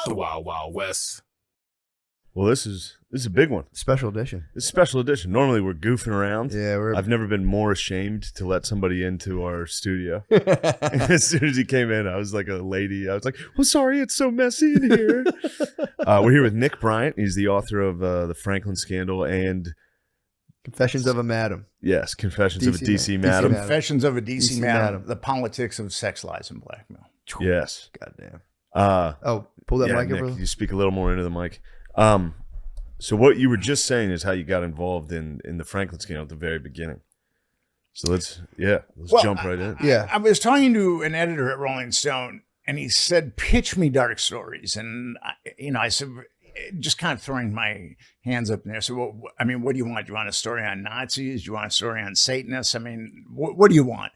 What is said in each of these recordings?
The Wild Wild West. Well, this is a big one. Special edition. It's a special edition. Normally we're goofing around. Yeah, I've never been more ashamed to let somebody into our studio. As soon as he came in, I was like a lady. I was like, "Oh, sorry, it's so messy in here." We're here with Nick Bryant. He's the author of The Franklin Scandal and Confessions of a Madam. Yes, Confessions of a DC DC Madam. Confessions of a DC, DC Madam. Madam. The politics of sex, lies, and blackmail. Yes. Goddamn. Oh, pull that yeah, mic Nick, over. you speak a little more into the mic. So what you were just saying is how you got involved in the Franklin Scandal at the very beginning. So let's jump right in. Yeah. I was talking to an editor at Rolling Stone, and he said, "Pitch me dark stories." And I said, just kind of throwing my hands up in there. So, what do you want? Do you want a story on Nazis? Do you want a story on Satanists? I mean, what do you want?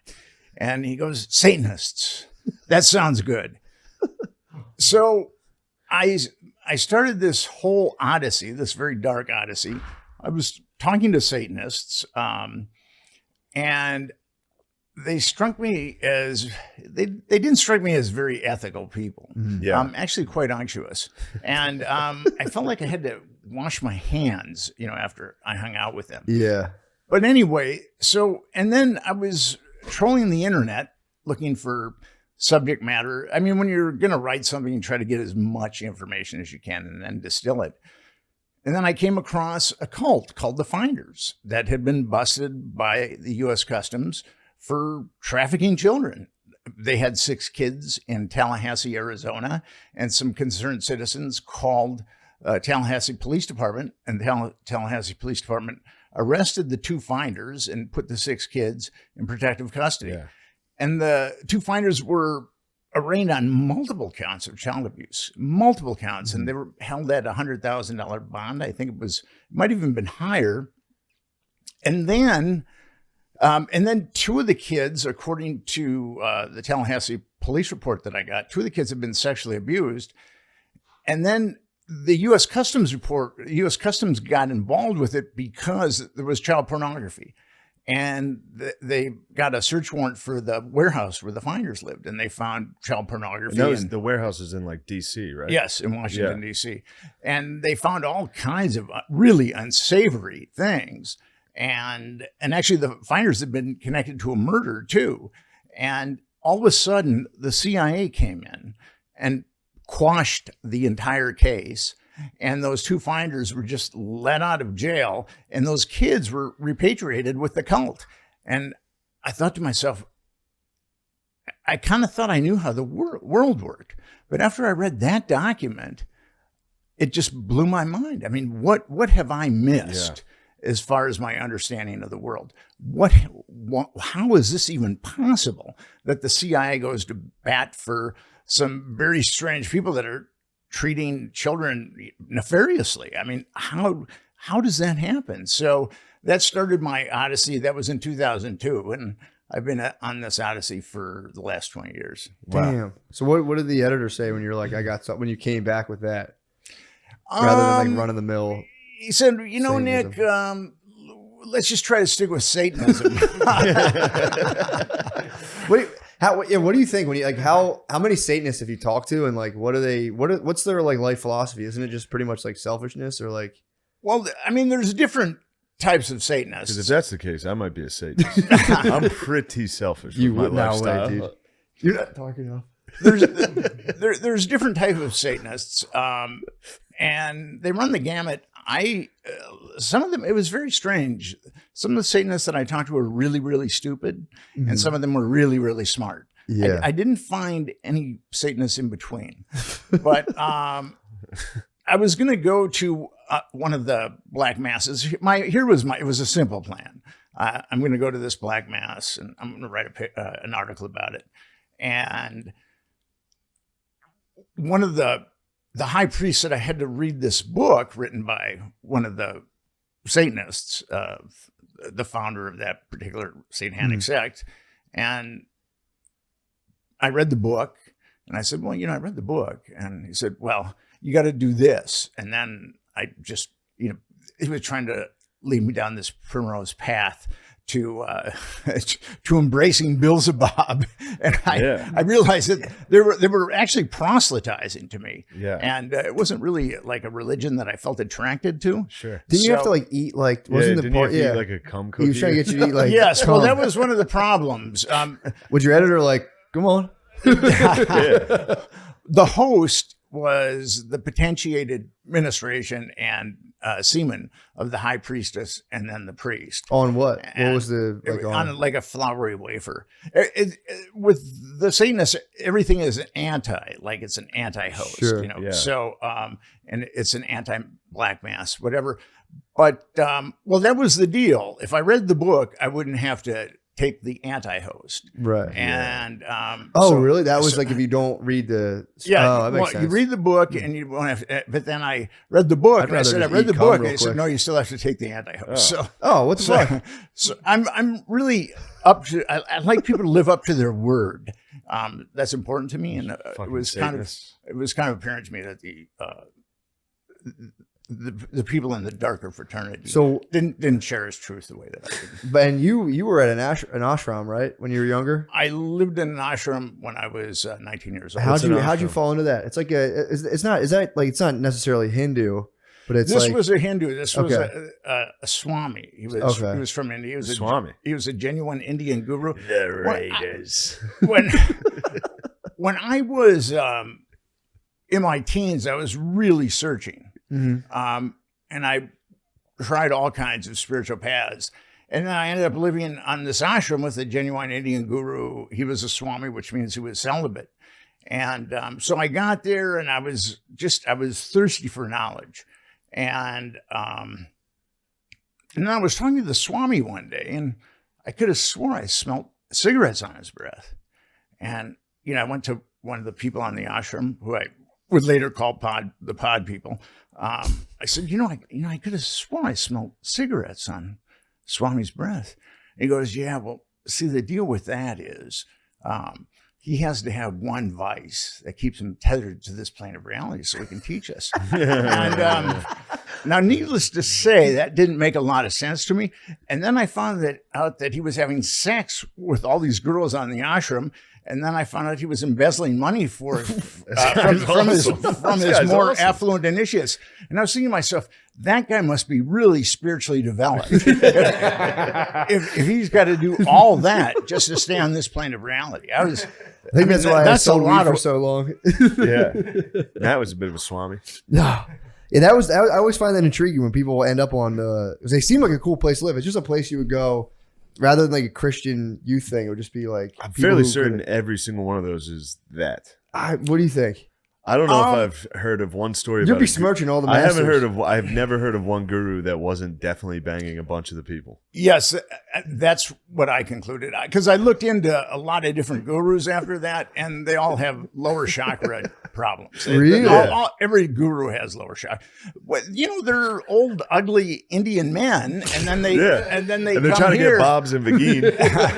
And he goes, Satanists. That sounds good. So I started this whole odyssey, this very dark odyssey. I was talking to Satanists, and they struck me as they didn't strike me as very ethical people. Yeah. Actually quite unctuous. And I felt like I had to wash my hands, after I hung out with them. Yeah. But anyway, and then I was trolling the internet looking for subject matter. I mean, when you're going to write something, you try to get as much information as you can and then distill it. And then I came across a cult called the Finders that had been busted by the U.S. Customs for trafficking children. They had 6 kids in Tallahassee, Arizona, and some concerned citizens called Tallahassee Police Department, and the Tallahassee Police Department arrested the 2 finders and put the 6 kids in protective custody. Yeah. And the 2 finders were arraigned on multiple counts of child abuse, multiple counts, and they were held at $100,000 bond. I think it might have even been higher. And then 2 of the kids, according to the Tallahassee police report that I got, 2 of the kids have been sexually abused. And then the U.S. Customs got involved with it because there was child pornography. And they got a search warrant for the warehouse where the Finders lived, and they found child pornography. And the warehouse is in like D.C., right? Yes, in Washington, D.C. And they found all kinds of really unsavory things. And actually, the Finders had been connected to a murder, too. And all of a sudden, the CIA came in and quashed the entire case. And those 2 finders were just let out of jail, and those kids were repatriated with the cult. And I thought to myself, I kind of thought I knew how the world worked. But after I read that document, it just blew my mind. I mean, what have I missed as far as my understanding of the world? How is this even possible that the CIA goes to bat for some very strange people that are treating children nefariously? I mean, how does that happen? So that started my odyssey. That was in 2002, and I've been on this odyssey for the last 20 years. Damn. Wow. So what did the editor say when you're like, I got something, when you came back with that? Rather than like run of the mill. He said, Nick, let's just try to stick with Satanism. What do you think when you how many Satanists have you talked to, and like what's their like life philosophy? Isn't it just pretty much like selfishness or like? Well, I mean, there's different types of Satanists. Because if that's the case, I might be a Satanist. I'm pretty selfish with my lifestyle. Dude. You're not talking enough. There's different types of Satanists, and they run the gamut. Some of them, it was very strange. Some of the Satanists that I talked to were really, really stupid, and some of them were really, really smart. Yeah. I didn't find any Satanists in between, but I was going to go to one of the black masses. It was a simple plan. I'm going to go to this black mass, and I'm going to write an article about it. And one of the high priest said I had to read this book written by one of the Satanists, the founder of that particular satanic sect. And I read the book, and I said, well, I read the book. And he said, well, you got to do this. And then I just, he was trying to lead me down this primrose path to to embracing Beelzebub, and Yeah. I realized that they were actually proselytizing to me, Yeah. and it wasn't really like a religion that I felt attracted to. Sure. Didn't you have So- to like eat like Yeah, wasn't the didn't you part? have to Yeah, eat like a cum he cookie? was trying to get you to eat like Yes, well, cum. that was one of the problems. Was your editor like, come on? Yeah. The host was the potentiated ministration and semen of the high priestess and then the priest. On what? What And was the like on? like a floury wafer. With the Satanists, everything is anti, like it's an anti-host, Sure. you know. Yeah. So, and it's an anti-black mass, whatever. But well, that was the deal. If I read the book, I wouldn't have to take the anti-host. Right. And Oh, so- really? That was so- like if you don't read the. Yeah, Oh, that makes well, sense. you read the book and you won't have to, but then I read the book I'd and I rather said, I just read eat the cum book. real And I said, quick. no, you still have to take the anti-host. So, Oh, what the fuck? so I'm really up to, I like people to live up to their word. That's important to me. And it Fucking was Satanists. it was kind of apparent to me that the people in the darker fraternity So, didn't share his truth the way that I did. but and you were at an ashram, right? When you were younger. I lived in an ashram when I was 19 years old. How'd an you ashram? fall into that? It's like it's not necessarily Hindu, but it's This like was a Hindu. This was Okay. a Swami. He was Okay. he was from India. He was Swami. He was a genuine Indian guru. The Raiders. When I was in my teens, I was really searching, Mhm. and I tried all kinds of spiritual paths. And then I ended up living on this ashram with a genuine Indian guru. He was a Swami, which means he was celibate. And so I got there, and I was thirsty for knowledge. And then I was talking to the Swami one day, and I could have swore I smelled cigarettes on his breath. And I went to one of the people on the ashram, who I would later call the pod people. I said, I could have sworn I smelled cigarettes on Swami's breath. And he goes, yeah, well, see, the deal with that is he has to have one vice that keeps him tethered to this plane of reality so he can teach us. And now, needless to say, that didn't make a lot of sense to me. And then I found out that he was having sex with all these girls on the ashram. And then I found out he was embezzling money from his more affluent initiates. And I was thinking to myself, that guy must be really spiritually developed. if he's got to do all that just to stay on this plane of reality. I think that's why I sold weed for of so long. Yeah. That was a bit of a Swami. No. Yeah, I always find that intriguing when people end up on because they seem like a cool place to live. It's just a place you would go rather than like a Christian youth thing. It would just be like I'm people fairly who certain could- every single one of those is that. what do you think? I don't know if I've heard of one story You're about besmirching all the I masters. I've never heard of one guru that wasn't definitely banging a bunch of the people. Yes, that's what I concluded. Because I looked into a lot of different gurus after that, and they all have lower chakra problems. Really? Every guru has lower chakra. They're old, ugly Indian men, and then they And they're come trying to here, get Bob's and Vagine,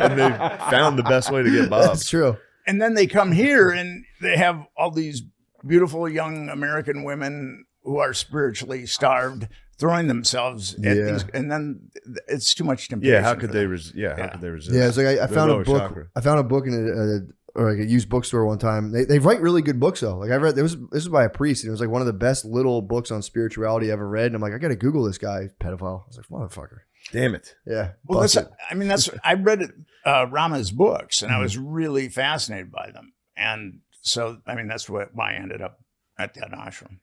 and they found the best way to get That's Bob's. true. and then they come here, and they have all these beautiful young American women who are spiritually starved, throwing themselves at Yeah. these, and then it's too much temptation. Yeah, how could for they? them. How could they resist? Yeah, it's like I Their found a lower book. chakra. I found a book in or like a used bookstore one time. They write really good books though. Like I read this was by a priest, and it was like one of the best little books on spirituality I ever read. And I'm like, I got to Google this guy, pedophile. I was like, motherfucker. Damn it. Yeah. Well, bust it. I read Rama's books, and I Mm-hmm. was really fascinated by them, and so that's why I ended up at that ashram.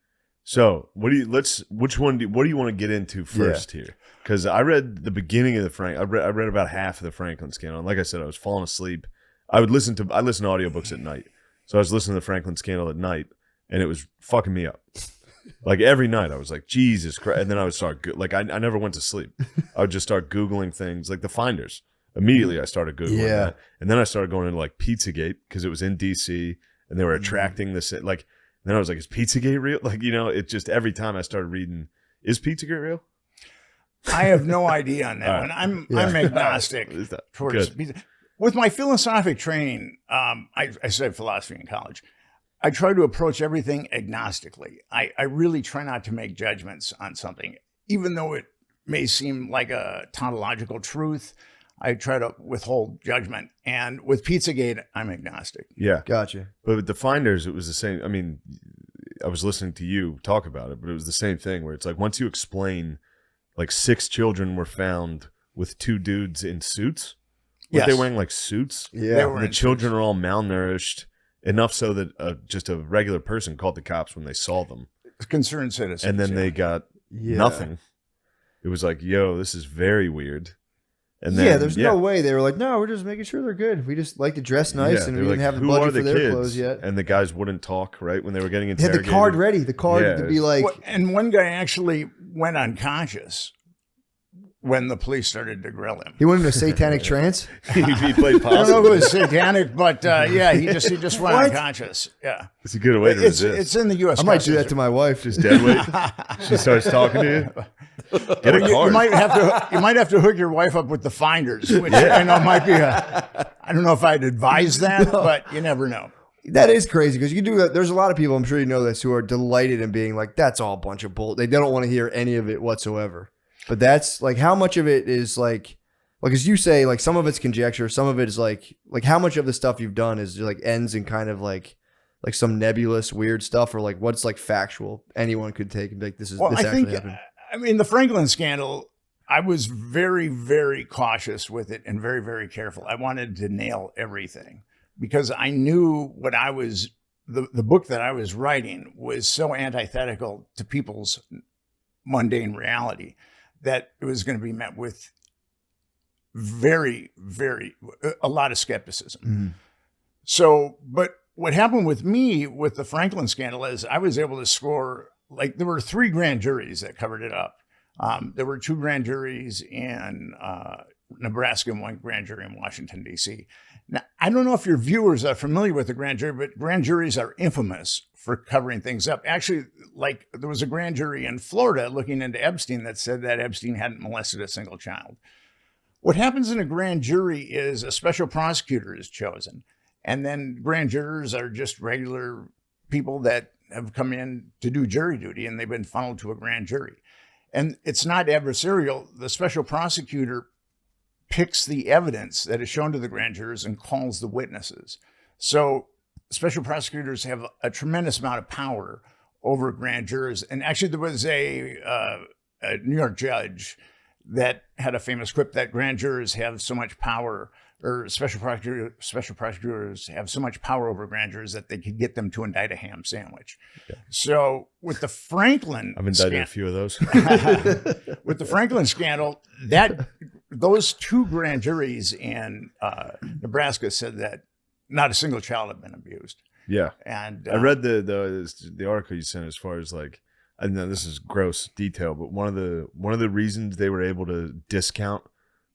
So, what do you want to get into first here? Because I read the beginning of the I read about half of the Franklin scandal. And like I said, I was falling asleep. I listen to audiobooks at night. So I was listening to the Franklin scandal at night, and it was fucking me up. Like every night I was like, Jesus Christ. And then I would start, I never went to sleep. I would just start Googling things like the Finders. Immediately I started Googling that. And then I started going into like Pizzagate because it was in DC and they were attracting this, like, then I was like, is Pizzagate real? Like, it just, every time I started reading, is Pizzagate real? I have no idea on that All one. right. I'm agnostic Is that towards good? with my philosophic training. I studied philosophy in college. I try to approach everything agnostically. I really try not to make judgments on something, even though it may seem like a tautological truth. I try to withhold judgment. And with Pizzagate, I'm agnostic. Yeah. Gotcha. But with the Finders, it was the same. I mean, I was listening to you talk about it, but it was the same thing where it's like once you explain, like 6 children were found with 2 dudes in suits. Were Yes. they wearing like suits? Yeah. They were And the in children are all malnourished enough so that just a regular person called the cops when they saw them. Concerned citizens. And then they got Yeah. nothing. It was like, yo, this is very weird. And then, yeah, there's no way they were like, no, we're just making sure they're good. We just like to dress nice, Yeah, and they we were didn't like, have the who are budget the for their kids? clothes yet. And the guys wouldn't talk, right? When they were getting They had interrogated. the card ready, the card Yeah, to be like, and one guy actually went unconscious when the police started to grill him. he went into a satanic trance. he played I don't know if it possum. was satanic, but yeah, he just went What? unconscious. Yeah, It's a good way to it's resist. in the U.S. I might do that to my wife. Just dead weight. She starts talking to you. Get a You card. might have to hook your wife up with the Finders, which I know might be I don't know if I'd advise that, but you never know. That is crazy because you do that. There's a lot of people, I'm sure you know this, who are delighted in being like, that's all a bunch of bull. They don't want to hear any of it whatsoever. But that's like, how much of it is like as you say, like some of it's conjecture, some of it is like how much of the stuff you've done is like ends in kind of like some nebulous weird stuff, or like what's like factual anyone could take and be like, this actually happened. I mean, the Franklin scandal, I was very, very cautious with it and very, very careful. I wanted to nail everything because I knew what I was, the book that I was writing was so antithetical to people's mundane reality that it was going to be met with a lot of skepticism. Mm-hmm. So, but what happened with me with the Franklin scandal is I was able to score, like there were 3 grand juries that covered it up. There were 2 grand juries in Nebraska and 1 grand jury in Washington, D.C. Now, I don't know if your viewers are familiar with the grand jury, but grand juries are infamous for covering things up. Actually, like there was a grand jury in Florida looking into Epstein that said that Epstein hadn't molested a single child. What happens in a grand jury is a special prosecutor is chosen, and then grand jurors are just regular people that have come in to do jury duty, and they've been funneled to a grand jury. And it's not adversarial. The special prosecutor picks the evidence that is shown to the grand jurors and calls the witnesses. So special prosecutors have a tremendous amount of power over grand jurors. And actually, there was a New York judge that had a famous quip that grand jurors have so much power, or special prosecutors have so much power over grand jurors that they could get them to indict a ham sandwich. Yeah. So with the Franklin, I've indicted a few of those. With the Franklin scandal, those 2 grand juries in Nebraska said that not a single child had been abused. Yeah. And I read the article you sent as far as like, I know this is gross detail, but one of the reasons they were able to discount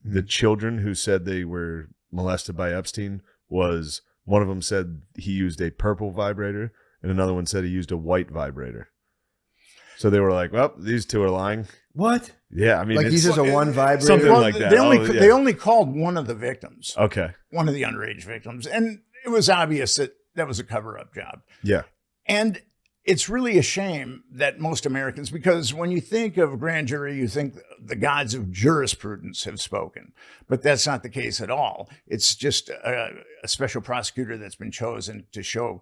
the children who said they were molested by Epstein was one of them said he used a purple vibrator and another one said he used a white vibrator. So they were like, well, these 2 are lying. What? Yeah, I mean, Like he's just a one vibrator. something like that. They only called one of the victims, Okay. one of the underage victims, and it was obvious that was a cover-up job. Yeah. And it's really a shame that most Americans, because when you think of a grand jury, you think the gods of jurisprudence have spoken, but that's not the case at all. It's just a special prosecutor that's been chosen to show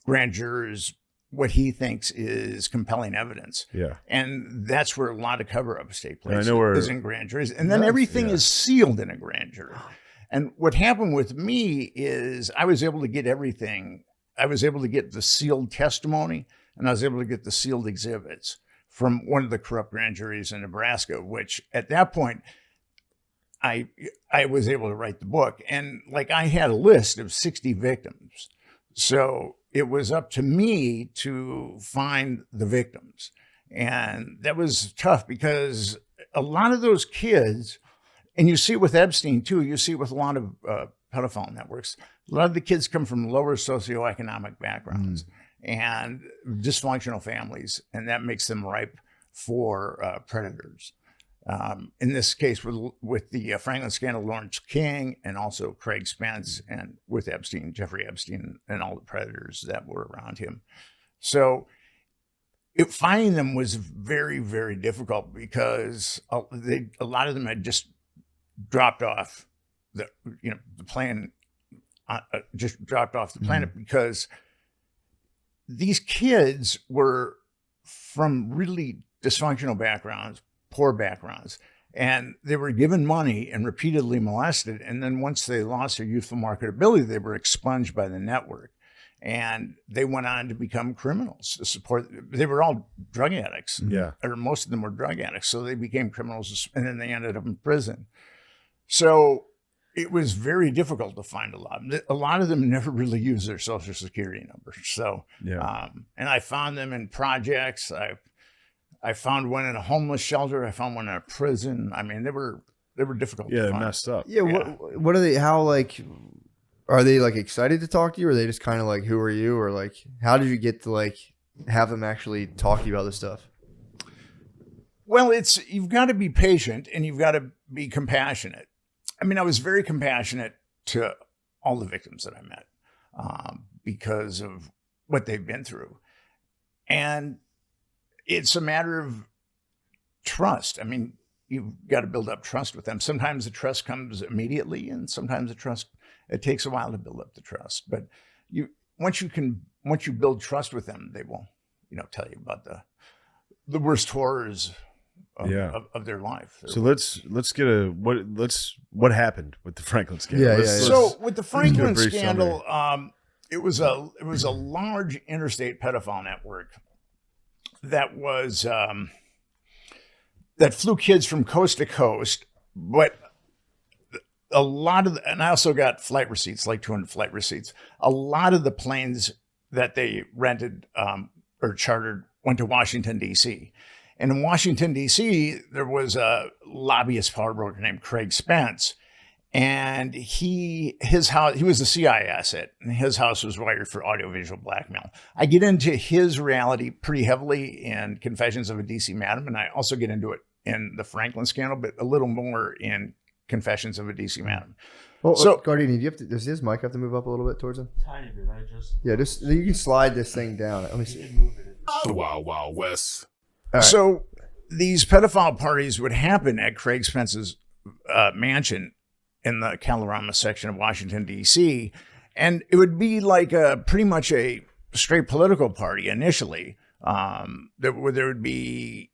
grand jurors what he thinks is compelling evidence. Yeah. And that's where a lot of cover-ups take place, I know is in grand juries. And then everything is sealed in a grand jury. And what happened with me is I was able to get everything. I was able to get the sealed testimony, and I was able to get the sealed exhibits from one of the corrupt grand juries in Nebraska, which at that point, I was able to write the book. And like I had a list of 60 victims. So it was up to me to find the victims. And that was tough because a lot of those kids, and you see it with Epstein too, you see it with a lot of pedophile networks, a lot of the kids come from lower socioeconomic backgrounds and dysfunctional families, and that makes them ripe for predators. In this case, with the Franklin scandal, Lawrence King, and also Craig Spence, and with Epstein, Jeffrey Epstein, and all the predators that were around him. So finding them was very, very difficult because a lot of them had just dropped off the plane, just dropped off the planet because these kids were from really dysfunctional backgrounds, poor backgrounds, and they were given money and repeatedly molested. And then once they lost their youthful marketability, they were expunged by the network. And they went on to become criminals to support. They were all drug addicts. Yeah. Or most of them were drug addicts. So they became criminals and then they ended up in prison. So it was very difficult to find a lot. A lot of them never really used their social security numbers. So, and I found them in projects. I found one in a homeless shelter. I found one in a prison. I mean, they were difficult to find. Messed up. Yeah. What are they? How like? Are they like excited to talk to you, or are they just kind of like, who are you, or like, how did you get to like have them actually talk to you about this stuff? Well, you've got to be patient and you've got to be compassionate. I mean, I was very compassionate to all the victims that I met because of what they've been through. And it's a matter of trust. I mean, you've got to build up trust with them. Sometimes the trust comes immediately, and sometimes it takes a while to build up the trust. But once you build trust with them, they will, tell you about the worst horrors of their life. So let's get what happened with the Franklin scandal. So with the Franklin scandal, it was a large interstate pedophile network that was that flew kids from coast to coast, but a lot of and I also got flight receipts, like 200 flight receipts. A lot of the planes that they rented or chartered went to Washington, D.C. And in Washington, D.C., there was a lobbyist power broker named Craig Spence. And he was a CIA asset, and his house was wired for audiovisual blackmail. I get into his reality pretty heavily in Confessions of a DC Madam, and I also get into it in the Franklin scandal, but a little more in Confessions of a DC Madam. Well, so, Gardini, does his mic have to move up a little bit towards him? Tiny bit. Just you can slide this thing down. Let me see. The Wild Wild West. Right. So these pedophile parties would happen at Craig Spence's mansion in the Kalorama section of Washington, D.C., and it would be like pretty much a straight political party initially. There would be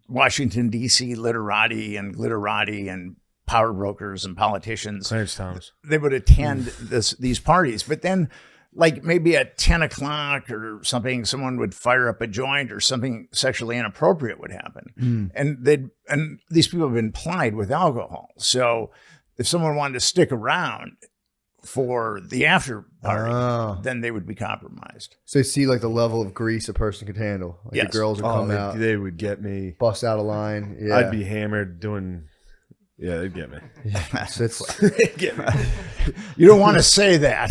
Washington, D.C. literati and glitterati and power brokers and politicians. Clarence Thomas. They would attend these parties, but then like maybe at 10 o'clock or something, someone would fire up a joint or something sexually inappropriate would happen. And these people have been plied with alcohol. So if someone wanted to stick around for the after party, then they would be compromised. So you see like the level of grease a person could handle. Like Yes. the girls would come out, They would get me. bust out a line. Yeah. I'd be hammered doing. Yeah, they'd get me. They'd Get me. You don't want to say that.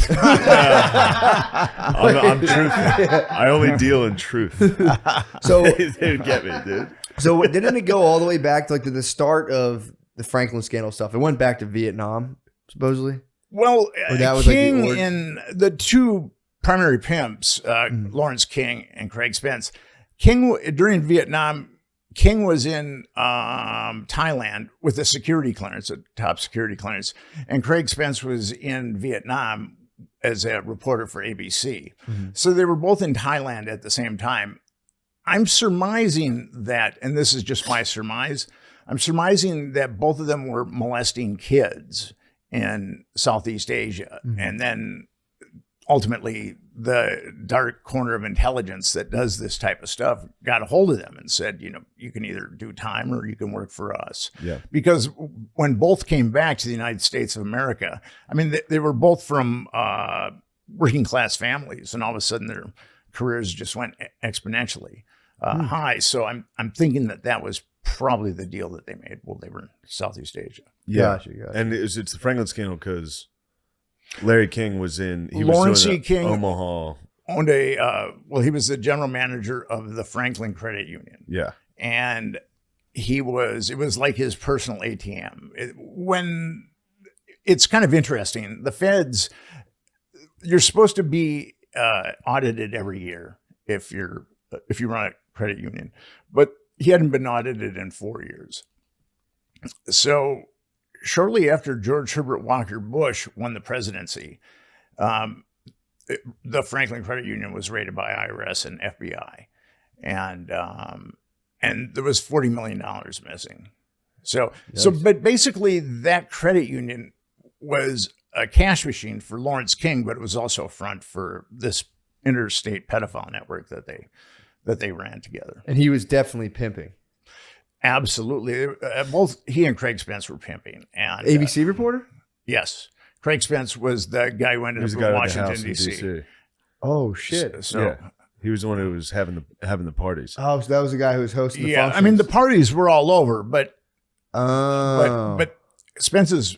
I'm truthful. I only deal in truth. So they would get me, dude. So didn't it go all the way back to like to the start of the Franklin scandal stuff? It went back to Vietnam, supposedly. Well, that was King like and the two primary pimps, Lawrence King and Craig Spence. King during Vietnam, King was in Thailand with a security clearance, a top security clearance, and Craig Spence was in Vietnam as a reporter for ABC. So they were both in Thailand at the same time. I'm surmising that, and this is just my surmise, I'm surmising that both of them were molesting kids in Southeast Asia. And then ultimately the dark corner of intelligence that does this type of stuff got a hold of them and said, you can either do time or you can work for us. Yeah. Because when both came back to the United States of America, I mean, they were both from working class families, and all of a sudden their careers just went exponentially high. So I'm thinking that was probably the deal that they made while they were in Southeast Asia. Yeah. Gotcha. And it's the Franklin scandal because Larry King was in. Lawrence E. King Omaha. Owned he was the general manager of the Franklin Credit Union. Yeah. And it was like his personal ATM. When it's kind of interesting, the feds, you're supposed to be audited every year if you run a credit union, but he hadn't been audited in 4 years. So shortly after George Herbert Walker Bush won the presidency, the Franklin Credit Union was raided by IRS and FBI, and there was $40 million missing. But basically, that credit union was a cash machine for Lawrence King, but it was also a front for this interstate pedophile network that they ran together. And he was definitely pimping. Absolutely, both he and Craig Spence were pimping. And ABC reporter? Yes, Craig Spence was the guy who ended up in Washington D.C. Oh shit! Yeah, he was the one who was having the parties. Oh, so that was the guy who was hosting the functions. I mean the parties were all over, but Spence's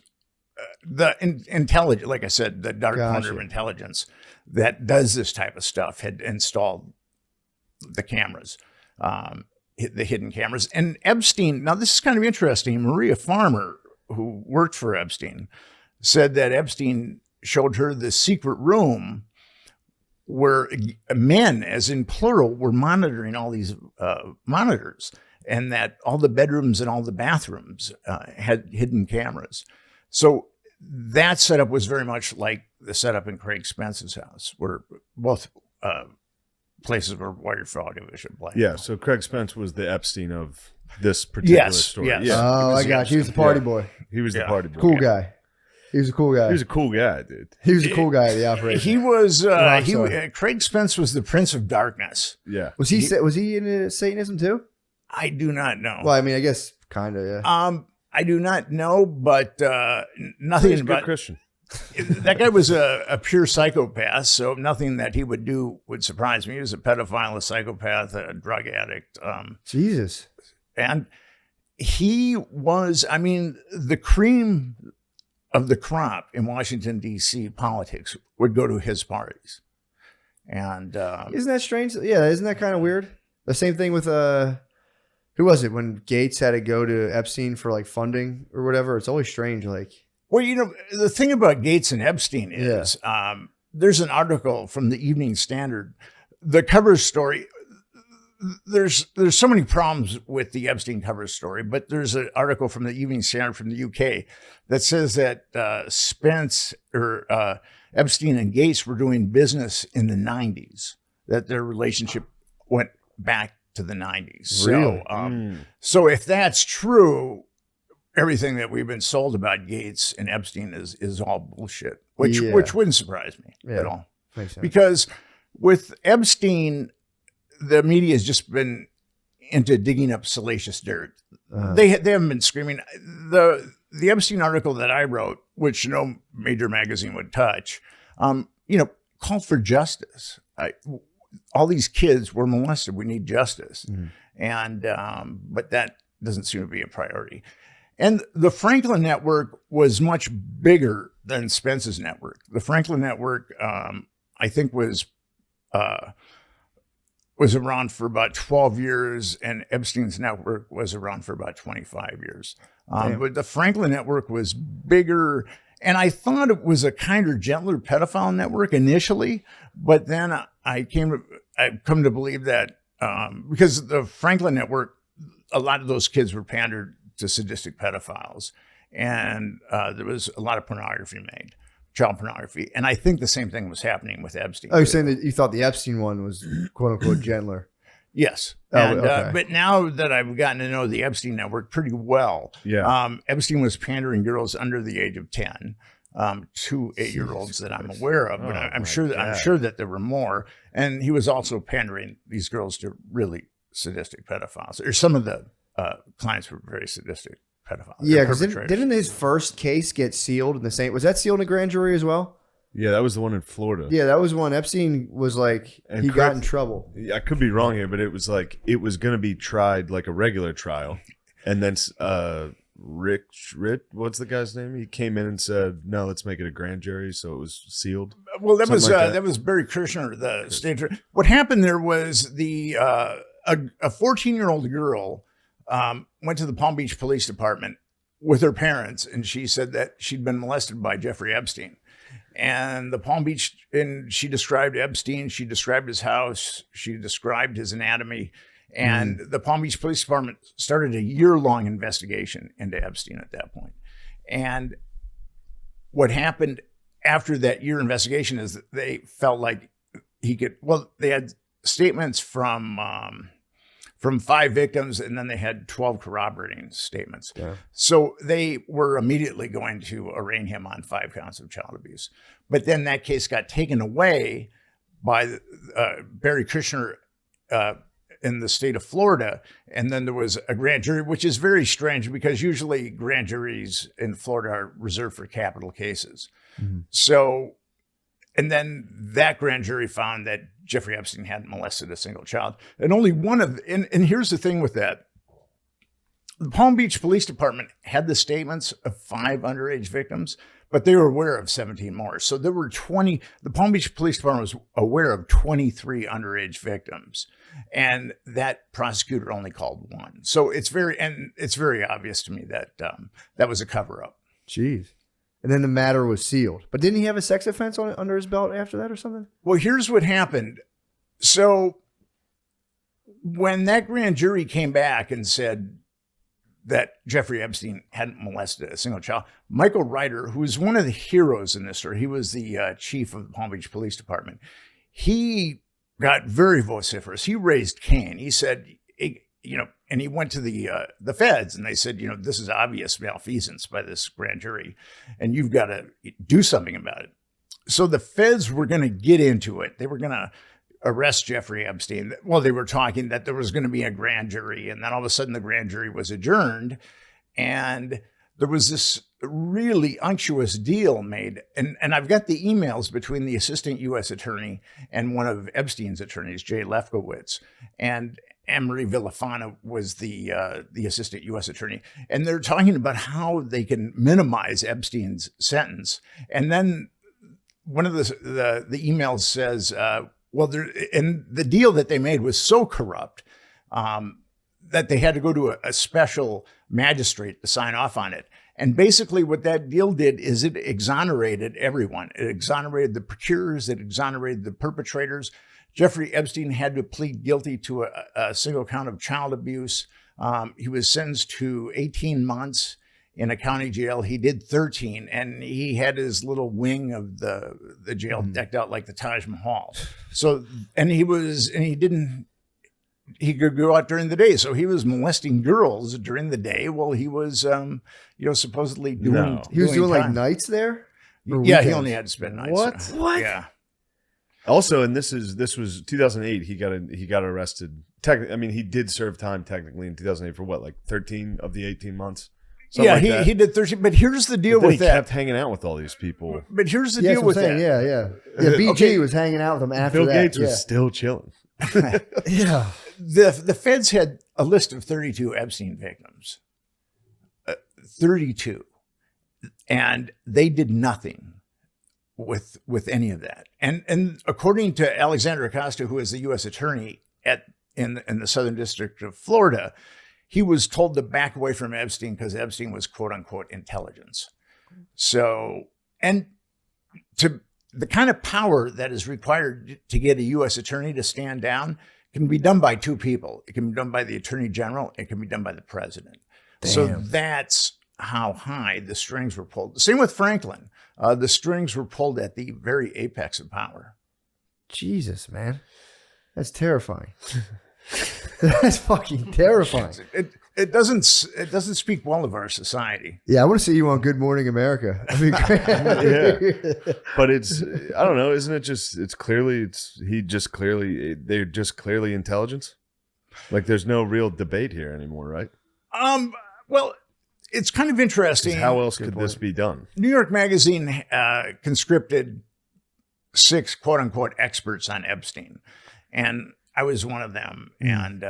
the intelligence, like I said, the dark corner of intelligence that does this type of stuff had installed the cameras, the hidden cameras. And Epstein, now this is kind of interesting. Maria Farmer, who worked for Epstein, said that Epstein showed her the secret room where men, as in plural, were monitoring all these monitors, and that all the bedrooms and all the bathrooms had hidden cameras. So that setup was very much like the setup in Craig Spence's house, where both places were wired for audiovisual blackmail. Yeah, so Craig Spence was the Epstein of this particular story. Yes. Yeah. Oh, I got you. He was the party boy. He was the party boy. Cool guy. He was a cool guy. He was a cool guy, dude. He was a cool guy at the operation. He was. Craig Spence was the Prince of Darkness. Yeah. Was he into Satanism too? I do not know. Well, I mean, I guess kind of. Yeah. I do not know, but nothing. He's a good Christian. That guy was a pure psychopath, so nothing that he would do would surprise me. He was a pedophile, a psychopath, a drug addict. Jesus. And he was, I mean, the cream of the crop in Washington, D.C. politics would go to his parties. And isn't that strange? Yeah, isn't that kind of weird? The same thing with who was it when Gates had to go to Epstein for like funding or whatever? It's always strange. Like, well, you know, the thing about Gates and Epstein is there's an article from the Evening Standard, the cover story. There's so many problems with the Epstein cover story, but there's an article from the Evening Standard from the UK that says that Spence or Epstein and Gates were doing business in the 90s, that their relationship went back to the 90s. Really? So if that's true, everything that we've been sold about Gates and Epstein is all bullshit, which wouldn't surprise me at all. Makes sense. Because with Epstein, the media has just been into digging up salacious dirt. They haven't been screaming. The Epstein article that I wrote, which no major magazine would touch, called for justice. All these kids were molested. We need justice. And but that doesn't seem to be a priority. And the Franklin Network was much bigger than Spence's network. The Franklin Network, I think, was around for about 12 years, and Epstein's network was around for about 25 years. But the Franklin Network was bigger, and I thought it was a kinder, gentler pedophile network initially, but then I've come to believe that because the Franklin Network, a lot of those kids were pandered to sadistic pedophiles, and there was a lot of pornography made. Child pornography. And I think the same thing was happening with Epstein. Oh, you're saying that you thought the Epstein one was quote unquote gentler? Yes. Okay. But now that I've gotten to know the Epstein network pretty well, Epstein was pandering girls under the age of 10, 2 8-year-olds that I'm aware of. But I'm sure that there were more. And he was also pandering these girls to really sadistic pedophiles. Or some of the clients were very sadistic pedophiles. Yeah, because didn't his first case get sealed in the same? Was that sealed in a grand jury as well? Yeah, that was the one in Florida. Yeah, that was one. Epstein was like, he got in trouble. I could be wrong here, but it was like, it was going to be tried like a regular trial. And then Rick, what's the guy's name? He came in and said, no, let's make it a grand jury. So it was sealed. Well, that was Barry Kirshner, the state attorney. What happened there was a 14-year-old girl went to the Palm Beach Police Department with her parents, and she said that she'd been molested by Jeffrey Epstein. And the Palm Beach, and she described Epstein, she described his house, she described his anatomy, And the Palm Beach Police Department started a year-long investigation into Epstein at that point. And what happened after that year investigation is that they felt like they had statements from 5 victims, and then they had 12 corroborating statements. Yeah. So they were immediately going to arraign him on 5 counts of child abuse. But then that case got taken away by Barry Kushner in the state of Florida. And then there was a grand jury, which is very strange because usually grand juries in Florida are reserved for capital cases. Mm-hmm. So, and then that grand jury found that Jeffrey Epstein hadn't molested a single child. And only one of, and here's the thing with that. The Palm Beach Police Department had the statements of 5 underage victims, but they were aware of 17 more. So there were the Palm Beach Police Department was aware of 23 underage victims. And that prosecutor only called 1. So it's very obvious to me that that was a cover up. Jeez. And then the matter was sealed. But didn't he have a sex offense under his belt after that or something? Well, here's what happened. So when that grand jury came back and said that Jeffrey Epstein hadn't molested a single child, Michael Ryder, who was one of the heroes in this story, he was the chief of the Palm Beach Police Department. He got very vociferous. He raised Cain. He said, and he went to the feds and they said, this is obvious malfeasance by this grand jury and you've got to do something about it. So the feds were going to get into it. They were going to arrest Jeffrey Epstein. Well, they were talking that there was going to be a grand jury, and then all of a sudden the grand jury was adjourned and there was this really unctuous deal made. And I've got the emails between the assistant U.S. attorney and one of Epstein's attorneys, Jay Lefkowitz, and Anne-Marie Villafana was the assistant U.S. attorney. And they're talking about how they can minimize Epstein's sentence. And then one of the emails says, and the deal that they made was so corrupt that they had to go to a special magistrate to sign off on it. And basically what that deal did is it exonerated everyone. It exonerated the procurers, it exonerated the perpetrators. Jeffrey Epstein had to plead guilty to a single count of child abuse. He was sentenced to 18 months in a county jail. He did 13, and he had his little wing of the jail decked out like the Taj Mahal. So, he could go out during the day. So he was molesting girls during the day while he was, supposedly doing. He was doing time. like nights there. Yeah, he only had to spend nights. What? Yeah. Also, and this was 2008. He got arrested. He did serve time technically in 2008 for what, like 13 of the 18 months. Yeah, he did 13. But here's the deal with that. He kept hanging out with all these people. But here's the deal with that. Yeah. BG was hanging out with him after Bill that. Gates was still chilling. Yeah. The feds had a list of 32 Epstein victims. 32. And they did nothing with any of that. And according to Alexander Acosta, who is the U.S. attorney in the Southern District of Florida, he was told to back away from Epstein because Epstein was quote unquote intelligence. So, and to the kind of power that is required to get a U.S. attorney to stand down can be done by 2 people. It can be done by the attorney general. It can be done by the president. Damn. So that's how high the strings were pulled. Same with Franklin. The strings were pulled at the very apex of power. Jesus, man. That's terrifying. That's fucking terrifying. It doesn't speak well of our society. Yeah, I want to see you on Good Morning America. I mean, yeah. But I don't know, isn't it just they're just clearly intelligence? Like there's no real debate here anymore, right? Well, it's kind of interesting. How else could this be done? New York Magazine conscripted 6 quote unquote experts on Epstein. And I was one of them. And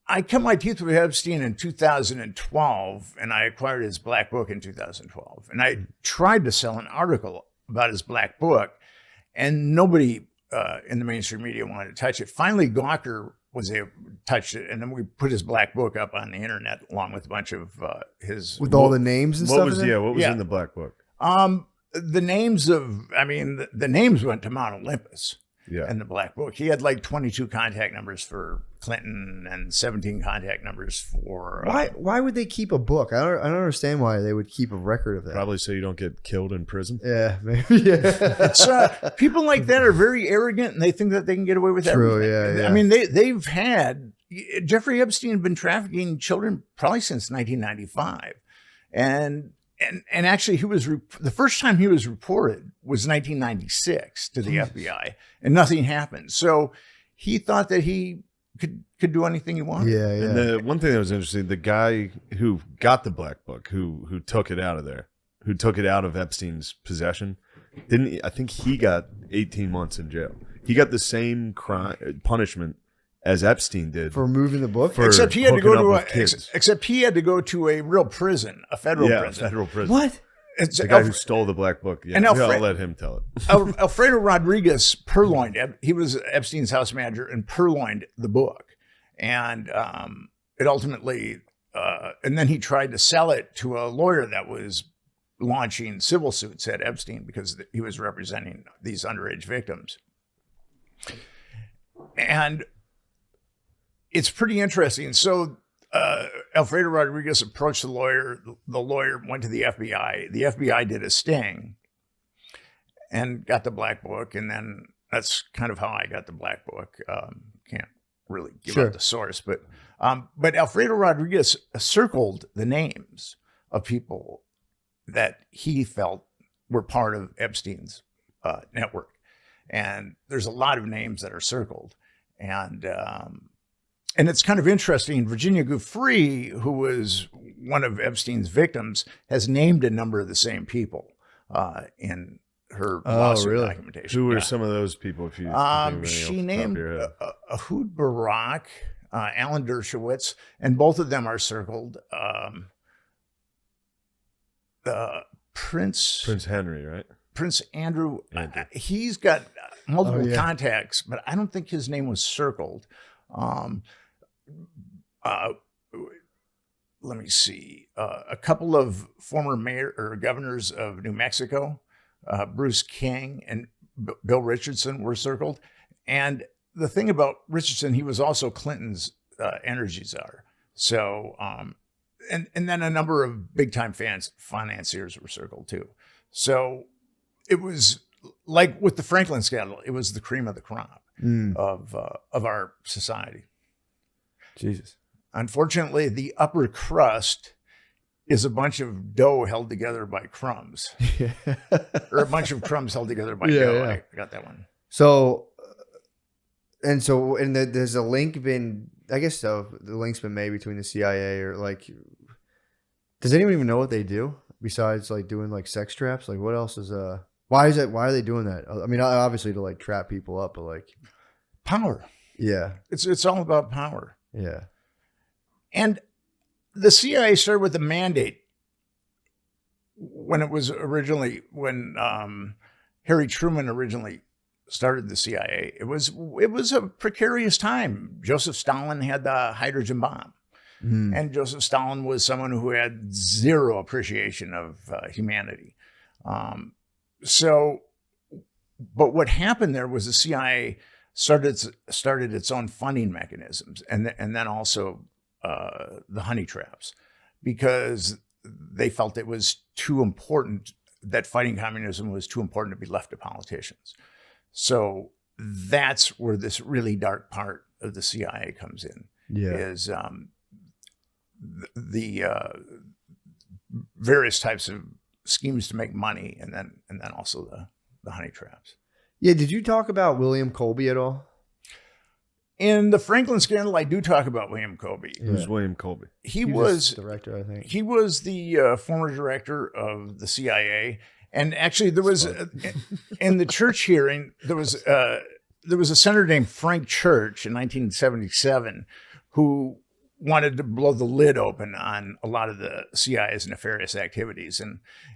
I cut my teeth with Epstein in 2012, and I acquired his black book in 2012. And I tried to sell an article about his black book, and nobody in the mainstream media wanted to touch it. Finally, Gawker touched it, and then we put his black book up on the internet along with a bunch of his... With all the names and stuff? What was in the black book? The names went to Mount Olympus. Yeah. in the Black Book. He had like 22 contact numbers for Clinton and 17 contact numbers for. Why would they keep a book? I don't understand why they would keep a record of that. Probably so you don't get killed in prison. Yeah, maybe. Yeah. It's, people like that are very arrogant and they think that they can get away with everything. Yeah. I mean, they've had Jeffrey Epstein had been trafficking children probably since 1995, and actually he was the first time he was reported was 1996 to the FBI, and nothing happened. So he thought that he could do anything he wanted. Yeah. And the one thing that was interesting, the guy who got the Black Book, who took it out of there, who took it out of Epstein's possession, I think he got 18 months in jail. He got the same punishment as Epstein did for moving the book. Except he had to go to to a real prison, a federal prison. Federal prison. What? It's the guy who stole the Black Book. Yeah, and I'll let him tell it. Alfredo Rodriguez purloined. He was Epstein's house manager and purloined the book, and it ultimately, and then he tried to sell it to a lawyer that was launching civil suits at Epstein because he was representing these underage victims, and it's pretty interesting. So. Alfredo Rodriguez approached the lawyer. The lawyer went to the FBI. The FBI did a sting and got the Black Book. And then that's kind of how I got the Black Book. Can't really give out the source, but Alfredo Rodriguez circled the names of people that he felt were part of Epstein's network. And there's a lot of names that are circled. And it's kind of interesting. Virginia Giuffre, who was one of Epstein's victims, has named a number of the same people in her lawsuit documentation. Who were some of those people? If you she named Ehud Barak, Alan Dershowitz, and both of them are circled. Prince Henry, right? Prince Andrew. He's got multiple contacts, but I don't think his name was circled. Let me see. A couple of former mayor or governors of New Mexico, Bruce King and Bill Richardson, were circled. And the thing about Richardson, he was also Clinton's energy czar. So, and then a number of big time financiers were circled too. So it was like with the Franklin scandal, it was the cream of the crop of our society. Jesus. Unfortunately, the upper crust is a bunch of dough held together by crumbs, or a bunch of crumbs held together by dough. Yeah. I got that one. So, there's a link been, I guess so. The link's been made between the CIA or like, does anyone even know what they do besides like doing like sex traps? Like what else is, why are they doing that? I mean, obviously to like trap people up, but like power. Yeah. It's all about power. Yeah. And the CIA started with a mandate when Harry Truman originally started the CIA. It was a precarious time. Joseph Stalin had the hydrogen bomb. And Joseph Stalin was someone who had zero appreciation of humanity. But what happened there was the CIA started its own funding mechanisms, and then also the honey traps, because they felt it was too important, that fighting communism was too important to be left to politicians. So that's where this really dark part of the CIA comes in. Is the various types of schemes to make money, and then also the honey traps. Yeah, did you talk about William Colby at all? In the Franklin scandal, I do talk about William Colby. Who's William Colby? He was director, I think. He was the former director of the CIA, and actually, there was in the Church hearing there was a senator named Frank Church in 1977 who wanted to blow the lid open on a lot of the CIA's nefarious activities,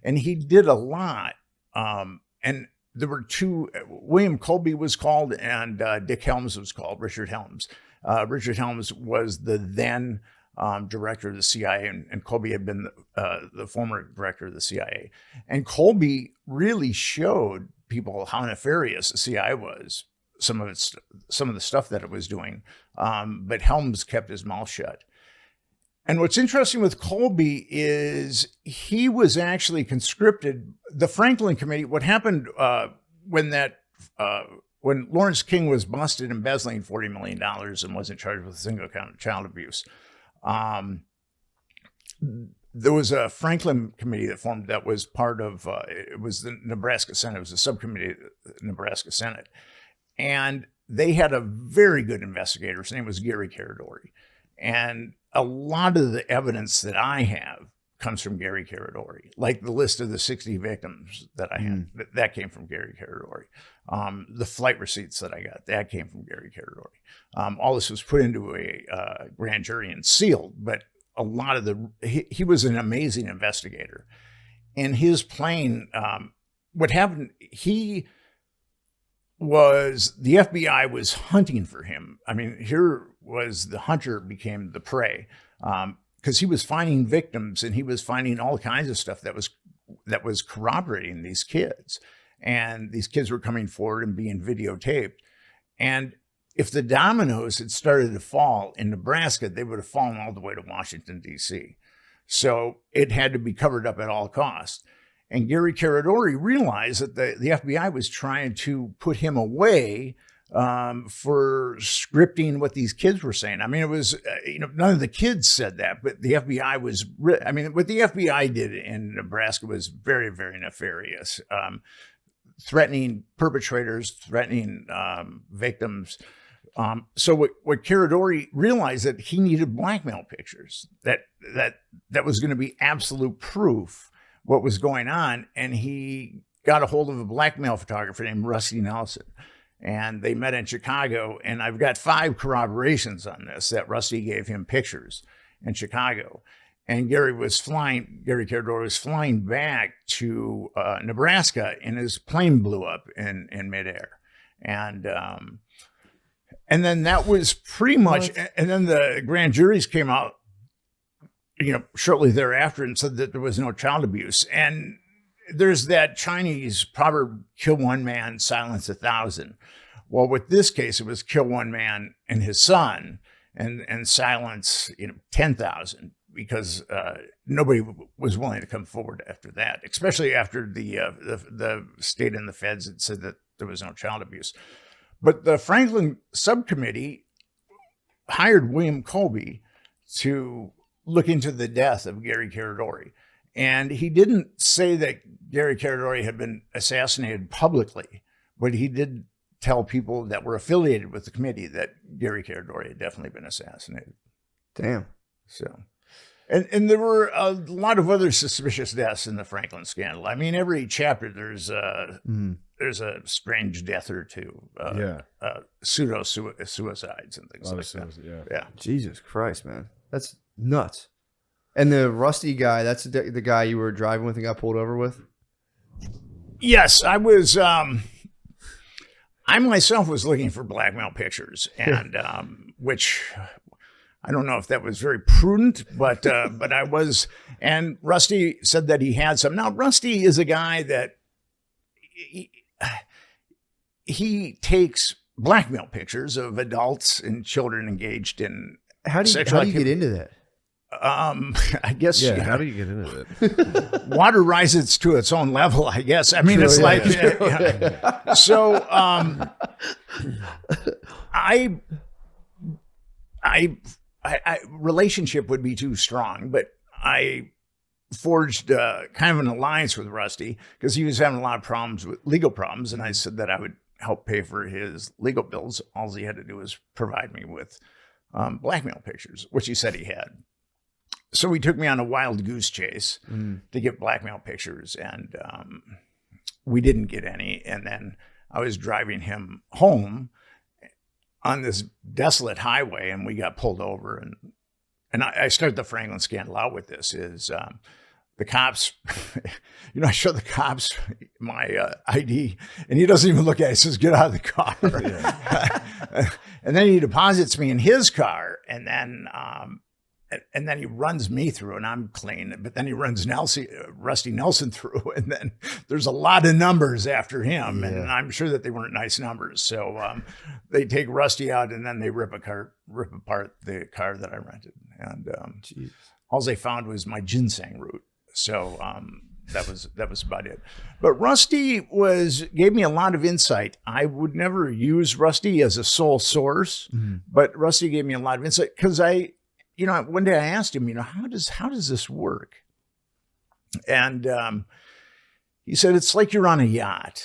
and he did a lot, and. There were two, William Colby was called and Dick Helms was called, Richard Helms. Richard Helms was the then director of the CIA, and Colby had been the former director of the CIA. And Colby really showed people how nefarious the CIA was some of the stuff that it was doing. But Helms kept his mouth shut. And what's interesting with Colby is he was actually conscripted. The Franklin Committee, what happened when Lawrence King was busted embezzling $40 million and wasn't charged with a single count of child abuse, there was a Franklin Committee that formed that was part of, it was the Nebraska Senate. It was a subcommittee of the Nebraska Senate. And they had a very good investigator. His name was Gary Caradori. And a lot of the evidence that I have comes from Gary Caradori, like the list of the 60 victims that I had, that came from Gary Caradori. The flight receipts that I got, that came from Gary Caradori. All this was put into a grand jury and sealed, but a lot of he was an amazing investigator. And his plane, what happened, the FBI was hunting for him. I mean, here was the hunter became the prey, because he was finding victims and he was finding all kinds of stuff that was corroborating these kids. And these kids were coming forward and being videotaped. And if the dominoes had started to fall in Nebraska, they would have fallen all the way to Washington, D.C. So it had to be covered up at all costs. And Gary Caradori realized that the FBI was trying to put him away for scripting what these kids were saying. I mean, it was, none of the kids said that, but the FBI was, what the FBI did in Nebraska was very, very nefarious. Threatening perpetrators, threatening victims. So what Caradori realized that he needed blackmail pictures, that was going to be absolute proof what was going on. And he got a hold of a blackmail photographer named Rusty Nelson. And they met in Chicago. And I've got 5 corroborations on this, that Rusty gave him pictures in Chicago. And Gary Caradori was flying back to Nebraska, and his plane blew up in midair. And then that was pretty much, and then the grand juries came out, shortly thereafter and said that there was no child abuse. And there's that Chinese proverb, kill one man, silence 1,000. Well, with this case, it was kill one man and his son and silence, 10,000, because nobody was willing to come forward after that, especially after the state and the feds had said that there was no child abuse. But the Franklin subcommittee hired William Colby to look into the death of Gary Caradori. And he didn't say that Gary Caradori had been assassinated publicly, but he did tell people that were affiliated with the committee that Gary Caradori had definitely been assassinated. Damn. So, and there were a lot of other suspicious deaths in the Franklin scandal. I mean, every chapter there's a strange death or two. Pseudo suicides and things like that. Yeah. Jesus Christ, man, that's nuts. And the Rusty guy, that's the guy you were driving with and got pulled over with? Yes, I was. I myself was looking for blackmail pictures, and which I don't know if that was very prudent, but I was. And Rusty said that he had some. Now, Rusty is a guy that he takes blackmail pictures of adults and children engaged in sexual. How do you get into that? I guess. Yeah. How do you get into it? Water rises to its own level, I guess. I mean, it's like, so, I relationship would be too strong, but I forged kind of an alliance with Rusty because he was having a lot of legal problems. And I said that I would help pay for his legal bills. All he had to do was provide me with blackmail pictures, which he said he had. So he took me on a wild goose chase to get blackmail pictures, and we didn't get any. And then I was driving him home on this desolate highway, and we got pulled over. And I started the Franklin scandal out with this: is the cops, I show the cops my ID, and he doesn't even look at it. He says, "Get out of the car." Yeah. And then he deposits me in his car, and then and then he runs me through, and I'm clean. But then he runs Rusty Nelson through, and then there's a lot of numbers after him, and I'm sure that they weren't nice numbers. So they take Rusty out, and then they rip apart the car that I rented, and all they found was my ginseng root. So that was about it. But Rusty gave me a lot of insight. I would never use Rusty as a sole source, but Rusty gave me a lot of insight because one day I asked him, how does this work? And he said, it's like you're on a yacht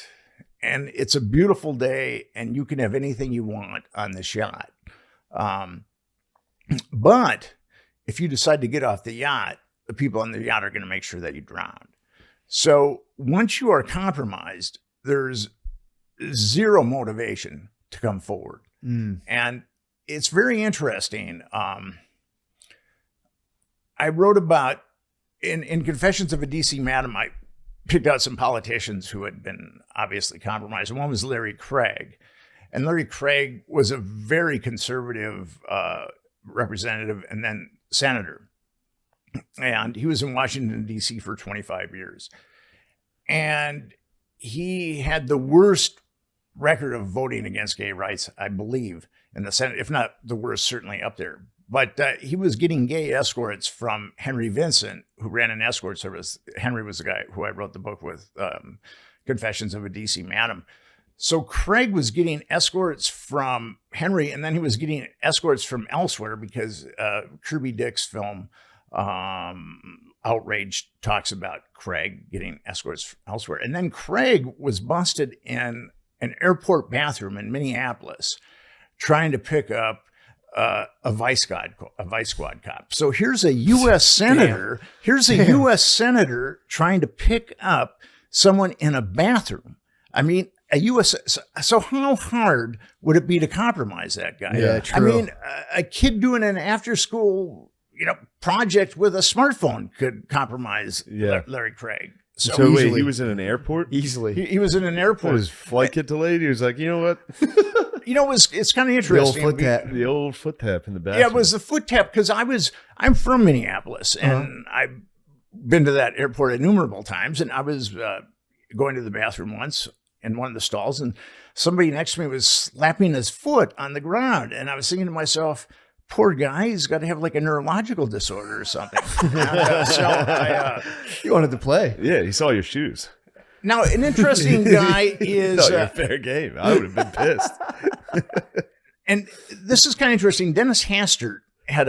and it's a beautiful day and you can have anything you want on this yacht. But if you decide to get off the yacht, the people on the yacht are going to make sure that you drown. So once you are compromised, there's zero motivation to come forward. And it's very interesting. I wrote about, in Confessions of a DC Madam, I picked out some politicians who had been obviously compromised. One was Larry Craig. And Larry Craig was a very conservative representative and then senator. And he was in Washington, D.C. for 25 years. And he had the worst record of voting against gay rights, I believe, in the Senate, if not the worst, certainly up there. But he was getting gay escorts from Henry Vincent, who ran an escort service. Henry was the guy who I wrote the book with, Confessions of a D.C. Madam. So Craig was getting escorts from Henry, and then he was getting escorts from elsewhere because Kirby Dick's film, Outrage, talks about Craig getting escorts elsewhere. And then Craig was busted in an airport bathroom in Minneapolis trying to pick up a vice squad cop. So here's a U.S. senator. Here's a U.S. senator trying to pick up someone in a bathroom. I mean, a U.S. So how hard would it be to compromise that guy? Yeah, true. I mean, a kid doing an after-school project with a smartphone could compromise Larry Craig. So wait, he was in an airport? Easily. He was in an airport. His flight get delayed. He was like, you know what? It's kind of interesting. The old foot tap in the bathroom. Yeah, it was the foot tap because I'm from Minneapolis and I've been to that airport innumerable times. And I was going to the bathroom once in one of the stalls and somebody next to me was slapping his foot on the ground. And I was thinking to myself, poor guy, he's got to have like a neurological disorder or something. You wanted to play. Yeah, he saw your shoes. Now, an interesting guy is... you're fair game. I would have been pissed. And this is kind of interesting. Dennis Hastert had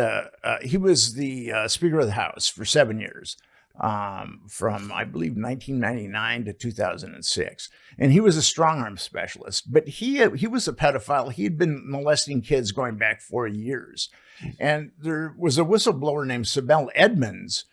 he was the Speaker of the House for 7 years, from, I believe, 1999 to 2006. And he was a strong arm specialist, but he was a pedophile. He had been molesting kids going back 4 years. And there was a whistleblower named Sibel Edmonds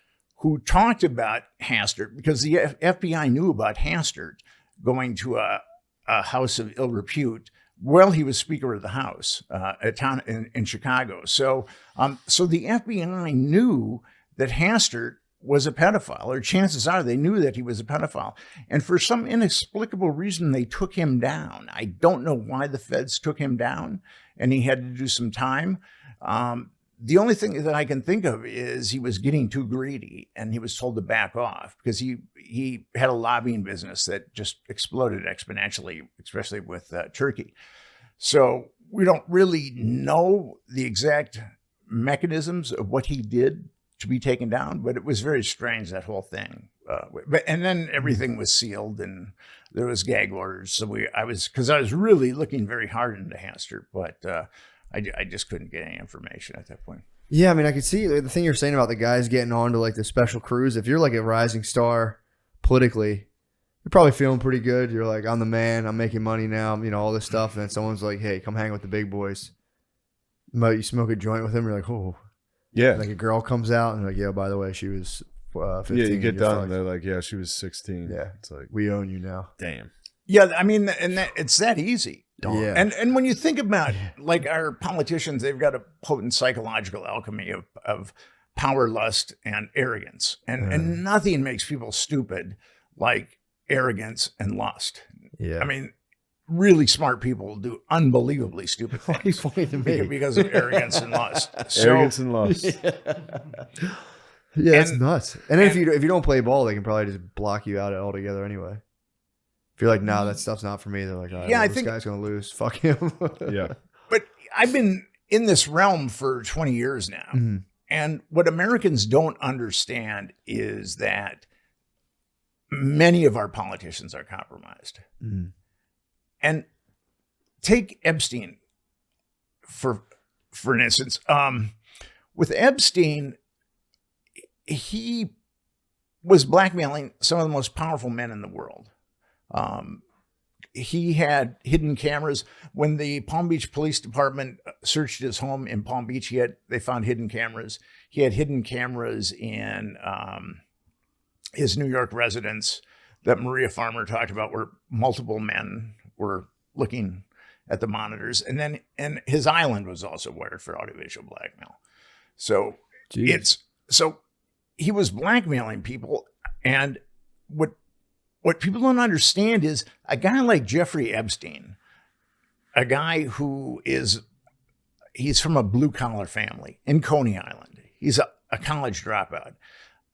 who talked about Hastert because the FBI knew about Hastert going to a house of ill repute while he was Speaker of the House, a town in Chicago. So the FBI knew that Hastert was a pedophile, or chances are they knew that he was a pedophile. And for some inexplicable reason, they took him down. I don't know why the feds took him down, and he had to do some time. The only thing that I can think of is he was getting too greedy and he was told to back off because he had a lobbying business that just exploded exponentially, especially with Turkey. So we don't really know the exact mechanisms of what he did to be taken down, but it was very strange, that whole thing. And then everything was sealed and there was gag orders. So I was really looking very hard into Hastert, but I just couldn't get any information at that point. Yeah, I mean, I could see the thing you're saying about the guys getting on to like the special crews. If you're like a rising star politically, you're probably feeling pretty good. You're like, I'm the man. I'm making money now. All this stuff. And then someone's like, hey, come hang with the big boys. You smoke a joint with them. You're like, oh. Yeah. Like a girl comes out and like, yeah, by the way, she was 15. Yeah, you get done and they're like, yeah, she was 16. Yeah. It's like, we own you now. Damn. Yeah, I mean, it's that easy. Yeah. And when you think about like our politicians, they've got a potent psychological alchemy of power, lust, and arrogance. And nothing makes people stupid like arrogance and lust. Yeah. I mean, really smart people do unbelievably stupid things. He's funny to me. Because of arrogance and lust. Arrogance and lust. Yeah, that's nuts. And if you don't play ball, they can probably just block you out altogether anyway. If you're like, no, that stuff's not for me, they're like, all right, Yeah, well, I this think- guy's gonna lose. Fuck him. Yeah. But I've been in this realm for 20 years now. Mhm. And what Americans don't understand is that many of our politicians are compromised. Mhm. And take Epstein for an instance. With Epstein, he was blackmailing some of the most powerful men in the world. He had hidden cameras. When the Palm Beach Police Department searched his home in Palm Beach, they found hidden cameras. He had hidden cameras in his New York residence that Maria Farmer talked about, where multiple men were looking at the monitors. And his island was also wired for audiovisual blackmail. So so he was blackmailing people. And what people don't understand is a guy like Jeffrey Epstein, a guy who he's from a blue collar family in Coney Island. He's a college dropout.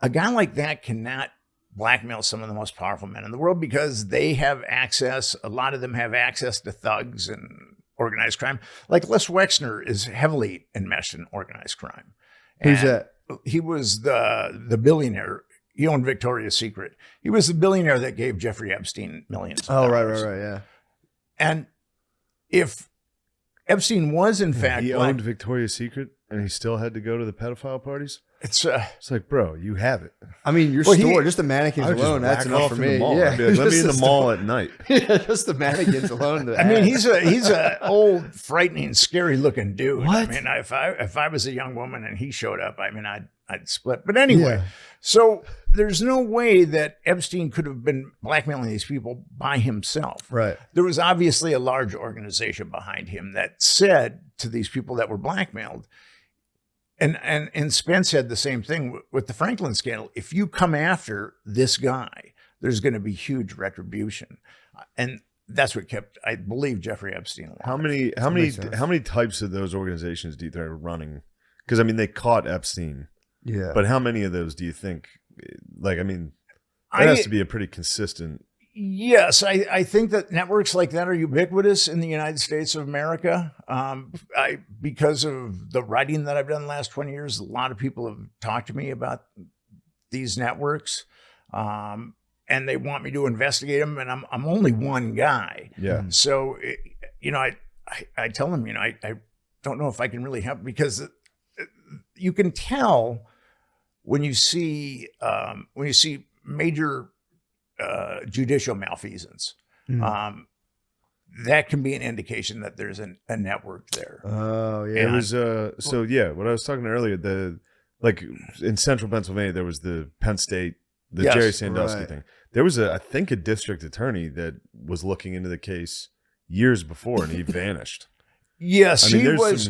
A guy like that cannot blackmail some of the most powerful men in the world because they have access. A lot of them have access to thugs and organized crime. Like Les Wexner is heavily enmeshed in organized crime. Who's that? He was the billionaire. He owned Victoria's Secret. He was the billionaire that gave Jeffrey Epstein millions of dollars. Right, yeah. And if Epstein was in fact He owned Victoria's Secret and he still had to go to the pedophile parties? it's like, bro, you have it. I mean, your Well, store, just the mannequins I would just alone, that's whack enough off for in the me. mall. Yeah, I'd be like, let me Just in the the mall store. at night. Yeah, just the mannequins alone. I mean, he's a old, frightening, scary looking dude. What? I mean, if I was a young woman and he showed up, I mean, I'd split. But anyway, Yeah. so there's no way that Epstein could have been blackmailing these people by himself. Right. There was obviously a large organization behind him that said to these people that were blackmailed, and Spence said the same thing with the Franklin scandal. If you come after this guy, there's going to be huge retribution, and that's what kept, I believe, Jeffrey Epstein alive. How many types of those organizations do you think are running? Because I mean, they caught Epstein, Yeah. but how many of those do you think? Like, I mean, that has to be a pretty consistent. Yes, I think that networks like that are ubiquitous in the United States of America. Because of the writing that I've done the last 20 years, a lot of people have talked to me about these networks, and they want me to investigate them. And I'm only one guy, Yeah. so I tell them, I don't know if I can really help, because you can tell when you see major judicial malfeasance. That can be an indication that there's a network there. Oh, yeah. It was what I was talking earlier, like in central Pennsylvania, there was the Penn State, the Yes, Jerry Sandusky right. thing. There was I think a district attorney that was looking into the case years before, and he vanished. Yes, I mean, he there's was.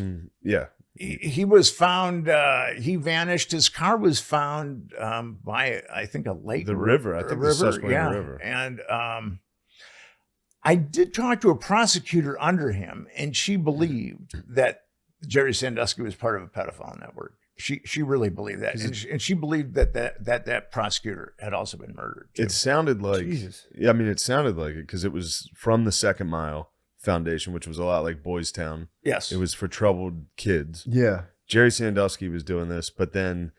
He was found. He vanished. His car was found by, I think, a lake, The river. I think the Susquehanna yeah. River. And I did talk to a prosecutor under him, and she believed that Jerry Sandusky was part of a pedophile network. She really believed that, and she believed that prosecutor had also been murdered too. It sounded like, Jesus. yeah, I mean, it sounded like it because it was from the Second Mile Foundation, which was a lot like Boys Town. Yes, It was for troubled kids. Yeah. Jerry Sandusky was doing this, but then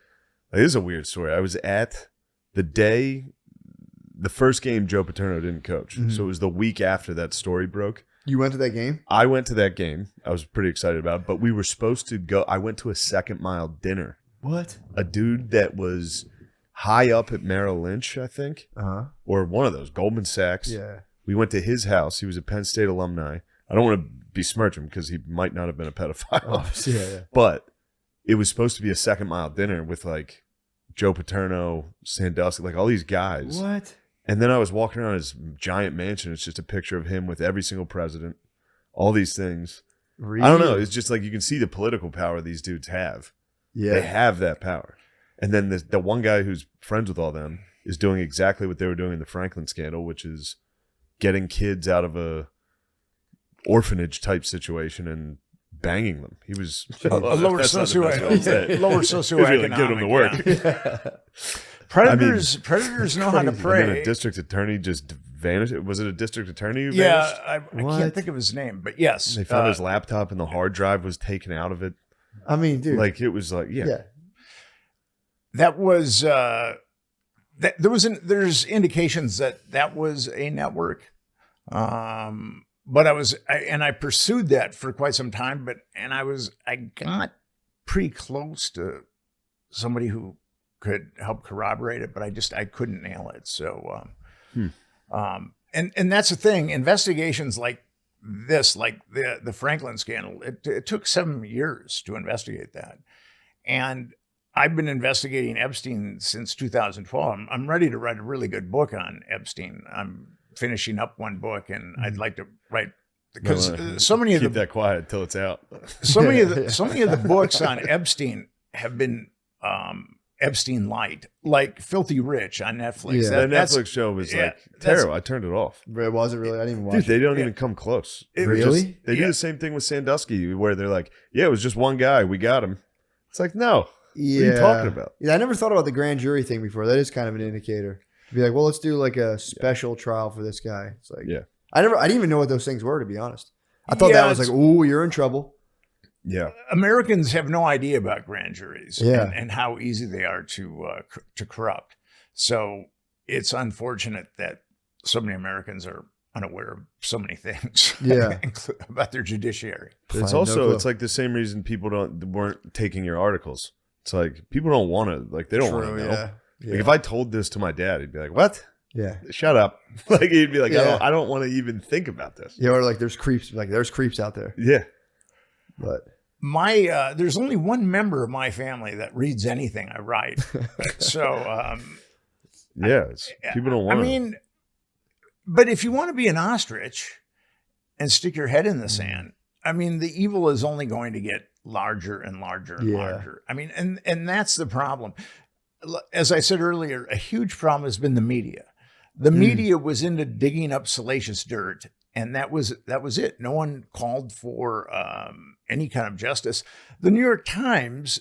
this is a weird story. I was at the first game Joe Paterno didn't coach. Mhm. So it was the week after that story broke. You went to that game? I went to that game. I was pretty excited about it, but we were supposed to go. I went to a Second Mile dinner. What? A dude that was high up at Merrill Lynch, I think, or one of those, Goldman Sachs. Yeah. We went to his house. He was a Penn State alumni. I don't want to besmirch him because he might not have been a pedophile. Oh, yeah. But it was supposed to be a Second Mile dinner with like Joe Paterno, Sandusky, like all these guys. What? And then I was walking around his giant mansion. It's just a picture of him with every single president, all these things. Really? I don't know. It's just like you can see the political power these dudes have. Yeah. They have that power. And then the one guy who's friends with all them is doing exactly what they were doing in the Franklin scandal, which is getting kids out of a orphanage type situation and banging them. He was a lower socioeconomic. Lower socioeconomic. Really giving them the work. Yeah. Predators know how to prey. I mean, a district attorney just vanished. Was it a district attorney who Yeah, vanished? I can't think of his name, but yes. They found his laptop and the hard drive was taken out of it. I mean, dude. Like, it was like, yeah. That was, there's indications that was a network. But I pursued that for quite some time, I got pretty close to somebody who could help corroborate it, but I couldn't nail it. So, and that's the thing, investigations like this, like the Franklin scandal, it took 7 years to investigate that. And I've been investigating Epstein since 2012. I'm ready to write a really good book on Epstein. I'm finishing up one book, and I'd like to write, because so many of keep that quiet until it's out. So many of the books on Epstein have been Epstein light, like Filthy Rich on Netflix. Yeah, that Netflix show was like terrible. I turned it off. Was it really? I didn't even watch it. They don't even come close. Really? They do the same thing with Sandusky, where they're like, yeah, it was just one guy. We got him. It's like, no. Yeah. What are you talking about? Yeah, I never thought about the grand jury thing before. That is kind of an indicator. Be like, well, let's do like a special trial for this guy. It's like, I didn't even know what those things were, to be honest. I thought that was like, ooh, you're in trouble. Yeah. Americans have no idea about grand juries and how easy they are to corrupt. So it's unfortunate that so many Americans are unaware of so many things about their judiciary. It's also, it's like the same reason people weren't taking your articles. It's like, people don't want to, like, they don't want to know. Yeah. Like, if I told this to my dad, he'd be like, what? Yeah. Shut up. Like, he'd be like, I don't want to even think about this. Yeah, or like there's creeps out there. Yeah. But there's only one member of my family that reads anything I write. So people don't want to. I mean, but if you want to be an ostrich and stick your head in the sand, I mean, the evil is only going to get larger and larger and larger. I mean, and that's the problem. As I said earlier, a huge problem has been the media. The media was into digging up salacious dirt, and that was it. No one called for any kind of justice. The New York Times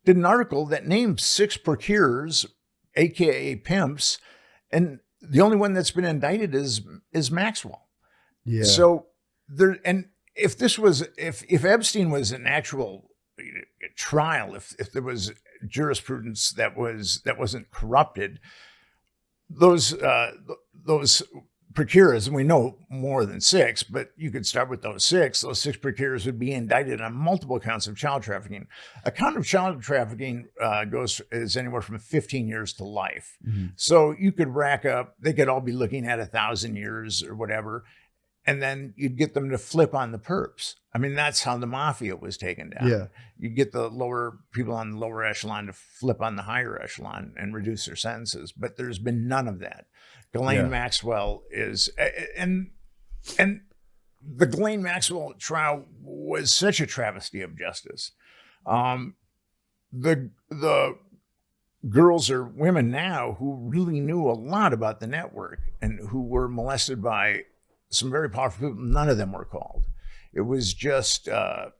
did an article that named 6 procurers, aka pimps, and the only one that's been indicted is Maxwell. Yeah. So if Epstein was an actual trial, if there was jurisprudence that wasn't corrupted, those procurers, and we know more than 6, but you could start with those 6 procurers would be indicted on multiple counts of child trafficking. A count of child trafficking is anywhere from 15 years to life. So you could rack up, they could all be looking at 1,000 years or whatever, and then you'd get them to flip on the perps. I mean, that's how the mafia was taken down. Yeah. You'd get the lower people on the lower echelon to flip on the higher echelon and reduce their sentences. But there's been none of that. Ghislaine Maxwell is, and the Ghislaine Maxwell trial was such a travesty of justice. The girls or women now who really knew a lot about the network and who were molested by some very powerful people, none of them were called. It was just the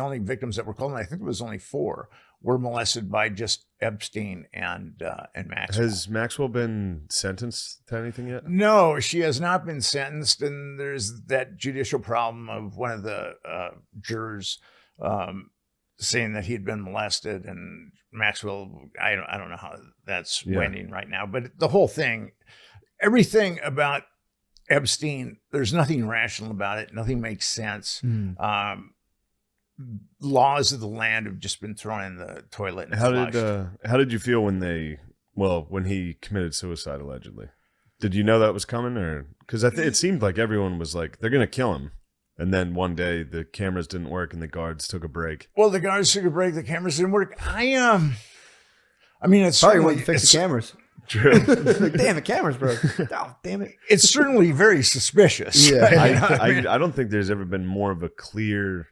only victims that were called, and I think it was only 4, were molested by just Epstein and Maxwell. Has Maxwell been sentenced to anything yet? No, she has not been sentenced, and there's that judicial problem of one of the jurors saying that he'd been molested, and Maxwell, I don't know how that's winding right now, but the whole thing, everything about Epstein, there's nothing rational about it. Nothing makes sense. Laws of the land have just been thrown in the toilet and flushed. How did you feel when he committed suicide allegedly? Did you know that was coming, or because it seemed like everyone was like, they're gonna kill him, and then one day the cameras didn't work and the guards took a break. Well, the guards took a break. The cameras didn't work. I mean, it's probably when you fix the cameras. True. Like, damn, the camera's broke. Oh, damn it. It's certainly very suspicious. Yeah. I don't think there's ever been more of a clear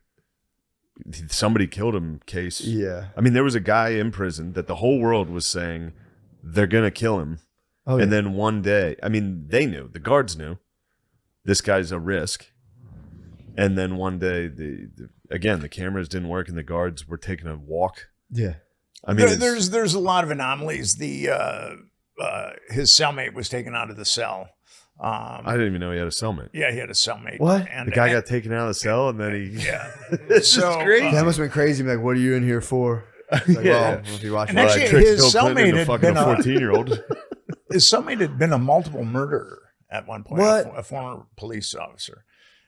somebody killed him case. Yeah. I mean, there was a guy in prison that the whole world was saying they're going to kill him. Oh, and then one day, I mean, they knew, the guards knew this guy's a risk. And then one day, again, the cameras didn't work and the guards were taking a walk. Yeah. I mean, there's a lot of anomalies. His cellmate was taken out of the cell. I didn't even know he had a cellmate. Yeah, he had a cellmate. What? And The guy got taken out of the cell and then he. Yeah. It's So, just crazy. That must have been crazy. Like, what are you in here for? Like, Yeah. well, if you watch And it. actually, tricked his Bill Clinton cellmate into had fucking been a a- 14-year-old. His cellmate had been a multiple murderer at one point. What? A former police officer,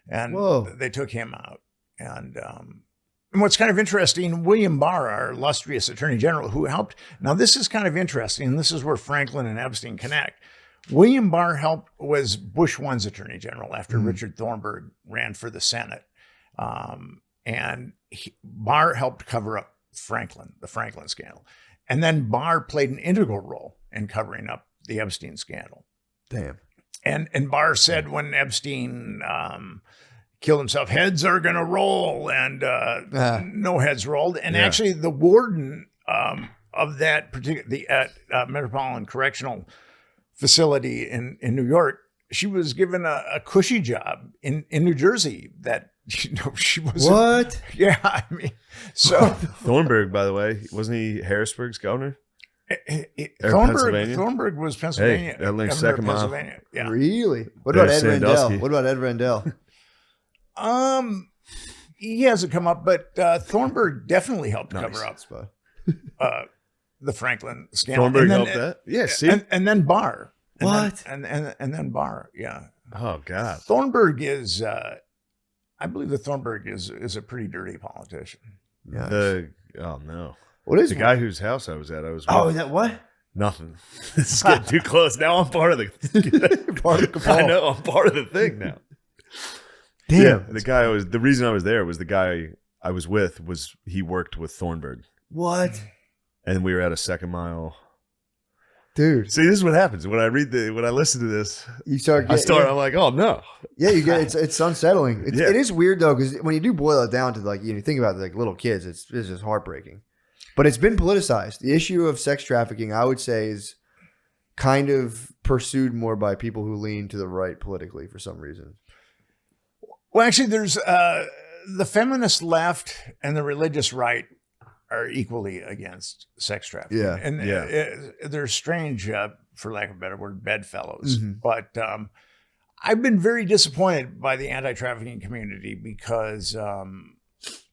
and Whoa. they took him out. And what's kind of interesting, William Barr, our illustrious Attorney General, who helped. Now, this is kind of interesting. This is where Franklin and Epstein connect. William Barr was Bush 1's Attorney General after Richard Thornburg ran for the Senate. And Barr helped cover up the Franklin scandal. And then Barr played an integral role in covering up the Epstein scandal. Damn. And Barr said when Epstein killed himself, heads are going to roll, and no heads rolled. And actually, the warden of that particular Metropolitan Correctional Facility in New York, she was given a cushy job in New Jersey that she was. What? Yeah, I mean, so Thornburg, by the way, wasn't he Harrisburg's governor? Pennsylvania? Thornburg was Pennsylvania. Hey, that links governor of second mile. Pennsylvania. Yeah. Really? What about Ed There's Rendell? Sandusky. What about Ed Rendell? He hasn't come up, but Thornburg definitely helped cover up Spot. the Franklin scandal. Thornburg And then- helped that? Yeah, see? and then Barr. And What? Then, and then Barr. Yeah. Oh, God. Thornburg is. I believe that Thornburg is a pretty dirty politician. Yeah. Oh, no. What is The guy whose house I was at, I was Oh, with. is that what? Nothing. This is getting too close. Now I'm part of the Part of the cabal. I know, I'm part of the thing now. Damn. Yeah, the reason I was there was the guy I was with he worked with Thornburg. What? And we were at a second mile. Dude. See, this is what happens when I listen to this. You start I'm like, oh no. Yeah, you get it's unsettling. Yeah. It is weird though, because when you do boil it down to like you think about like little kids, it's just heartbreaking. But it's been politicized. The issue of sex trafficking, I would say, is kind of pursued more by people who lean to the right politically for some reason. Well, actually, there's the feminist left and the religious right are equally against sex trafficking. Yeah. And they're strange, for lack of a better word, bedfellows. Mm-hmm. But I've been very disappointed by the anti-trafficking community because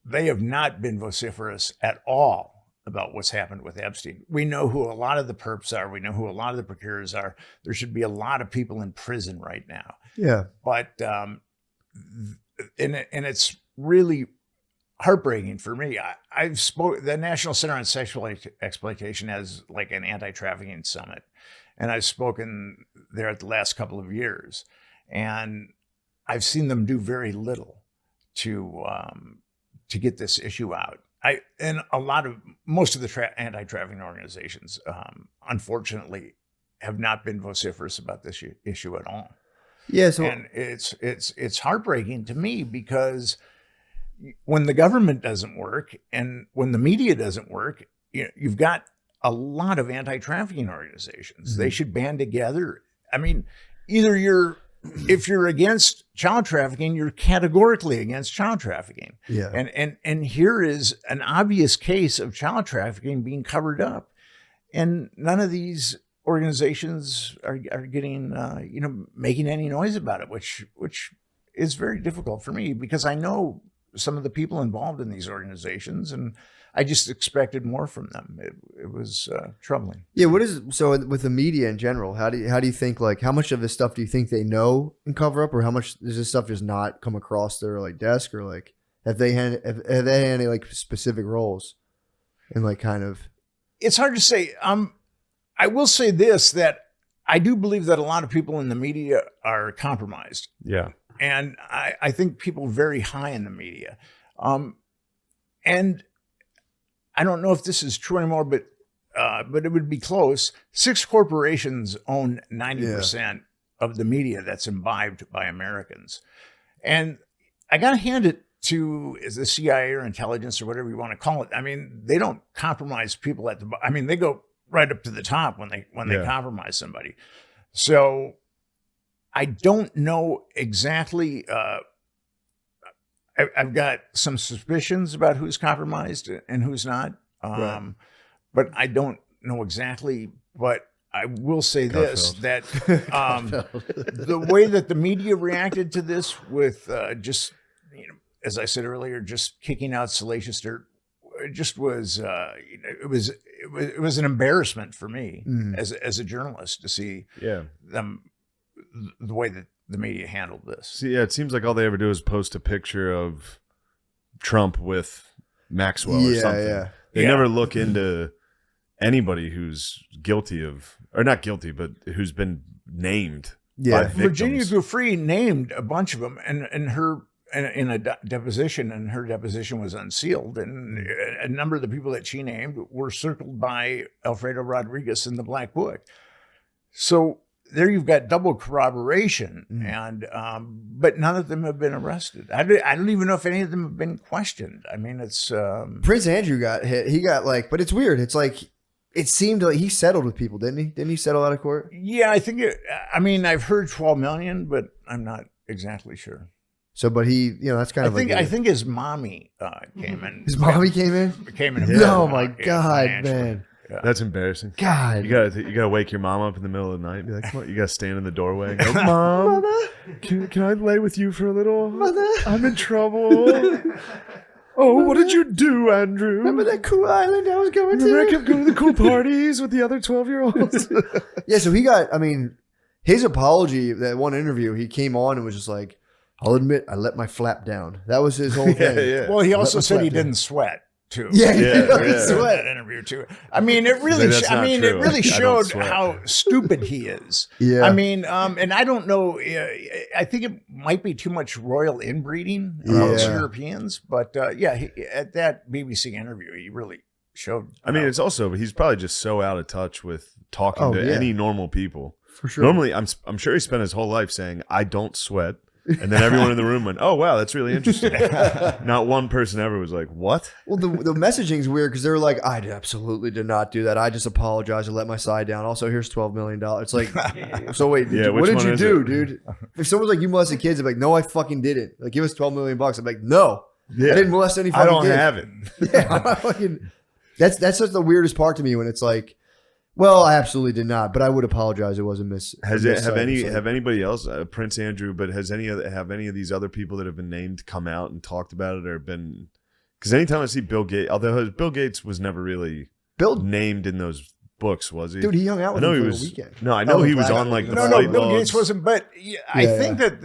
they have not been vociferous at all about what's happened with Epstein. We know who a lot of the perps are. We know who a lot of the procurers are. There should be a lot of people in prison right now. Yeah. But and it's really heartbreaking for me. I've spoke. The National Center on Sexual Exploitation has like an anti-trafficking summit, and I've spoken there at the last couple of years, and I've seen them do very little to get this issue out. Most of the anti-trafficking organizations, unfortunately, have not been vociferous about this issue at all. Yeah. So And it's heartbreaking to me because when the government doesn't work and when the media doesn't work, you've got a lot of anti-trafficking organizations. Mm-hmm. They should band together. I mean, if you're against child trafficking, you're categorically against child trafficking. yeah. And here is an obvious case of child trafficking being covered up, and none of these organizations are getting making any noise about it, which is very difficult for me because I know some of the people involved in these organizations, and I just expected more from them. It was troubling. Yeah, so with the media in general, how do you think, like, how much of this stuff do you think they know and cover up, or how much does this stuff just not come across their like desk, or like have they had any like specific roles in like kind of? It's hard to say. I will say this, that I do believe that a lot of people in the media are compromised. Yeah. And I think people very high in the media. And I don't know if this is true anymore, but it would be close. 6 corporations own 90% of the media that's imbibed by Americans. And I got to hand it to the CIA or intelligence or whatever you want to call it. I mean, they don't compromise people they go right up to the top when they compromise somebody. So I don't know exactly I've got some suspicions about who's compromised and who's not, Right. but I don't know exactly. But I will say this: that the way that the media reacted to this, with just as I said earlier, just kicking out Salacious Dirt, it just was it was an embarrassment for me as a journalist to see them the way that the media handled this. See, it seems like all they ever do is post a picture of Trump with Maxwell or something. Yeah. They never look into anybody who's guilty of, or not guilty, but who's been named. Yeah. By Virginia victims. Giuffre named a bunch of them, and her in a deposition, and her deposition was unsealed, and a number of the people that she named were circled by Alfredo Rodriguez in the Black Book. So there you've got double corroboration, and but none of them have been arrested. I don't even know if any of them have been questioned. I mean, it's Prince Andrew got hit. He got but it's weird. It's like, it seemed like he settled with people, didn't he? Didn't he settle out of court? yeah. I think I mean, I've heard 12 million, but I'm not exactly sure. So, but he, that's kind of I think his mommy came in. his mommy came in. Came in. Oh my God, man. Yeah. That's embarrassing. God, You gotta wake your mom up in the middle of the night and be like, come on, you gotta stand in the doorway and go, Mom, can I lay with you for a little? Mother. I'm in trouble. Oh, what did you do, Andrew? Remember that cool island I was going Remember I to? kept going to the cool parties with the other 12-year-olds? Yeah, so he got, his apology, that one interview, he came on and was just like, I'll admit I let my flap down. That was his whole thing. yeah. Well, he also my said he flap down. didn't sweat too. Yeah, Yeah, he yeah. sweat. That interview too. I mean, it really. That's not true. It really I don't showed sweat. how stupid he is. Yeah. I mean, and I don't know. I think it might be too much royal inbreeding amongst Yeah. Europeans, but at that BBC interview, he really showed. I mean, it's also, he's probably just so out of touch with talking Oh, to yeah. any normal people. For sure. Normally, I'm sure he spent his whole life saying, I don't sweat. And then everyone in the room went, oh, wow, that's really interesting. Not one person ever was like, what? Well, the messaging's weird because they were like, I absolutely did not do that. I just apologized and let my side down. Also, here's $12 million. It's like, so wait, Yeah, what which did one you is do, it? dude? If someone's like, you molested kids, I'm like, no, I fucking didn't. Like, give us $12 million. I'm like, no, Yeah. I didn't molest any I fucking don't kids. have it. Yeah, I'm not fucking, that's just the weirdest part to me when it's like, well, I absolutely did not, but I would apologize. It was a Have missight. anybody else, Prince Andrew, but have any of these other people that have been named come out and talked about it, or been? Because anytime I see Bill Gates, although Bill Gates was never really Bill, named in those books, was he? dude, he hung out with I know him he for was. the weekend. No, I know Oh, he was Black- on like the No, flight Bill logs. Gates wasn't. But I Yeah, think that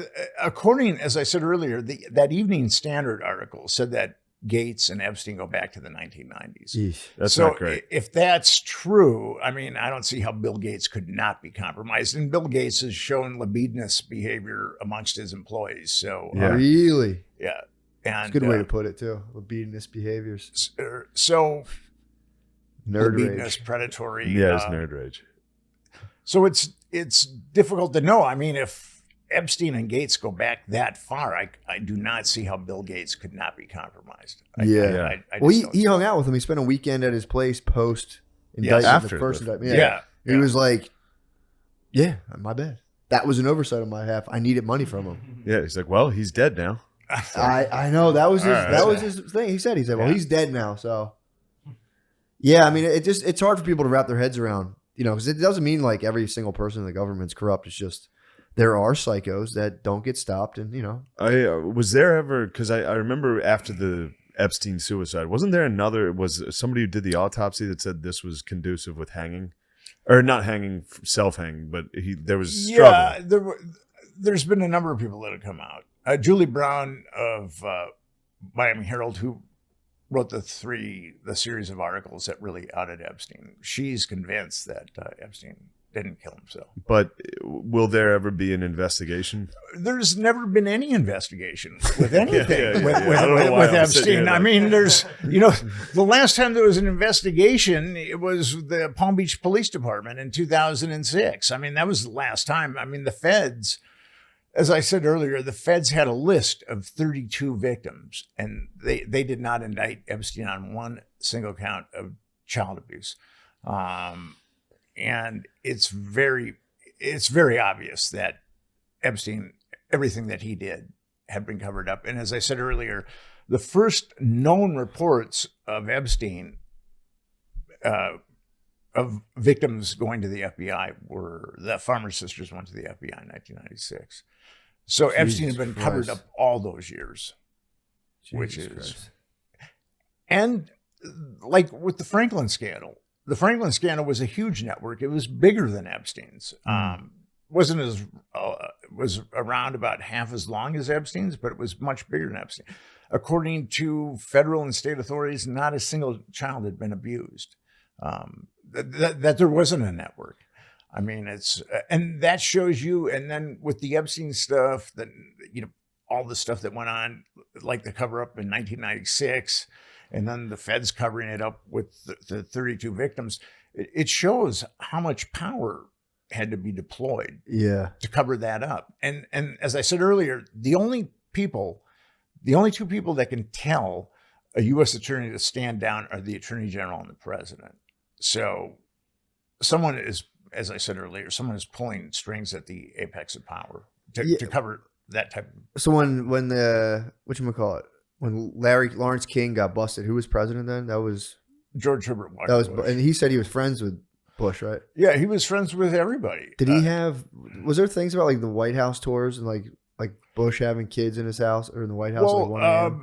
according, as I said earlier, that Evening Standard article said that Gates and Epstein go back to the 1990s. Yeesh. That's so not great. If that's true, I mean, I don't see how Bill Gates could not be compromised. And Bill Gates has shown libidinous behavior amongst his employees. So Yeah. Really? yeah, and It's a good way to put it, too. Libidinous behaviors. so Nerd libidinous, rage. predatory. Yeah, it's nerd rage. So it's difficult to know. I mean, if Epstein and Gates go back that far, I do not see how Bill Gates could not be compromised. Yeah. I Well, just don't he hung out with him. He spent a weekend at his place post Yes. indictment. After the first the- indictment. Yeah. He was like, yeah, my bad. That was an oversight on my half. I needed money from him. Yeah, he's like, well, he's dead now. I know that was his All right. that was his thing. He said, well, Yeah. he's dead now. So yeah, I mean, it's hard for people to wrap their heads around, because it doesn't mean like every single person in the government's corrupt. It's just there are psychos that don't get stopped, and I was there ever, because I remember after the Epstein suicide, wasn't there was somebody who did the autopsy that said this was conducive with hanging, or not hanging, self-hanging, but there was struggle. Yeah, there's been a number of people that have come out. Julie Brown of Miami Herald, who wrote the series of articles that really outed Epstein. She's convinced that Epstein didn't kill himself. But will there ever be an investigation? There's never been any investigation with anything yeah. with I don't know why with I'm sitting here Epstein. I like- mean, there's, the last time there was an investigation, it was the Palm Beach Police Department in 2006. I mean, that was the last time. I mean, the feds, as I said earlier, the feds had a list of 32 victims, and they did not indict Epstein on one single count of child abuse. And it's very obvious that Epstein, everything that he did had been covered up. And as I said earlier, the first known reports of Epstein, of victims going to the FBI, were the Farmer sisters went to the FBI in 1996. So Epstein had been covered up all those years, and like with the Franklin scandal was a huge network. It was bigger than Epstein's. Wasn't as was around about half as long as Epstein's, but it was much bigger than Epstein. According to federal and state authorities, not a single child had been abused. That there wasn't a network. I mean, and that shows you. And then with the Epstein stuff, that all the stuff that went on, like the cover up in 1996, and then the feds covering it up with the 32 victims. It shows how much power had to be deployed to cover that up. And as I said earlier, the only two people that can tell a U.S. attorney to stand down are the attorney general and the president. So someone is, as I said earlier, someone is pulling strings at the apex of power to cover that type of. So when whatchamacallit, when Lawrence King got busted, who was president then? That was George Herbert Walker. That was Bush. And he said he was friends with Bush, right? Yeah, he was friends with everybody. Did he was there things about like the White House tours and like Bush having kids in his house or in the White House? Well,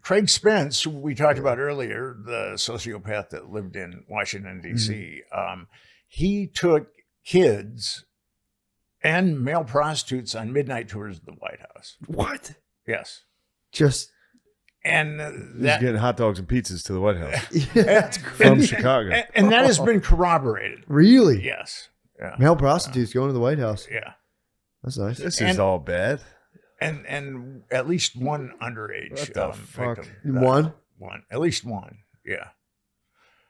Craig Spence, who we talked about earlier, the sociopath that lived in Washington, D.C., he took kids and male prostitutes on midnight tours of the White House. What? Yes. And he's getting hot dogs and pizzas to the White House. That's from Chicago. And that has been corroborated. Really? Yes. Yeah. Male prostitutes going to the White House. Yeah. That's nice. This is all bad. And at least one underage victim. One? At least one. Yeah.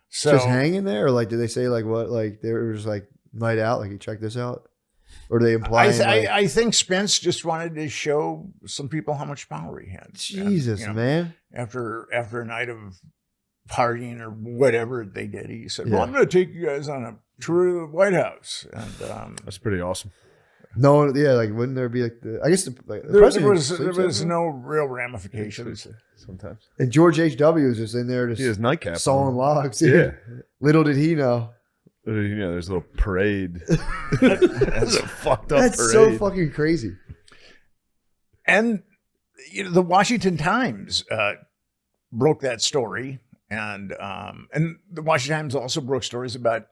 So just hanging there, or like did they say like what, like there was like night out, like you check this out? Or do they imply I think Spence just wanted to show some people how much power he had. Jesus, and, man. After a night of partying or whatever they did, he said, well, I'm going to take you guys on a tour of the White House. And that's pretty awesome. No, like wouldn't there be like I guess there was no real ramifications sometimes. And George H.W. was just in there just his nightcap sawing logs. Yeah. Little did he know. There's a little parade. That's a fucked up That's parade. so fucking crazy. And the Washington Times broke that story, and the Washington Times also broke stories about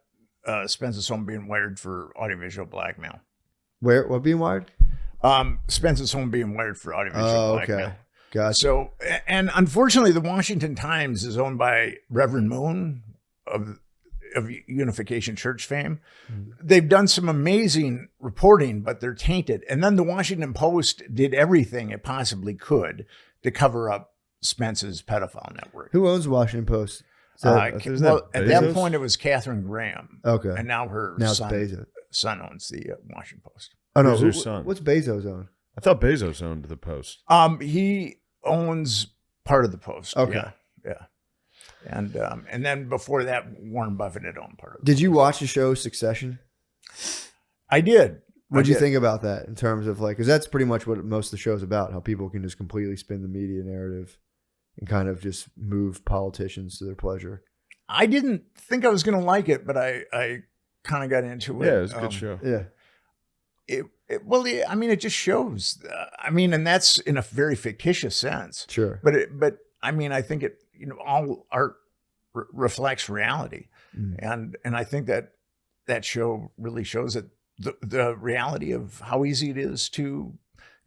Spence's home being wired for audiovisual blackmail. What being wired? Spence's home being wired for audiovisual blackmail. Okay. Gotcha. So, and unfortunately, the Washington Times is owned by Reverend Moon of Unification Church fame. They've done some amazing reporting, but they're tainted. And then the Washington Post did everything it possibly could to cover up Spence's pedophile network. Who owns the Washington Post? At that point, it was Catherine Graham. Okay. And now her son owns the Washington Post. Oh, no. Who's her son? What's Bezos own? I thought Bezos owned the Post. He owns part of the Post. Okay. Yeah. And then before that, Warren Buffett had owned part of it. Did you watch the show Succession? I did. What did you think about that in terms of like, because that's pretty much what most of the show's about, how people can just completely spin the media narrative and kind of just move politicians to their pleasure. I didn't think I was going to like it, but I kind of got into it. Yeah, it was a good show. Yeah. It just shows. And that's in a very fictitious sense. Sure. But I think it. All art reflects reality, and I think that show really shows that the reality of how easy it is to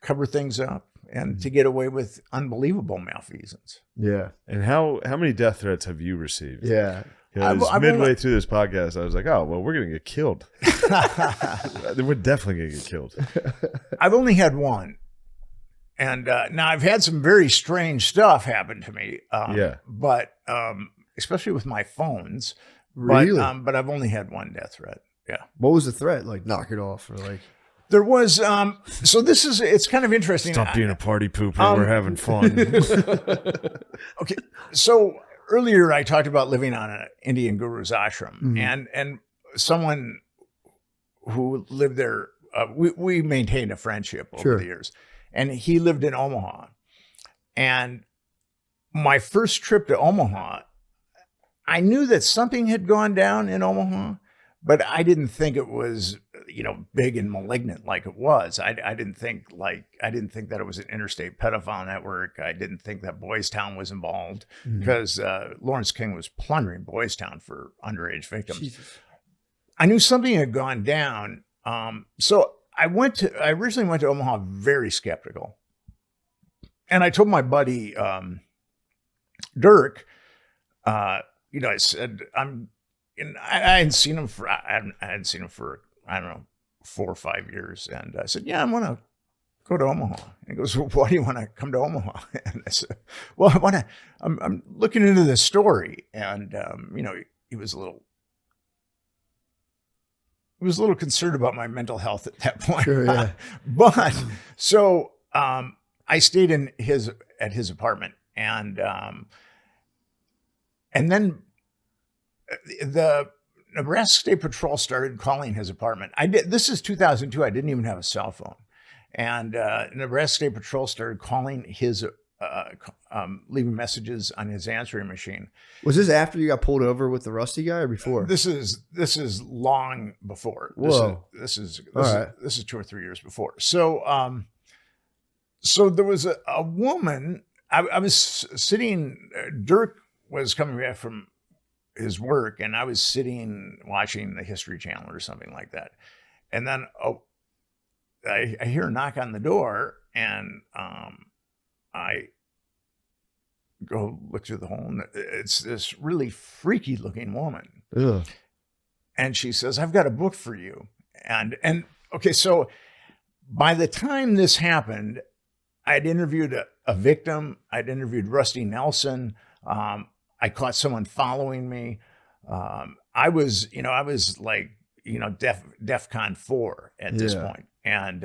cover things up and to get away with unbelievable malfeasance. Yeah. And how many death threats have you received? Yeah. Because midway through this podcast, I was like, oh, well, we're going to get killed. We're definitely going to get killed. I've only had one. And now I've had some very strange stuff happen to me. But especially with my phones. Really? But I've only had one death threat. Yeah. What was the threat? Like knock it off or like? There was, so it's kind of interesting. Stop being a party pooper. We're having fun. Okay. So earlier I talked about living on an Indian guru's ashram, and someone who lived there, we maintained a friendship over the years. and he lived in Omaha. And my first trip to Omaha, I knew that something had gone down in Omaha, but I didn't think it was, big and malignant like it was. I didn't think that it was an interstate pedophile network. I didn't think that Boys Town was involved because Lawrence King was plundering Boys Town for underage victims. Jesus. I knew something had gone down. So I originally went to Omaha very skeptical. And I told my buddy, Dirk, I said, I hadn't seen him for, I don't know, 4 or 5 years. And I said, yeah, I want to go to Omaha. And he goes, well, why do you want to come to Omaha? And I said, well, I'm looking into this story. And, he was a little concerned about my mental health at that point. Sure, yeah. But so I stayed at his apartment, and then the Nebraska State Patrol started calling his apartment. This is 2002. I didn't even have a cell phone, and Nebraska State Patrol started calling his. Leaving messages on his answering machine. Was this after you got pulled over with the Rusty guy or before? This is long before. Whoa. This is 2 or 3 years before. So so there was a woman. I was sitting. Dirk was coming back from his work, and I was sitting watching the History Channel or something like that. And then I hear a knock on the door, and I go look through the hole, and it's this really freaky looking woman. Ugh. And she says, I've got a book for you. And okay, so by the time this happened, I'd interviewed a victim. I'd interviewed Rusty Nelson. I caught someone following me. I was like, DEFCON 4 at this point. And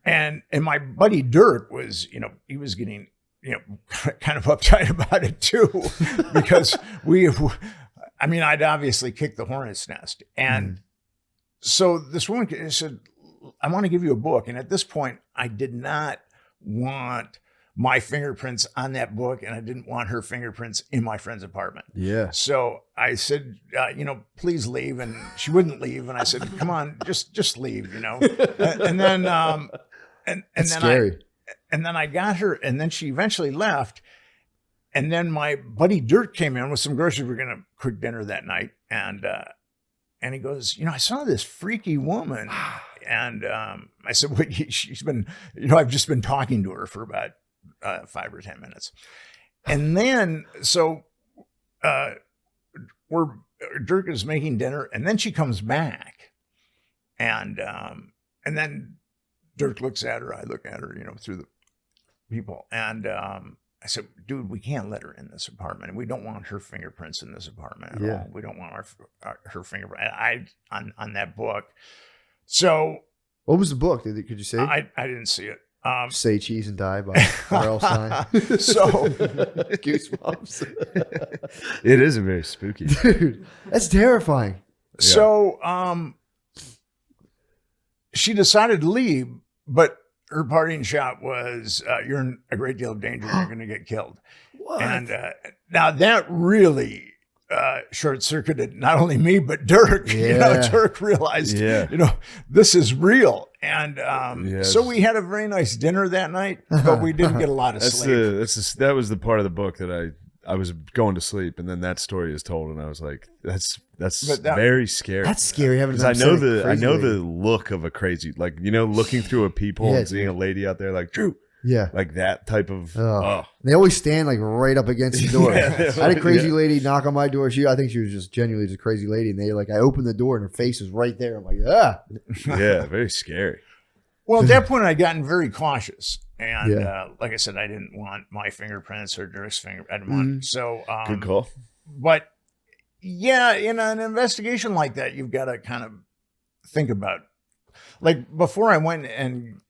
And my buddy Dirk was, he was getting, kind of uptight about it too, because I'd obviously kicked the hornet's nest. And so this woman said, I want to give you a book. And at this point, I did not want my fingerprints on that book, and I didn't want her fingerprints in my friend's apartment. Yeah. So I said, please leave. And she wouldn't leave. And I said, come on, just leave, and then, and That's then scary. And then I got her, and then she eventually left. And then my buddy Dirk came in with some groceries. We were going to cook dinner that night. And he goes, I saw this freaky woman. And I said, well, she's been, I've just been talking to her for about 5 or 10 minutes. And then, so Dirk is making dinner, and then she comes back. And then Dirk looks at her, I look at her, through the people. And I said, dude, we can't let her in this apartment. And we don't want her fingerprints in this apartment at all. We don't want her fingerprint on that book. So what was the book? Could you say? I didn't see it. Say Cheese and Die by R.L. Stein. So Goosebumps. It is a very spooky. Dude, that's terrifying. So she decided to leave, but her parting shot was, you're in a great deal of danger. You're going to get killed. What? And now that really short-circuited not only me, but Dirk. Dirk realized, this is real. And so we had a very nice dinner that night, but we didn't get a lot of sleep. That was the part of the book that I was going to sleep, and then that story is told, and I was like, that's very scary. That's scary. Because I know the look of a crazy, like, looking through a peephole and seeing a lady out there like, Drew. Yeah. Like that type of. They always stand like right up against the door. I had a crazy lady knock on my door. I think she was just genuinely just a crazy lady. And I opened the door and her face was right there. I'm like, ah. Yeah, very scary. Well, at that point, I'd gotten very cautious. And like I said, I didn't want my fingerprints or Dirk's fingerprints. I didn't want so. Good call. But yeah, in an investigation like that, you've got to kind of think about, like, before I went and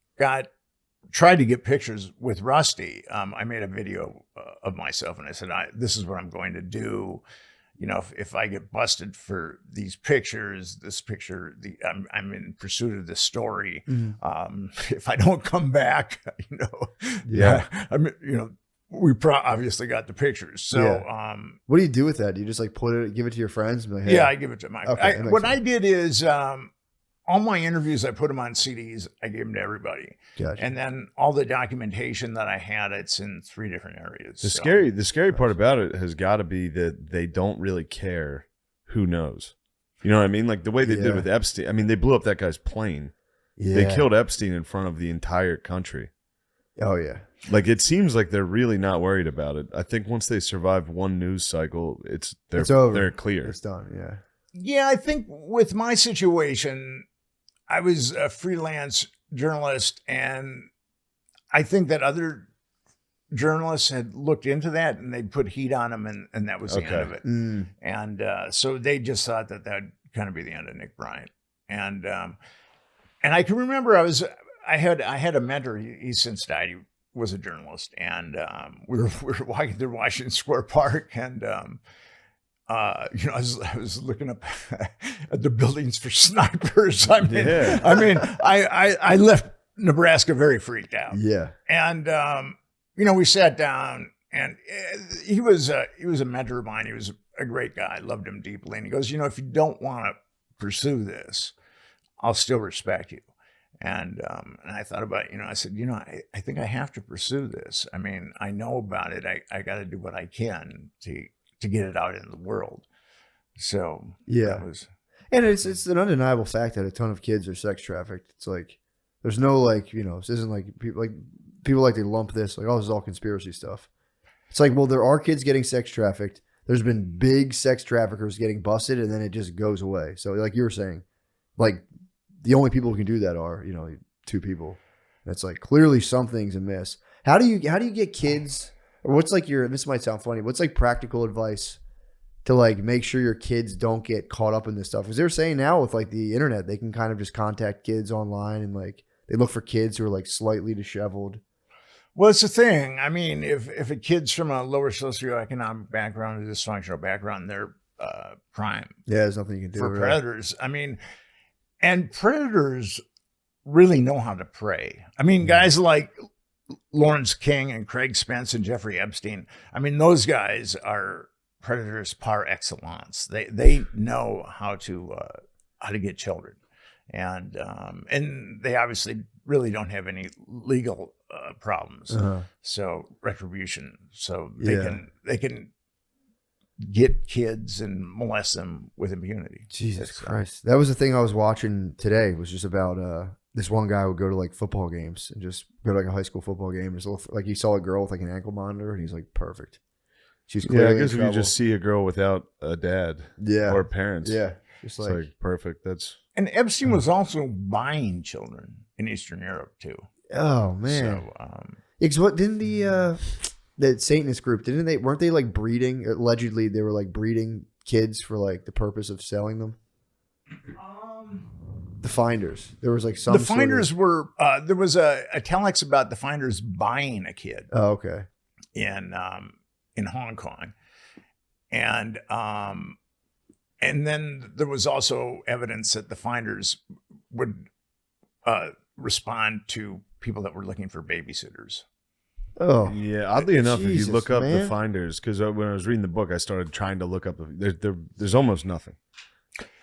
tried to get pictures with Rusty, I made a video of myself, and I said, this is what I'm going to do. if I get busted for these pictures, this picture, I'm in pursuit of this story. If I don't come back, we obviously got the pictures. So, what do you do with that? Do you just like give it to your friends? And be like, hey. Yeah, I give it to my. Okay, what I did is all my interviews, I put them on CDs. I gave them to everybody, Gotcha. and then all the documentation that I had, it's in 3 different areas. The scary part about it has got to be that they don't really care who knows. You know what I mean? Like the way they did with Epstein. I mean, they blew up that guy's plane. Yeah. They killed Epstein in front of the entire country. Oh yeah. Like it seems like they're really not worried about it. I think once they survive one news cycle, it's over. They're clear. It's done. Yeah. Yeah, I think with my situation, I was a freelance journalist, and I think that other journalists had looked into that and they'd put heat on him, and that was the end of it. And so they just thought that that'd kind of be the end of Nick Bryant. And I can remember I had a mentor. He's since died. He was a journalist, and we were walking through Washington Square Park, and I was looking up at the buildings for snipers. I left Nebraska very freaked out. Yeah, and we sat down, and he was a mentor of mine. He was a great guy. I loved him deeply. And he goes, if you don't want to pursue this, I'll still respect you. And I thought about it, I said, I think I have to pursue this. I mean, I know about it. I got to do what I can to get it out in the world. So yeah, and it's an undeniable fact that a ton of kids are sex trafficked. It's like there's no this isn't like people like to lump this like, oh, this is all conspiracy stuff. It's like, well, there are kids getting sex trafficked. There's been big sex traffickers getting busted, and then it just goes away. So like you were saying, like the only people who can do that are 2 people. That's like clearly something's amiss. How do you get kids? Or what's like this might sound funny. What's like practical advice to like make sure your kids don't get caught up in this stuff? Because they're saying now with like the internet, they can kind of just contact kids online and like they look for kids who are like slightly disheveled. Well, it's the thing. I mean, if a kid's from a lower socioeconomic background or dysfunctional background, they're prime. Yeah, there's nothing you can do for predators. I mean, and predators really know how to prey. I mean, guys like Lawrence King and Craig Spence and Jeffrey Epstein. I mean, those guys are predators par excellence. They know how to get children, and they obviously really don't have any legal problems. So retribution. So they can get kids and molest them with impunity. Jesus Christ. That was the thing I was watching today. Was just about this one guy would go to like football games and just go to like a high school football game. Like he saw a girl with like an ankle monitor and he's like, perfect. She's clearly I guess if you just see a girl without a dad or parents. Yeah. Just like perfect. And Epstein was also buying children in Eastern Europe too. Oh man. So what didn't the Satanist group, weren't they like breeding? Allegedly they were like breeding kids for like the purpose of selling them? The Finders. There was like some. The Finders were. There was a telex about the Finders buying a kid. Oh, okay. In Hong Kong, and then there was also evidence that the Finders would respond to people that were looking for babysitters. Oh yeah. Oddly enough, if you look up man. the Finders, because when I was reading the book, I started trying to look up. There's almost nothing.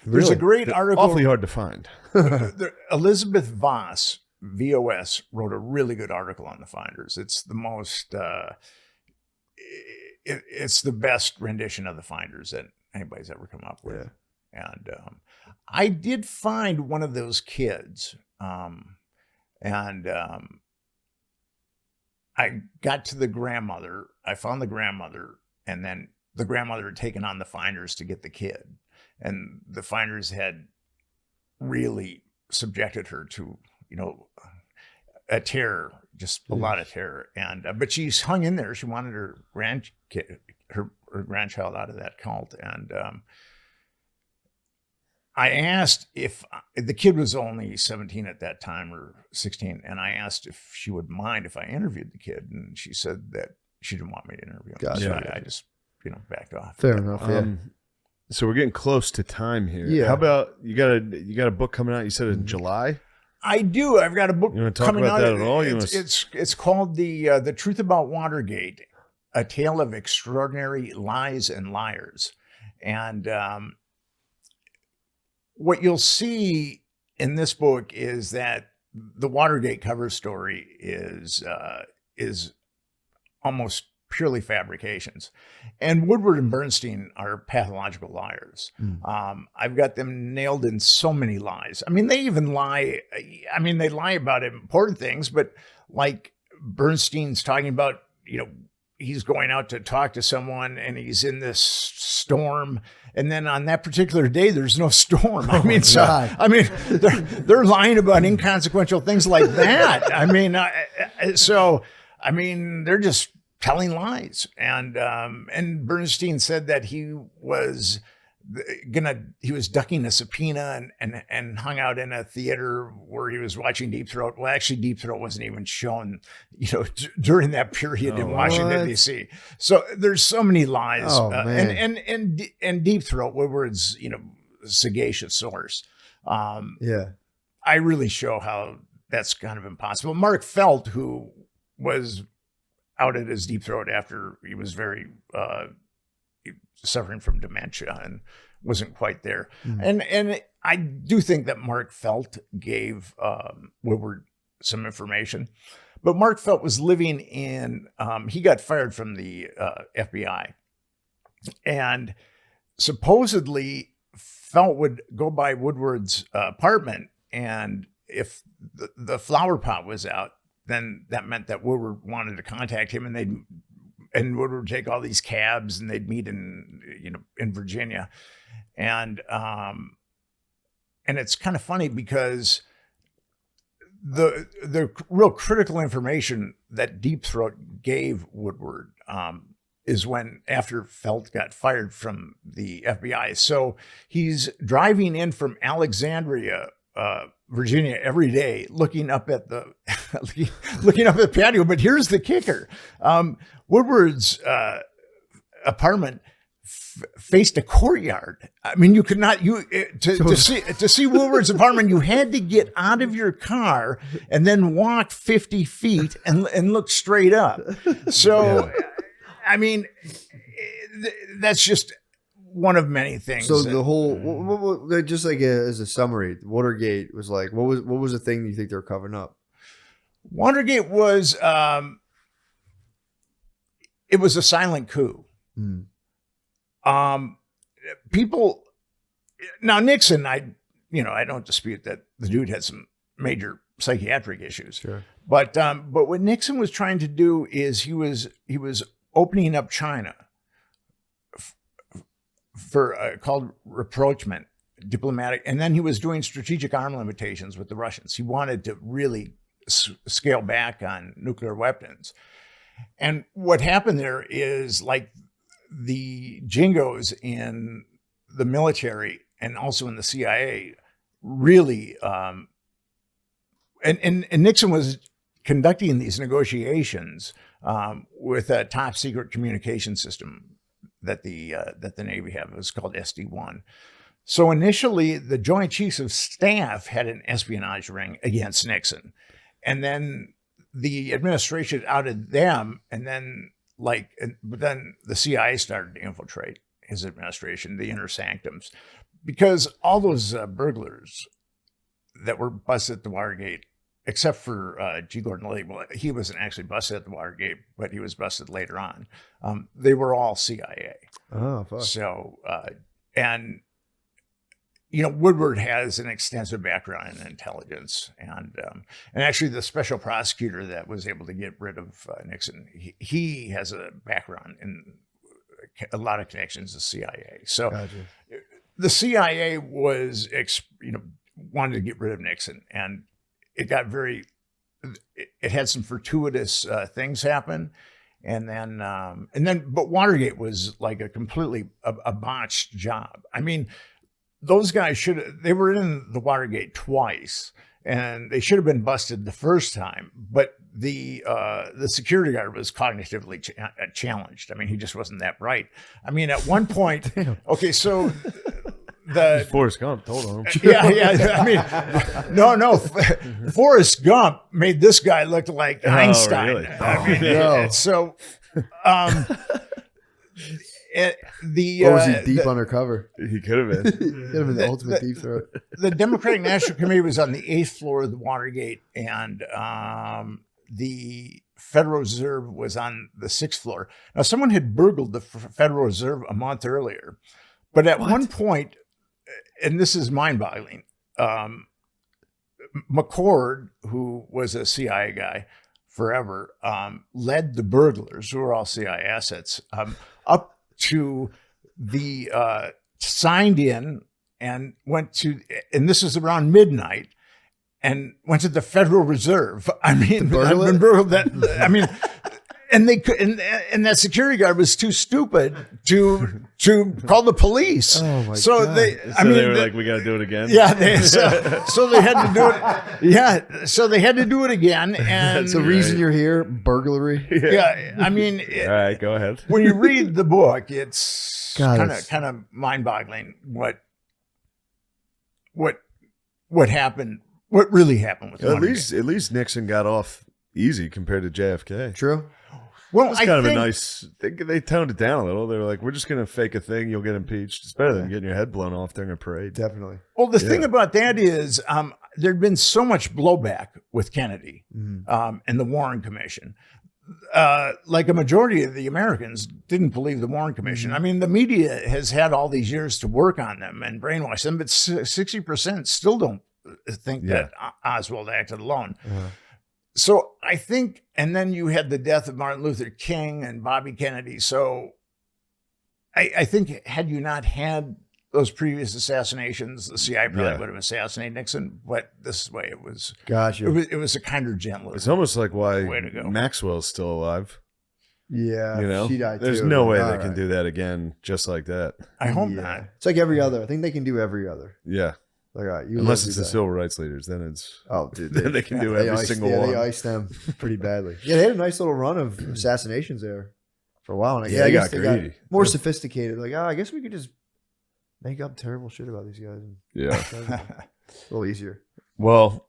There's a great article. Awfully hard to find. Elizabeth Voss, VOS, wrote a really good article on the Finders. It's the most, it's the best rendition of the Finders that anybody's ever come up with. Yeah. And I did find one of those kids, and I got to the grandmother. I found the grandmother, and then the grandmother had taken on the Finders to get the kid. And the Finders had really subjected her to, a terror, just a lot of terror. And but she's hung in there. She wanted her grandchild out of that cult. And I asked if the kid was only 17 at that time or 16, and I asked if she would mind if I interviewed the kid, and she said that she didn't want me to interview him. Gotcha. So I just backed off. Fair enough. Yeah. So we're getting close to time here. Yeah. How about you got a book coming out? You said in July. I do. I've got a book You want to talk coming about out. that at all? It's called the Truth About Watergate: A Tale of Extraordinary Lies and Liars. And what you'll see in this book is that the Watergate cover story is almost purely fabrications, and Woodward and Bernstein are pathological liars. I've got them nailed in so many lies. I mean, they even lie. I mean, they lie about important things, but like Bernstein's talking about, he's going out to talk to someone and he's in this storm. And then on that particular day, there's no storm. I mean, they're lying about inconsequential things like that. I mean, they're just telling lies. And Bernstein said that he was ducking a subpoena and hung out in a theater where he was watching Deep Throat. Well, actually, Deep Throat wasn't even shown, during that period in Washington, D.C. So there's so many lies. And Deep Throat, Woodward's, sagacious source. I really show how that's kind of impossible. Mark Felt, who was outed as Deep Throat after he was very suffering from dementia and wasn't quite there. And I do think that Mark Felt gave Woodward some information, but Mark Felt was living in, he got fired from the FBI, and supposedly Felt would go by Woodward's apartment, and if the flower pot was out, then that meant that Woodward wanted to contact him, and Woodward would take all these cabs and they'd meet in Virginia. And it's kind of funny because the real critical information that Deep Throat gave Woodward is when after Felt got fired from the FBI. So he's driving in from Alexandria, Virginia every day, looking up at the patio. But here's the kicker: Woodward's apartment faced a courtyard. I mean, you could not to see Woodward's apartment, you had to get out of your car and then walk 50 feet and look straight up. So, I mean, that's just one of many things. So the whole, just like as a summary, Watergate was like, what was the thing you think they were covering up? Watergate was, it was a silent coup. People, now Nixon, I don't dispute that the dude had some major psychiatric issues. Sure. But what Nixon was trying to do is he was opening up China for called rapprochement, diplomatic, and then he was doing strategic arm limitations with the Russians. He wanted to really scale back on nuclear weapons. And what happened there is, like, the jingos in the military and also in the CIA really, and Nixon was conducting these negotiations with a top secret communication system that the Navy had. It was called SD-1. So initially, the Joint Chiefs of Staff had an espionage ring against Nixon, and then the administration outed them, and then but then the CIA started to infiltrate his administration, the inner sanctums, because all those burglars that were busted at the Watergate, except for G. Gordon Liddy, well, he wasn't actually busted at the Watergate, but he was busted later on. They were all CIA. Oh, fuck. So, and Woodward has an extensive background in intelligence, and actually the special prosecutor that was able to get rid of Nixon, he has a background in a lot of connections to CIA. So Gotcha. The CIA was, wanted to get rid of Nixon, and it got it had some fortuitous things happen. And then, but Watergate was like a completely a botched job. I mean, those guys they were in the Watergate twice, and they should have been busted the first time, but the security guard was cognitively challenged. I mean, he just wasn't that bright. I mean, at one point, okay, so Forrest Gump told him. yeah. I mean, no. Forrest Gump made this guy look like Einstein. Really? I mean, no. so Or was he deep undercover? He could have been. Could have been the ultimate deep throat. The Democratic National Committee was on the 8th floor of the Watergate, and the Federal Reserve was on the 6th floor. Now, someone had burgled the Federal Reserve a month earlier, but at one point, and this is mind-boggling, McCord, who was a CIA guy forever, led the burglars, who were all CIA assets, up to the signed in and went to, and this is around midnight, and went to the Federal Reserve. I mean, and they could, and that security guard was too stupid to call the police. Oh my so God. they, They were like, we got to do it again. yeah, so they had to do it. Yeah, so they had to do it again. And It's the reason you're here, burglary. yeah, I mean, All right, go ahead. when you read the book, it's God, kind of mind-boggling what happened, what really happened with At Watergate. least Nixon got off easy compared to JFK. True. Well, It's kind of a nice. They toned it down a little. They were like, "We're just going to fake a thing. You'll get impeached. It's better than getting your head blown off during a parade." Definitely. Well, the thing about that is there'd been so much blowback with Kennedy and the Warren Commission. Like a majority of the Americans didn't believe the Warren Commission. I mean, the media has had all these years to work on them and brainwash them, but 60% still don't think that Oswald acted alone. So I think, and then you had the death of Martin Luther King and Bobby Kennedy. So I think had you not had those previous assassinations, the CIA probably would have assassinated Nixon. But this way, it was. Gotcha. It was a kinder, gentler. It's almost like why Way to go. Maxwell's still alive. Yeah. You know, She died there's too. no way All they can right. do that again, just like that. I hope Yeah. not. It's like every other. I think they can do every other. Yeah, Like, all right, you unless live, it's you the die. civil rights leaders, then it's Oh, dude. then they can do They every iced- single yeah, one. They iced them pretty badly. Yeah, they had a nice little run of assassinations there for a while. And Yeah, I they guess got they got greedy. more sophisticated. Like, I guess we could just make up terrible shit about these guys. And Yeah. a little easier. Well,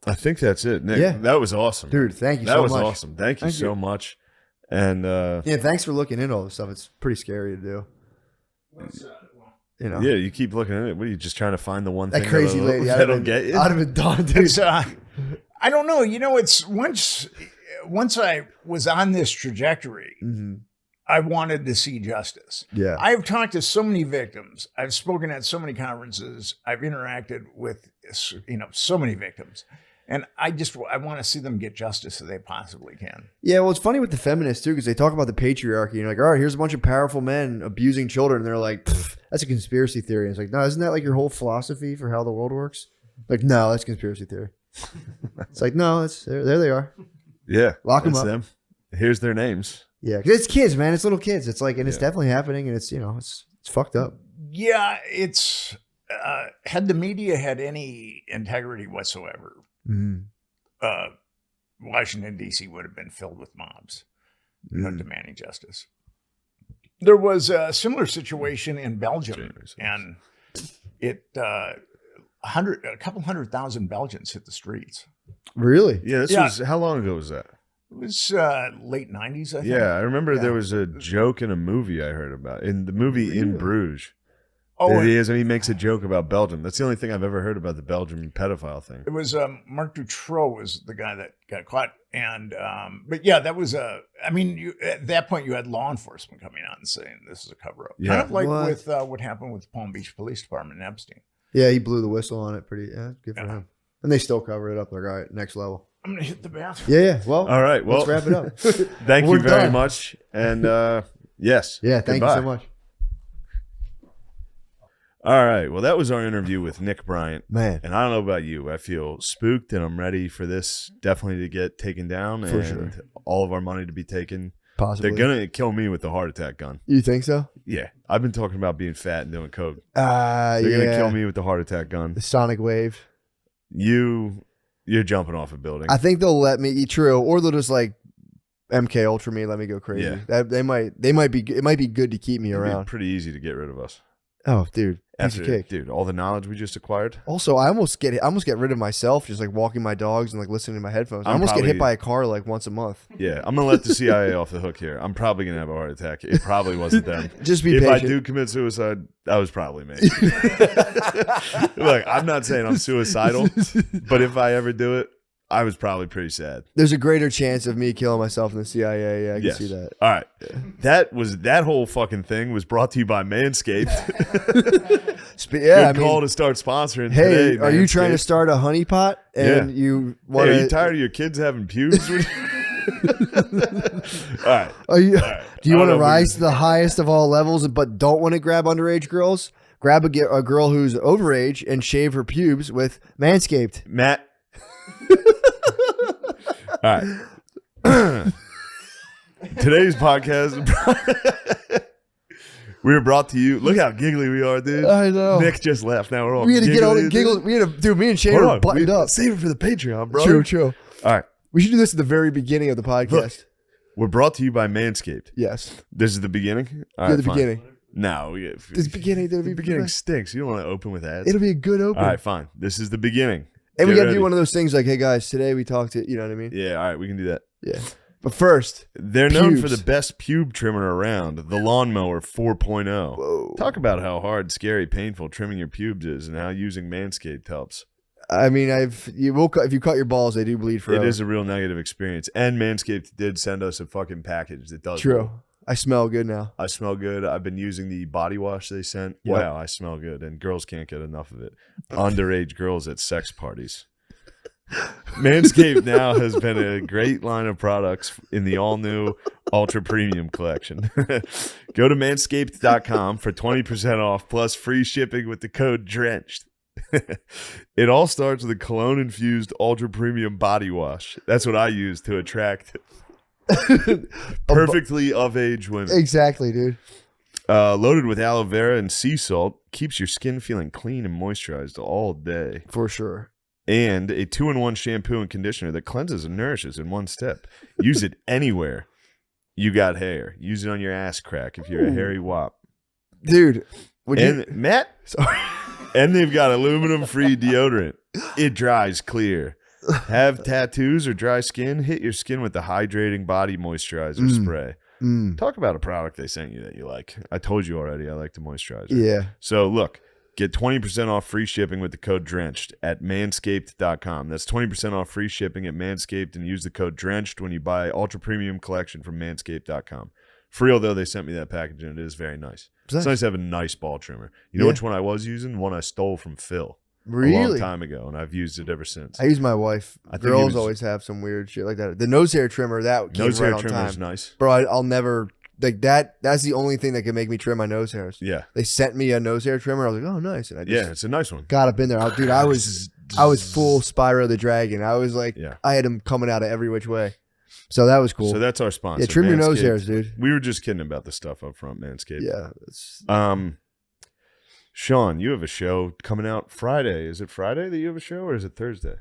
I think that's it, Nick. Yeah. That was awesome, Dude, thank you That so was much. awesome. Thank you Thank so you. much. And Yeah, thanks for looking into all this stuff. It's pretty scary to do. You know, yeah, you keep looking at it. What are you just trying to find the one that thing crazy lady. that'll get you? I'd have been done, dude. It's, I don't know. You know, it's once I was on this trajectory, Mhm. I wanted to see justice. Yeah. I've talked to so many victims. I've spoken at so many conferences. I've interacted with, so many victims. And I want to see them get justice if they possibly can. Yeah, well, it's funny with the feminists, too, because they talk about the patriarchy. And like, all right, here's a bunch of powerful men abusing children. And they're like, that's a conspiracy theory. And it's like, no, isn't that like your whole philosophy for how the world works? Like, no, that's conspiracy theory. It's like, no, there they are. Yeah, Lock 'em that's up. them. Here's their names. Yeah, because it's kids, man. It's little kids. It's like, and it's definitely happening. And it's, it's fucked up. Yeah, it's had the media had any integrity whatsoever, Mm. Washington, D.C. would have been filled with mobs demanding justice. There was a similar situation in Belgium, and a couple 100,000 Belgians hit the streets. Really? Yeah, this Yeah. was how long ago was that? It was late 90s, I think. Yeah, I remember Yeah. there was a joke in a movie I heard about. In the movie In Bruges. Oh, There and he is, and he makes a joke about Belgium. That's the only thing I've ever heard about the Belgian pedophile thing. it was Marc Dutroux was the guy that got caught. And but yeah, that was at that point you had law enforcement coming out and saying this is a cover up. Yeah. Kind of like What? with what happened with Palm Beach Police Department and Epstein. Yeah, he blew the whistle on it pretty. Yeah, good for Yeah. him. And they still cover it up. Like, all right, next level. I'm gonna hit the bathroom. Yeah, yeah. Well, All right, well, let's wrap it up. thank We're you very done. much. And yes. Yeah, thank goodbye. you so much. All right, well, that was our interview with Nick Bryant. Man. And I don't know about you. I feel spooked, and I'm ready for this definitely to get taken down For and sure. all of our money to be taken. Possibly. They're going to kill me with the heart attack gun. You think so? Yeah. I've been talking about being fat and doing coke. They're They're going to kill me with the heart attack gun. The sonic wave. You You're jumping off a building. I think they'll let me eat true, or they'll just like MK Ultra me, let me go crazy. Yeah. That they might be. It might be good to keep me It'd be around. pretty easy to get rid of us. Oh, dude, piece of cake. Dude, all the knowledge we just acquired. Also, I almost get rid of myself just like walking my dogs and like listening to my headphones. I almost get hit by a car like once a month. Yeah, I'm gonna let the CIA off the hook here. I'm probably gonna have a heart attack. It probably wasn't them. Just be if patient. I do commit suicide, that was probably me. Look, I'm not saying I'm suicidal, but if I ever do it, I was probably pretty sad. There's a greater chance of me killing myself in the CIA. Yeah, I can see that. All right. That whole fucking thing was brought to you by Manscaped. Good call to start sponsoring. Hey, today, are you trying to start a honey pot and you want Are you tired of your kids having pubes? All right. Do you want to know, rise to the highest of all levels but don't want to grab underage girls? Grab a girl who's overage and shave her pubes with Manscaped. Matt. All right. Today's podcast, we were brought to you. Look how giggly we are, dude. I know. Nick just left. Now we're all We had to giggly, get all the dude. giggles. We had to, dude. Me and Shane are buttoned up. Save it for the Patreon, bro. True. All right. We should do this at the very beginning of the podcast. Look, we're brought to you by Manscaped. Yes. This is the beginning. All Yeah, right, the fine. beginning. No, This beginning. the beginning stinks. You don't want to open with ads. It'll be a good open. All right, fine. This is the beginning. And we Get got to ready. do one of those things like, hey guys, today we talked to, you know what I mean? Yeah, all right, we can do that. Yeah. But first, They're known for pubes. the best pube trimmer around, the Lawnmower 4.0. Whoa. Talk about how hard, scary, painful trimming your pubes is and how using Manscaped helps. I mean, if you cut your balls, they do bleed forever. It is a real negative experience. And Manscaped did send us a fucking package that does True. both. I smell good now. I smell good. I've been using the body wash they sent. Yep. Wow, I smell good. And girls can't get enough of it. Underage girls at sex parties. Manscaped now has been a great line of products in the all-new Ultra Premium collection. Go to manscaped.com for 20% off plus free shipping with the code DRENCHED. It all starts with a cologne-infused Ultra Premium body wash. That's what I use to attract perfectly of-age women. Exactly, dude. Loaded with aloe vera and sea salt, keeps your skin feeling clean and moisturized all day. For sure. And a 2-in-1 shampoo and conditioner that cleanses and nourishes in one step. Use it anywhere you got hair. Use it on your ass crack if you're a hairy wop. Dude. Matt? Sorry. And they've got aluminum-free deodorant. It dries clear. Have tattoos or dry skin? Hit your skin with the hydrating body moisturizer spray. Talk about a product they sent you that you like. I told you already I like the moisturizer. Yeah. So look, get 20% off free shipping with the code DRENCHED at manscaped.com. That's 20% off free shipping at Manscaped and use the code DRENCHED when you buy Ultra Premium Collection from manscaped.com. For real, though, they sent me that package and it is very nice. It's nice to have a nice ball trimmer. You know which one I was using? One I stole from Phil. Really? A long time ago, and I've used it ever since. I use my wife. I think Girls always have some weird shit like that. The nose hair trimmer, that came Nose right hair on trimmer is time. nice. Bro, I'll never like that. That's the only thing that can make me trim my nose hairs. Yeah. They sent me a nose hair trimmer. I was like, oh, nice. And I just It's a nice one. got up in there. Dude, I was full Spyro the Dragon. I was like, I had him coming out of every which way. So that was cool. So that's our sponsor. Yeah, trim your nose Manscaped. hairs, dude. We were just kidding about the stuff up front, Manscaped. Yeah. Sean, you have a show coming out Friday. Is it Friday that you have a show, or is it Thursday?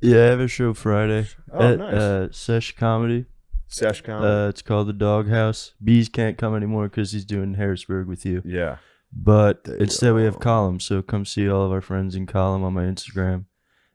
Yeah, I have a show Friday Oh, at Sesh Comedy. Sesh Comedy. It's called The Doghouse. Bees can't come anymore because he's doing Harrisburg with you. Yeah. But instead we have Column, so come see all of our friends in Column on my Instagram.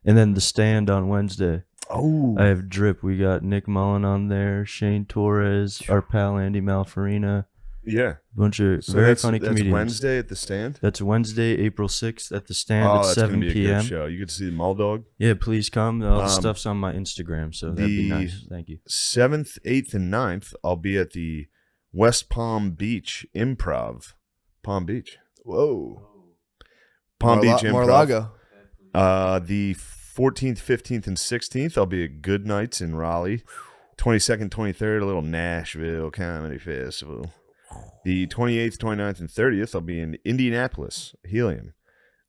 And then The Stand on Wednesday. Oh. I have Drip. We got Nick Mullen on there, Shane Torres, our pal Andy Malfarina. Yeah. A bunch of So very that's funny comedians. Wednesday at the Stand? That's Wednesday, April 6th at The Stand Oh, at that's 7 gonna be a p.m. good show. You get to see the Muldog. Yeah, please come. All the stuff's on my Instagram, so that'd be the nice. Thank you. 7th, 8th, and 9th, I'll be at the West Palm Beach Improv. Palm Beach. Whoa. Palm Beach Improv. Mar-a-Lago. The 14th, 15th, and 16th, I'll be at Good Nights in Raleigh. 22nd, 23rd, a little Nashville Comedy Festival. The 28th, 29th, and 30th, I'll be in Indianapolis, Helium.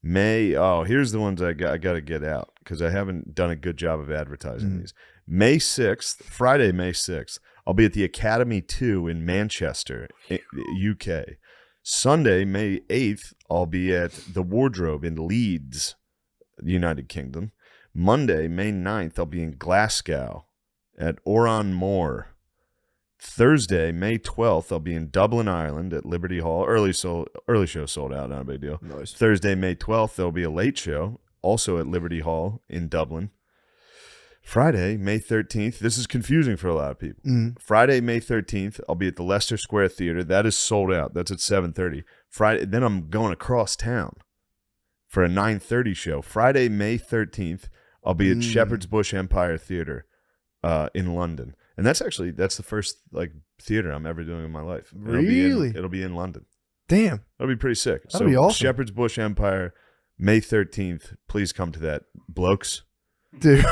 Here's the ones I got to get out because I haven't done a good job of advertising these. May 6th, Friday, May 6th, I'll be at the Academy 2 in Manchester, UK. Sunday, May 8th, I'll be at the Wardrobe in Leeds, United Kingdom. Monday, May 9th, I'll be in Glasgow at Oran Moor. Thursday, May 12th, I'll be in Dublin, Ireland at Liberty Hall. Early show sold out, not a big deal. Nice. Thursday, May 12th, there'll be a late show, also at Liberty Hall in Dublin. Friday, May 13th, this is confusing for a lot of people. Friday, May 13th, I'll be at the Leicester Square Theater. That is sold out. That's at 7:30. Friday, then I'm going across town for a 9:30 show. Friday, May 13th, I'll be at Shepherd's Bush Empire Theater in London. And that's the first like theater I'm ever doing in my life. Really? It'll be in London. Damn. That'll be pretty sick. That'll be awesome. Shepherd's Bush Empire, May 13th. Please come to that. Blokes. Dude,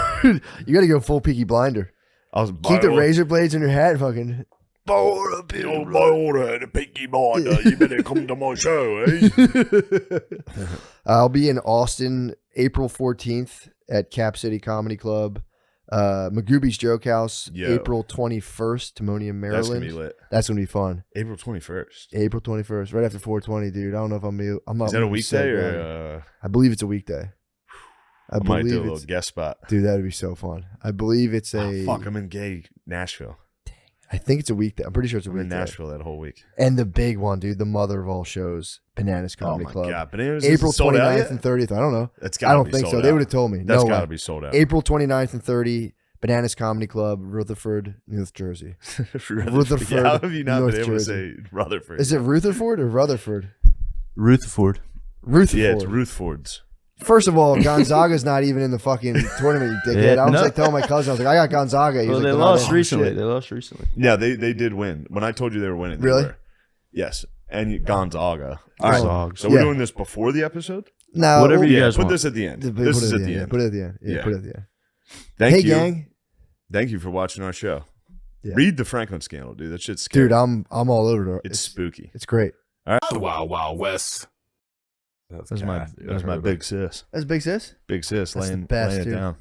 you got to go full Peaky Blinder. Keep the razor blades in your hat and fucking. By order, the Peaky Blinder, you better come to my show, eh? I'll be in Austin April 14th at Cap City Comedy Club. Magooby's Joke House, April 21st, Timonium, Maryland. That's going to be lit. That's going to be fun. April 21st. April 21st, right after 420, dude. I don't know if I'm not. Is that a weekday or? I believe it's a weekday. I might do a little guest spot. Dude, that would be so fun. I believe it's a. Fuck, I'm in gay Nashville. I think it's a weekday. I'm pretty sure it's a weekday. I'm in Nashville that whole week. And the big one, dude, the mother of all shows, Bananas Comedy Club. Oh my God, Bananas April sold 29th and 30th. I don't know. I don't think so. They would have told me. That's got to be sold out. April 29th and 30th. Bananas Comedy Club, Rutherford, North Jersey. Rutherford. Yeah, how have you not been able to say Rutherford? Is it Rutherford or Rutherford? Rutherford. Rutherford. Yeah, it's Ruthford's. First of all, Gonzaga's not even in the fucking tournament, you dickhead. I was like telling my cousin, I was like, I got Gonzaga. He was they like, lost recently. They lost recently. Yeah, they did win. When I told you they were winning, they really? were. Yes, and Gonzaga. All right, so we're doing this before the episode? No. Whatever you guys put want. This at the end. This is at the end. Put it at the end. Yeah, put it at the end. Thank you. Hey, gang. Thank you for watching our show. Yeah. Read the Franklin scandal, dude. That shit's scary. Dude, I'm all over it. It's spooky. It's great. All right. The Wild Wild West. That's my big sis. That's big sis? Big sis That's laying, the best, laying it dude. down.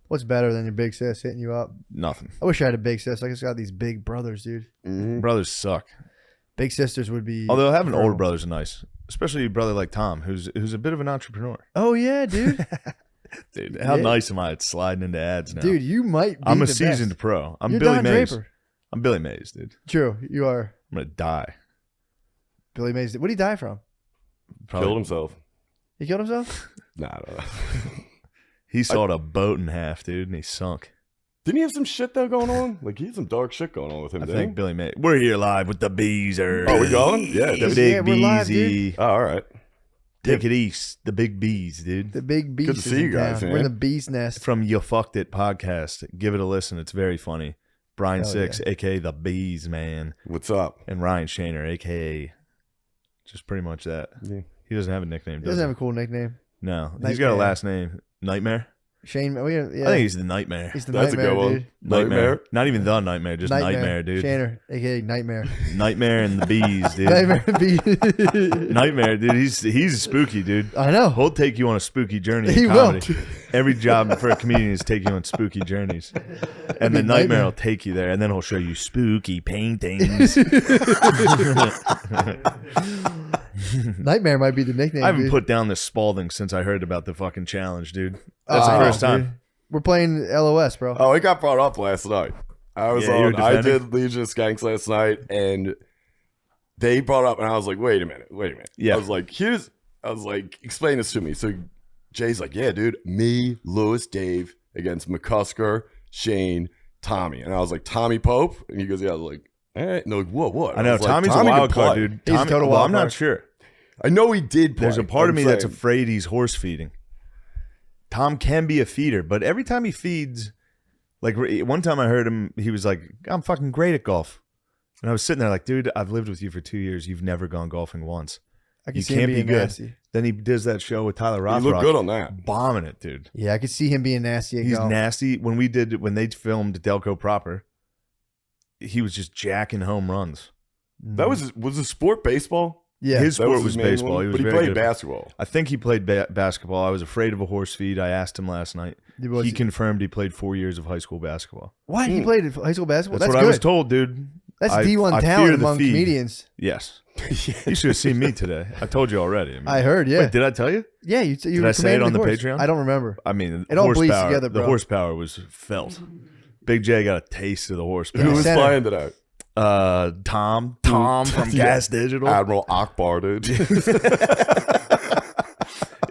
What's better than your big sis hitting you up? Nothing. I wish I had a big sis. I just got these big brothers, dude. Brothers suck. Big sisters would be. Although having older brothers is nice, especially a brother like Tom, who's a bit of an entrepreneur. Oh yeah, dude. Dude, how nice am I at sliding into ads now? Dude, you might be I'm a the seasoned best. pro. I'm You're Billy Don Mays. Draper. I'm Billy Mays, dude. True, you are. I'm gonna die. Billy Mays. What did he die from? Probably. Killed himself. He killed himself? Nah. He sawed a boat in half, dude, and he sunk. Didn't he have some shit though going on? Like he had some dark shit going on with him. I didn't think he? Billy Mays. We're here live with the Beezer. Oh, we going? Yeah. The dude. big Yeah, we're live, Beezy. Oh, all right. Take it east. The big bees, dude. The big beast. Good to is see you in guys, town. man. We're in the beast nest. From You Fucked It podcast. Give it a listen. It's very funny. Brian Hell Six, aka the Bees Man, What's up? and Ryan Shaner, aka just pretty much that. Yeah. He doesn't have a nickname. He doesn't have a cool nickname. No, he's got a Nightmare. last name. Nightmare. Shane. Yeah. I think he's the Nightmare. He's the That's a nightmare, good one. dude. Nightmare? Not even the Nightmare, just Nightmare, dude. Shaner, aka Nightmare. Nightmare and the Bees, dude. Nightmare beast. Nightmare, dude. He's spooky, dude. I know. He'll take you on a spooky journey. He in will. comedy. Every job for a comedian is take you on spooky journeys, and the Nightmare will take you there, and then he'll show you spooky paintings. Nightmare might be the nickname. I haven't dude. put down this Spalding since I heard about the fucking challenge, dude. That's I the first know, time. dude. We're playing LOS, bro. Oh, it got brought up last night. I was Yeah, you were on. I defending? did Legion of Skanks last night, and they brought up, and I was like, "Wait a minute, wait a minute." Yeah. I was like, "Explain this to me." So Jay's like, "Yeah, dude, me, Lewis, Dave against McCusker, Shane, Tommy," and I was like, "Tommy Pope," and he goes, "Yeah." I was like, "All right." No, like, what? I know was like, Tommy's Tommy a can wild card, play. dude. He's a Tommy, total well, wild I'm not card. sure. I know he did play. There's a part of I'm me that's saying. afraid he's horse feeding. Tom can be a feeder, but every time he feeds, like one time I heard him, he was like, "I'm fucking great at golf," and I was sitting there like, "Dude, I've lived with you for 2 years. You've never gone golfing once. I can You see him can't be being good." nasty. Then he does that show with Tyler He Rothrock. looked good on that. Bombing it, dude. Yeah, I could see him being nasty. At He's golf. nasty. When they filmed Delco proper, he was just jacking home runs. That was the sport baseball. Yeah, His That sport his was main baseball. one? He was but he very played good at- basketball. I think he played basketball. I was afraid of a horse feed. I asked him last night. Was He he- confirmed he played 4 years of high school basketball. What? He played high school basketball? That's That's what good. I was told, dude. That's I D1 fear talent the among feed. comedians. Yes. You should have seen me today. I told you already. I heard, yeah. Wait, did I tell you? Yeah, you Did I say it on the Patreon? I don't remember. I mean, It all bleeds horsepower- together, bro. The horsepower was felt. Big J got a taste of the horsepower. Who was Center. flying today? Tom from Gas Digital. Admiral Akbar, dude.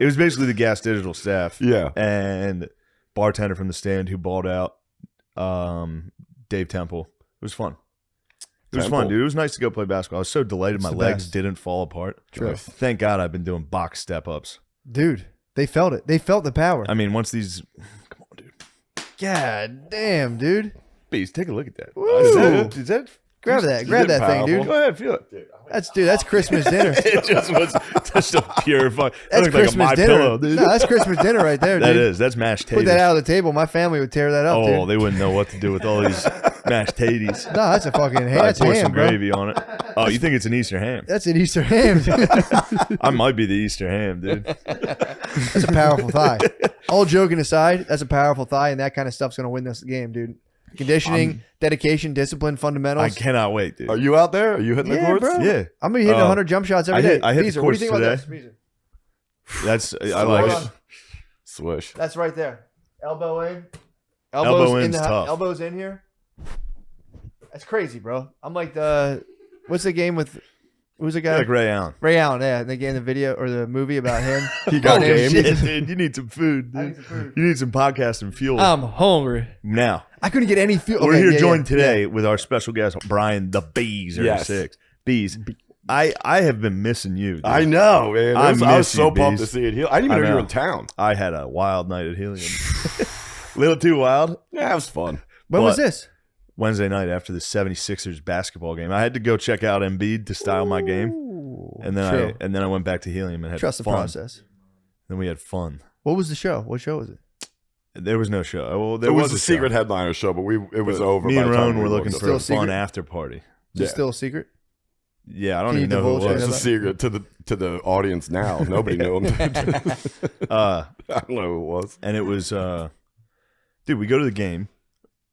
It was basically the Gas Digital staff. Yeah. And bartender from the stand who balled out, Dave Temple. It was fun. It was fun, Temple. dude. It was nice to go play basketball. I was so delighted my the legs best. didn't fall apart. True. Thank God I've been doing box step ups. Dude, they felt it. They felt the power. I mean, once these, come on, dude. God damn, dude. Bees, take a look at that. Woo. Is that Grab that. Grab that thing, dude. Go ahead, feel it. Dude. That's Christmas dinner. It just was such a pure fuck. That That's looked like a Christmas My dinner. Pillow, dude. No, that's Christmas dinner right there, dude. That is. That's mashed Put taters. that out of the table. My family would tear that up, Oh, dude. they wouldn't know what to do with all these mashed taters. No, that's a fucking ham. I That's pour ham, some bro. gravy on it. Oh, you think it's an Easter ham? That's an Easter ham. Dude. I might be the Easter ham, dude. That's a powerful thigh. All joking aside, that's a powerful thigh, and that kind of stuff's gonna win this game, dude. Conditioning, dedication, discipline, fundamentals. I cannot wait, dude. Are you out there? Are you hitting the Yeah, courts? bro. Yeah. I'm gonna hit 100 jump shots every day. I hit the Beezer, what do you courts think about today. this? Beezer? That's I like Hold it. on. Swish. That's right there. Elbow in. Elbow in in's the tough. elbows in here. That's crazy, bro. I'm like what's the game with who's the guy? Like Ray Allen. Ray Allen, yeah. They gave the video or the movie about him. He got Oh, game. shit. Dude, you need some food, I dude. need some food. You need some podcasting fuel. I'm hungry. Now, I couldn't get any fuel. we're Okay, here yeah, joined yeah, today with our special guest, Brian the Bees, or Yes. 6. Bees. I have been missing you, dude. I know, man. I I was miss so you, pumped Bees. to see it. I didn't even I know you know. were in town. I had a wild night at Helium. Little too wild. Yeah, it was fun. When was But- this? Wednesday night after the 76ers basketball game. I had to go check out Embiid to style my game. And then True. I went back to Helium and had Trust the fun. process. Then we had fun. What was the show? What show was it? There was no show. Well, there It was a a show. secret headliner show, but it was But over. Me by and the time Roan we were looked looking up. for a Still fun secret? after party. Is it Yeah. still a secret? Yeah, I don't Can even you know who divulge it It's any a was. secret to the audience now. Nobody knew him. I don't know who it was. And it was, dude, we go to the game.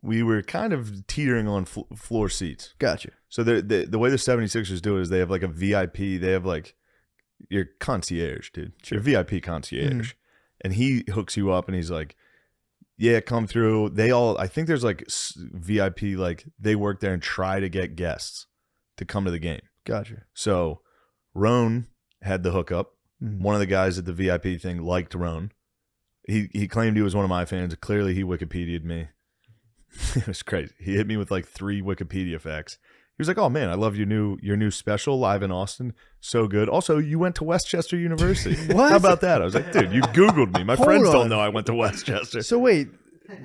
We were kind of teetering on floor seats. Gotcha. So the way the 76ers do it is they have like a VIP. They have like your concierge, dude. Your VIP concierge. And he hooks you up and he's like, yeah, come through. I think there's like VIP, like they work there and try to get guests to come to the game. Gotcha. So Roan had the hookup. Mhm. One of the guys at the VIP thing liked Roan. He claimed he was one of my fans. Clearly he Wikipedia'd me. It was crazy. He hit me with like 3 Wikipedia facts. He was like, "Oh man, I love your new special live in Austin. So good. Also, you went to Westchester University. What? How about that?" I was like, "Dude, you Googled me. My Hold friends on. don't know I went to Westchester." So wait,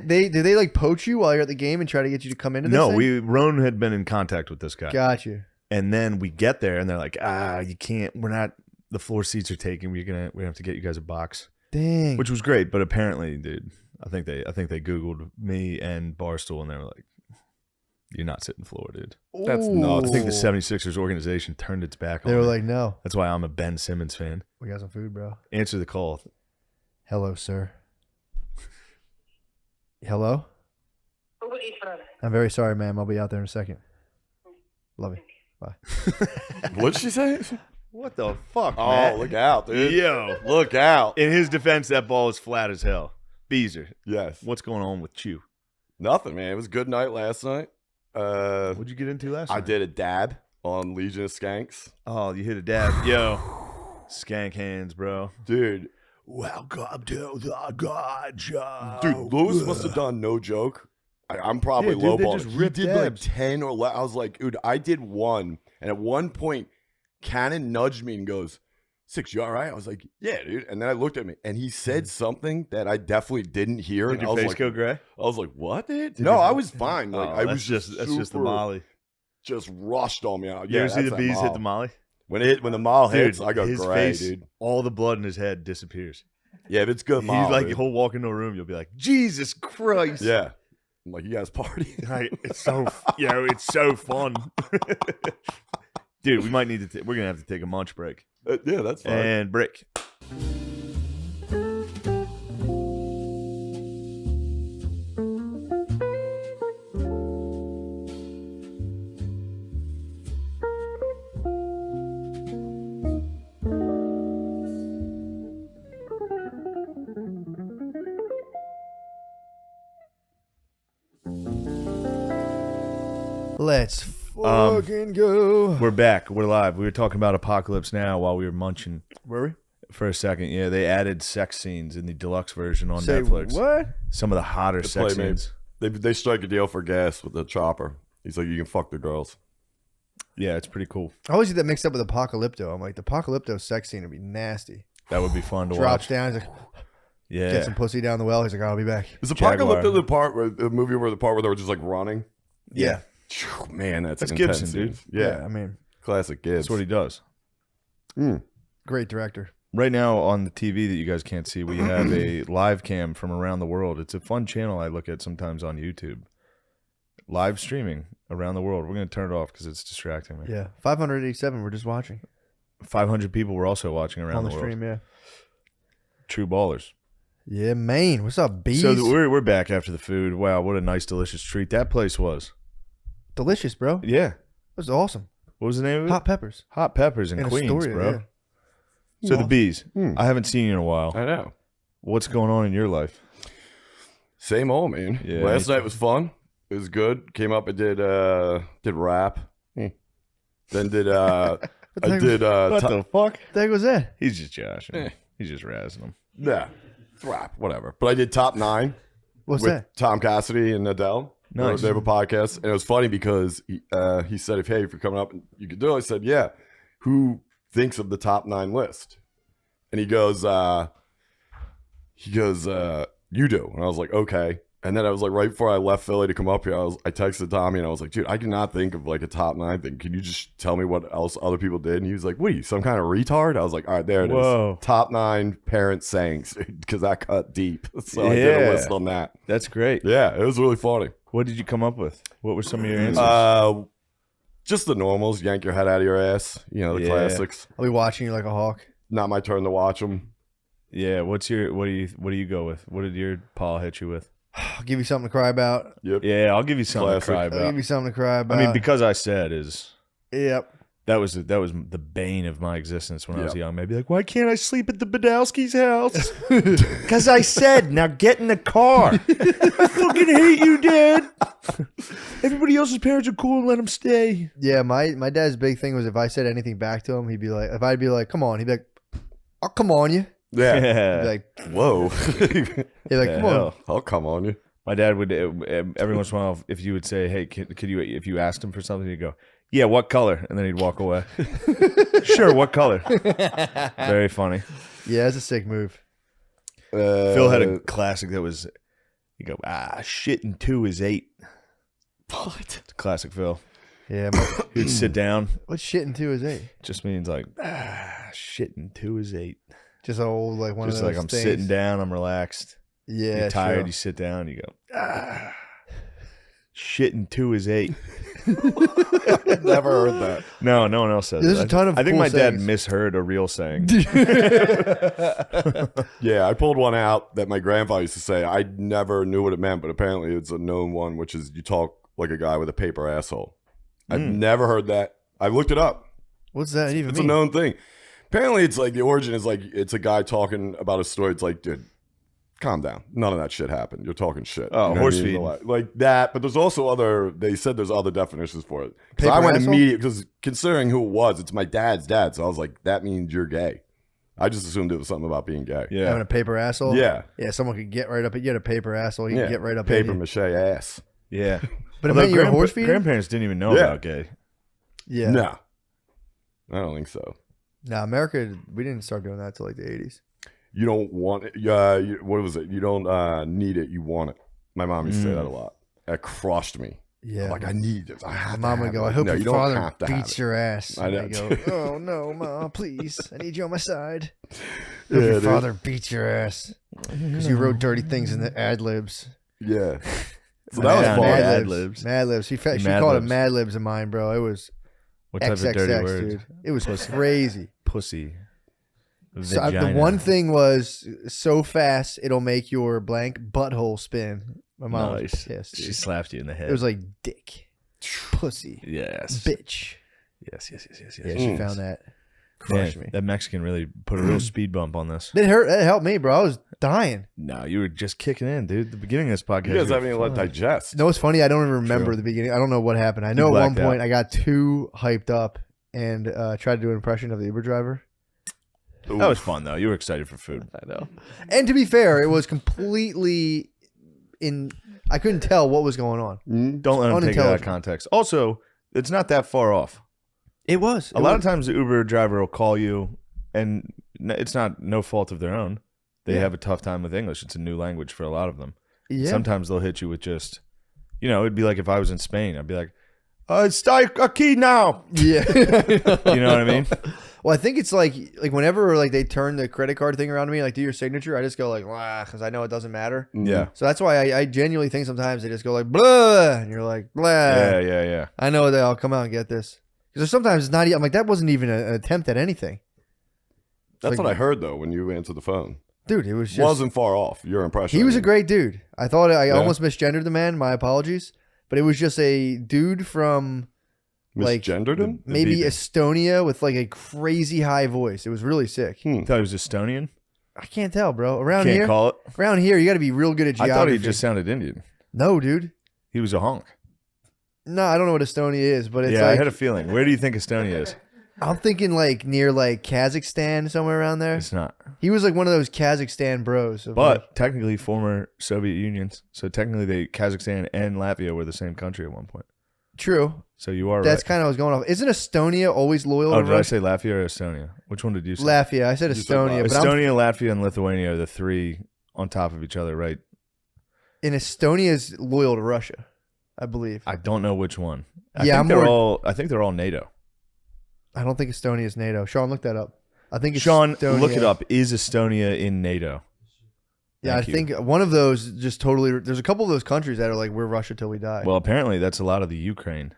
did they like poach you while you're at the game and try to get you to come into this No, thing? Roan had been in contact with this guy. Gotcha. And then we get there and they're like, you can't, we're not, the floor seats are taken. We have to get you guys a box, Dang. which was great. But apparently, dude, I think they Googled me and Barstool and they were like, you're not sitting floor, dude. That's nuts. I think the 76ers organization turned its back on They were me. like, no, That's why I'm a Ben Simmons fan. we got some food, bro. Answer the call. Hello, sir. Hello? I'm very sorry, ma'am. I'll be out there in a second. Love you. Bye. What'd she say? What the fuck, Oh, man? look out, dude. Yo. Look out. In his defense, that ball is flat as hell. Beezer, Yes. what's going on with you? Nothing, man. It was a good night last night. What'd you get into last night? I did a dab on Legion of Skanks. Oh, you hit a dab. Yo. Skank hands, bro. Dude, Welcome to the God Show. Dude, Lewis must have done no joke. I'm probably Yeah, dude, they lowballing. just He ripped did dabs. like 10 or 11. I was like, dude, I did one. And at one point, Cannon nudged me and goes, 6, you all right? I was like, yeah, dude. And then I looked at me and he said something that I definitely didn't hear. Did and your I was face like, go gray? I was like, what, dude? Did No, your- I was fine. Like, I that's was just that's just the super- Molly. Just rushed on me. You Yeah, ever see that's the that bees hit Mall. the Molly? When the mall hits, Dude, I go his gray, face, dude. all the blood in his head disappears. Yeah, if it's good mall, He's like, dude. he'll walk into a room, you'll be like, Jesus Christ. Yeah. I'm like, you guys party? It's so, it's so fun. Dude, we might need to, we're going to have to take a munch break. Yeah, that's fine. And break. Let's fucking go. We're back. We're live. We were talking about Apocalypse Now while we were munching Were we? for a second. Yeah, they added sex scenes in the deluxe version on Say Netflix. what? Some of the hotter The sex Playmates. scenes. They strike a deal for gas with the chopper. He's like, you can fuck the girls. Yeah, it's pretty cool. I always get that mixed up with Apocalypto. I'm like, the Apocalypto sex scene would be nasty. That would be fun to Drops watch. down, he's like, Yeah. get some pussy down the well. He's like, I'll be back. Is Jaguar. Apocalypse the part where the movie where they were just like running? Yeah. Phew, man, that's That's an Gibson, intense dude. scene. Yeah. I mean, Classic Gibbs. That's what he does. great director. Right now on the TV that you guys can't see, we have a live cam from around the world. It's a fun channel I look at sometimes on YouTube. Live streaming around the world. We're going to turn it off because it's distracting me. Yeah. 587, we're just watching. 500 people were also watching around On the the world. stream, yeah. True ballers. Yeah, Maine. What's up, bees? So we're back after the food. Wow, what a nice, delicious treat that place was. Delicious, bro. It Yeah. was awesome. What was the name of it? Hot peppers. Hot Peppers in In Queens, Astoria, bro. yeah. So the bees. Hmm. I haven't seen you in a while. I know. What's going on in your life? Same old, man. Yeah, Last me night was fun. It was good. Came up and did rap. Then did the I heck did What the fuck? The heck was that? He's just joshing. Eh. He's just razzing him. yeah, it's rap, whatever. But I did top 9 What's with that? Tom Cassidy and Adele. Nice. They have a podcast, and it was funny because he said, "If you're coming up, and you could do it." I said, "Yeah." Who thinks of the top 9 list? And he goes, "You do." And I was like, "Okay." And then I was like, right before I left Philly to come up here, I texted Tommy and I was like, "Dude, I cannot think of like a top 9 thing. Can you just tell me what else other people did?" And he was like, "What are you, some kind of retard?" I was like, "All right, there it Whoa. is. Top 9 parent sayings," because that cut deep. So I did a Yeah. list on that. That's great. Yeah, it was really funny. What did you come up with? What were some of your answers? Just the normals. Yank your head out of your ass. You know, the Yeah. classics. I'll be watching you like a hawk. Not my turn to watch them. Yeah. What do you go with? What did your Paul hit you with? I'll give you something to cry about. Yep. Yeah, I'll give you something Classic. to cry I'll about. give you something to cry about. I mean, because I said is yep. that was the bane of my existence when I was Yep. young. Maybe like, why can't I sleep at the Badowski's house? Because I said, now get in the car. I fucking hate you, Dad. Everybody else's parents are cool and let them stay. Yeah, my dad's big thing was if I said anything back to him, he'd be like, if I'd be like, come on, he'd be like, I'll come on you. Yeah. He'd be like, Whoa. he'd be like, Yeah, come on. hell. I'll come on you. My dad would every once in a while, if you would say, "Hey, could you?" If you asked him for something, he'd go, "Yeah, what color?" And then he'd walk away. Sure, what color? Very funny. Yeah, it's a sick move. Phil had a classic that was, you go, shit and 2 is 8. What? It's a classic Phil. Yeah, He'd sit down. what's shit in 2 is 8? Just means like, shit and 2 is 8. Just old, like one Just of those like I'm things. sitting down, I'm relaxed. Yeah, You're tired, sure. you sit down, you go, shit and 2 is 8. Never heard that. No, no one else says There's that. a ton of I think cool my dad sayings. misheard a real saying. Yeah, I pulled one out that my grandfather used to say. I never knew what it meant, but apparently it's a known one, which is you talk like a guy with a paper asshole. I've never heard that. I looked it up. What's that even It's mean? a known thing. Apparently, it's like the origin is like it's a guy talking about a story. It's like, dude, calm down. None of that shit happened. You're talking shit. Oh, You know what horse I mean? feeding. Like that. But there's also other. They said there's other definitions for it. Because I Paper went asshole? immediate because considering who it was, it's my dad's dad. So I was like, that means you're gay. I just assumed it was something about being gay. Yeah. Having a paper asshole? Yeah. Yeah, someone could get right up. You had a paper asshole. You Yeah. could get right up. Paper in you. mache ass. Yeah. But it Although meant you were horse feeding? grandparents didn't even know Yeah. about gay. Yeah. No. I don't think so. Nah, America, we didn't start doing that till like the 80s. You don't want it. What was it? You don't need it. You want it. My mom used to say that a lot. That crushed me. Yeah. Like, I need this. I have My mom to would have go, it. I hope No, your you don't father have to have beats it. your ass. I And know. I go, oh, no, Mom, please. I need you on my side. Yeah, Hope your dude. father beats your ass. Because you wrote dirty things in the ad libs. Yeah. So Mad that was fun. Mad libs. Mad libs. She Mad called it libs. Mad libs of mine, bro. It was What type XXX, of dirty word? dude. It was crazy. Pussy. So the Vagina. one thing was so fast it'll make your blank butthole spin. My mom was Nice. pissed. She Dude. slapped you in the head. It was like dick, pussy, yes. bitch. Yes, yes, yes, yes, yes. Yeah, she found that. crushed me. That Mexican really put a real speed bump on this. It hurt. It helped me, bro. I was dying. No, you were just kicking in, dude. The beginning of this podcast. You guys you were haven't even let fine. digest. You know what's funny? I don't even remember True. the beginning. I don't know what happened. I know at one blacked point out. I got too hyped up and tried to do an impression of the Uber driver. That was fun, though. You were excited for food. I know. And to be fair, it was completely I couldn't tell what was going on. Don't let them take it out of Unintelligent. context. Also, it's not that far off. It was. A lot of times the Uber driver will call you, and it's not no fault of their own. They Yeah. have a tough time with English. It's a new language for a lot of them. Yeah. Sometimes they'll hit you with just, it'd be like if I was in Spain, I'd be like, está aquí now. Yeah. You know what I mean? Well, I think it's like whenever like they turn the credit card thing around to me, like do your signature, I just go like, because I know it doesn't matter. Yeah. So that's why I genuinely think sometimes they just go like, blah, and you're like, blah. Yeah. I know they all come out and get this. Because sometimes it's not, I'm like, that wasn't even an attempt at anything. That's like- what I heard though when you answered the phone. Dude, it was just. Wasn't far off your impression. He was I a mean. great dude. I thought I Yeah. almost misgendered the man. My apologies. But it was just a dude from like Misgendered him. maybe beeping. Estonia with like a crazy high voice. It was really sick. I thought he was Estonian. I can't tell, bro. Around Can't here, call it. around here, you got to be real good at I geography. thought he just sounded Indian. No, dude. He was a honk. No, I don't know what Estonia is, but it's Yeah, I like had a feeling. Where do you think Estonia is? I'm thinking like near like Kazakhstan, somewhere around there. It's not. He was like one of those Kazakhstan bros. But technically former Soviet unions. So technically Kazakhstan and Latvia were the same country at one point. True. So you are That's right. kind of what's going on. Isn't Estonia always loyal Oh, to did I Russia? say Latvia or Estonia? Which one did you say? Latvia. I said You said Estonia, but Estonia, Latvia, and Lithuania are the three on top of each other, right? and Estonia is loyal to Russia, I believe. I don't know which one. Yeah, I think they're all NATO. I don't think Estonia is NATO. Sean, look that up. I think it's Sean, Estonia. look it up. Is Estonia in NATO? Yeah, Thank I you. think one of those just totally. There's a couple of those countries that are like, we're Russia till we die. Well, apparently that's a lot of the Ukraine.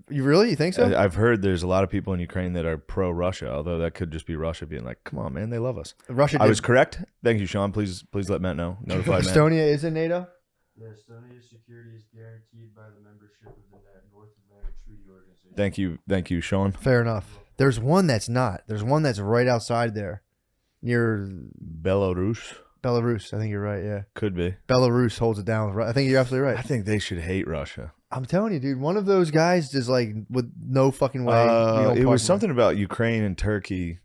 You think so? I've heard there's a lot of people in Ukraine that are pro-Russia, although that could just be Russia being like, "Come on, man, they love us." Russia. I did- was correct. Thank you, Sean. Please let Matt know. Notify Matt. Estonia is in NATO. Yeah, Estonia's security is guaranteed by the membership of the North Atlantic Treaty Organization. Thank you, Sean. Fair enough. There's one that's not. There's one that's right outside there, near Belarus Belarus. I think you're right. Yeah, could be. Belarus holds it down. With I think you're absolutely I right. think they should hate Russia. I'm telling you, dude. One of those guys is like with no fucking way. we don't It part was from something about Ukraine and Turkey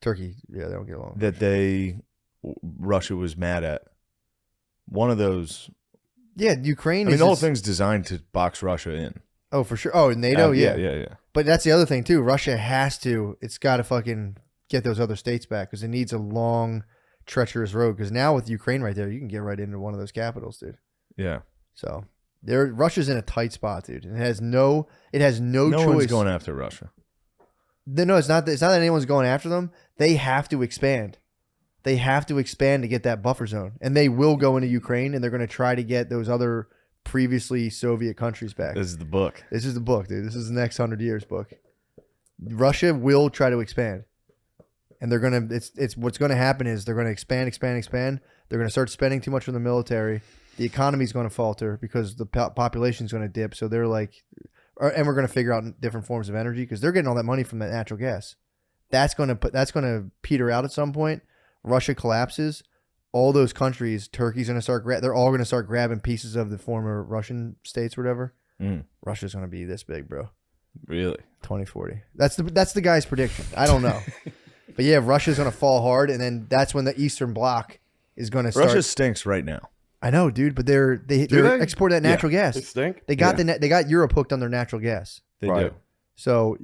Turkey. Yeah, they don't get along. that Russia was mad at. One of those. Yeah, Ukraine. I mean, is the whole just- thing's designed to box Russia in. Oh, for sure. Oh, NATO. Yeah. yeah. But that's the other thing too. Russia has to. It's got to fucking get those other states back because it needs a long, treacherous road. Because now with Ukraine right there, you can get right into one of those capitals, dude. Yeah. So Russia's in a tight spot, dude. It has no No choice. one's going after Russia. No, it's not. It's not that anyone's going after them. They have to expand. They have to expand to get that buffer zone, and they will go into Ukraine, and they're going to try to get those other previously Soviet countries back. This is the book. This is the book, dude. This is the next 100 years book. Russia will try to expand, and they're gonna. It's what's going to happen is they're going to expand. They're going to start spending too much on the military. The economy's going to falter because the population's going to dip. So they're like, and we're going to figure out different forms of energy because they're getting all that money from that natural gas. That's going to peter out at some point. Russia collapses. All those countries, Turkey's going to start. They're all going to start grabbing pieces of the former Russian states, or whatever. Russia's going to be this big, bro. Really? 2040. That's the guy's prediction. I don't know, but yeah, Russia's going to fall hard, and then that's when the Eastern Bloc is going to start. Russia stinks right now. I know, dude, but they're they? exporting that natural They gas. stink. They got they got Europe hooked on their natural gas. They Right. do. So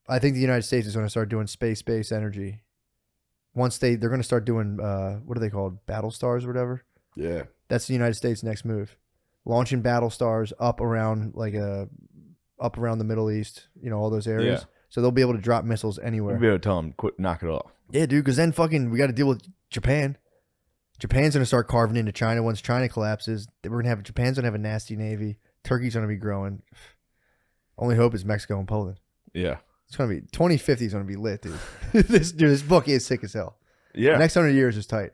I think the United States is going to start doing space-based energy. Once they're going to start doing what are they called? Battle stars or whatever. Yeah. That's the United States' next move. Launching battle stars up around the Middle East, all those areas. Yeah. So they'll be able to drop missiles anywhere. We'll be able to tell them, quit, knock it off. Yeah, dude, because then we got to deal with Japan. Japan's going to start carving into China once China collapses. Japan's going to have a nasty navy. Turkey's going to be growing. Only hope is Mexico and Poland. Yeah. It's going to be 2050 is going to be lit, dude. This book is sick as hell. Yeah. The next 100 years is tight.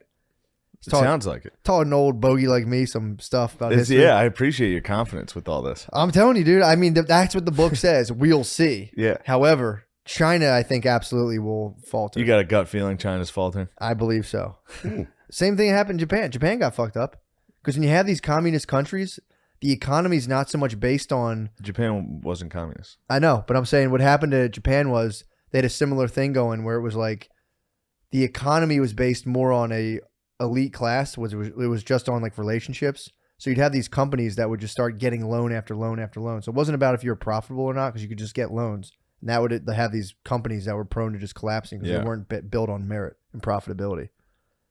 It sounds like it. Taught an old bogey like me some stuff about history. Yeah, I appreciate your confidence with all this. I'm telling you, dude. I mean, that's what the book says. We'll see. Yeah. However, China, I think, absolutely will falter. You got a gut feeling China's faltering? I believe so. Same thing happened in Japan. Japan got fucked up because when you have these communist countries, the economy is not so much based on. Japan wasn't communist. I know, but I'm saying what happened to Japan was they had a similar thing going where it was like the economy was based more on a elite class. It was just on like relationships. So you'd have these companies that would just start getting loan after loan after loan. So it wasn't about if you were profitable or not because you could just get loans. And that would have these companies that were prone to just collapsing because they weren't built on merit and profitability.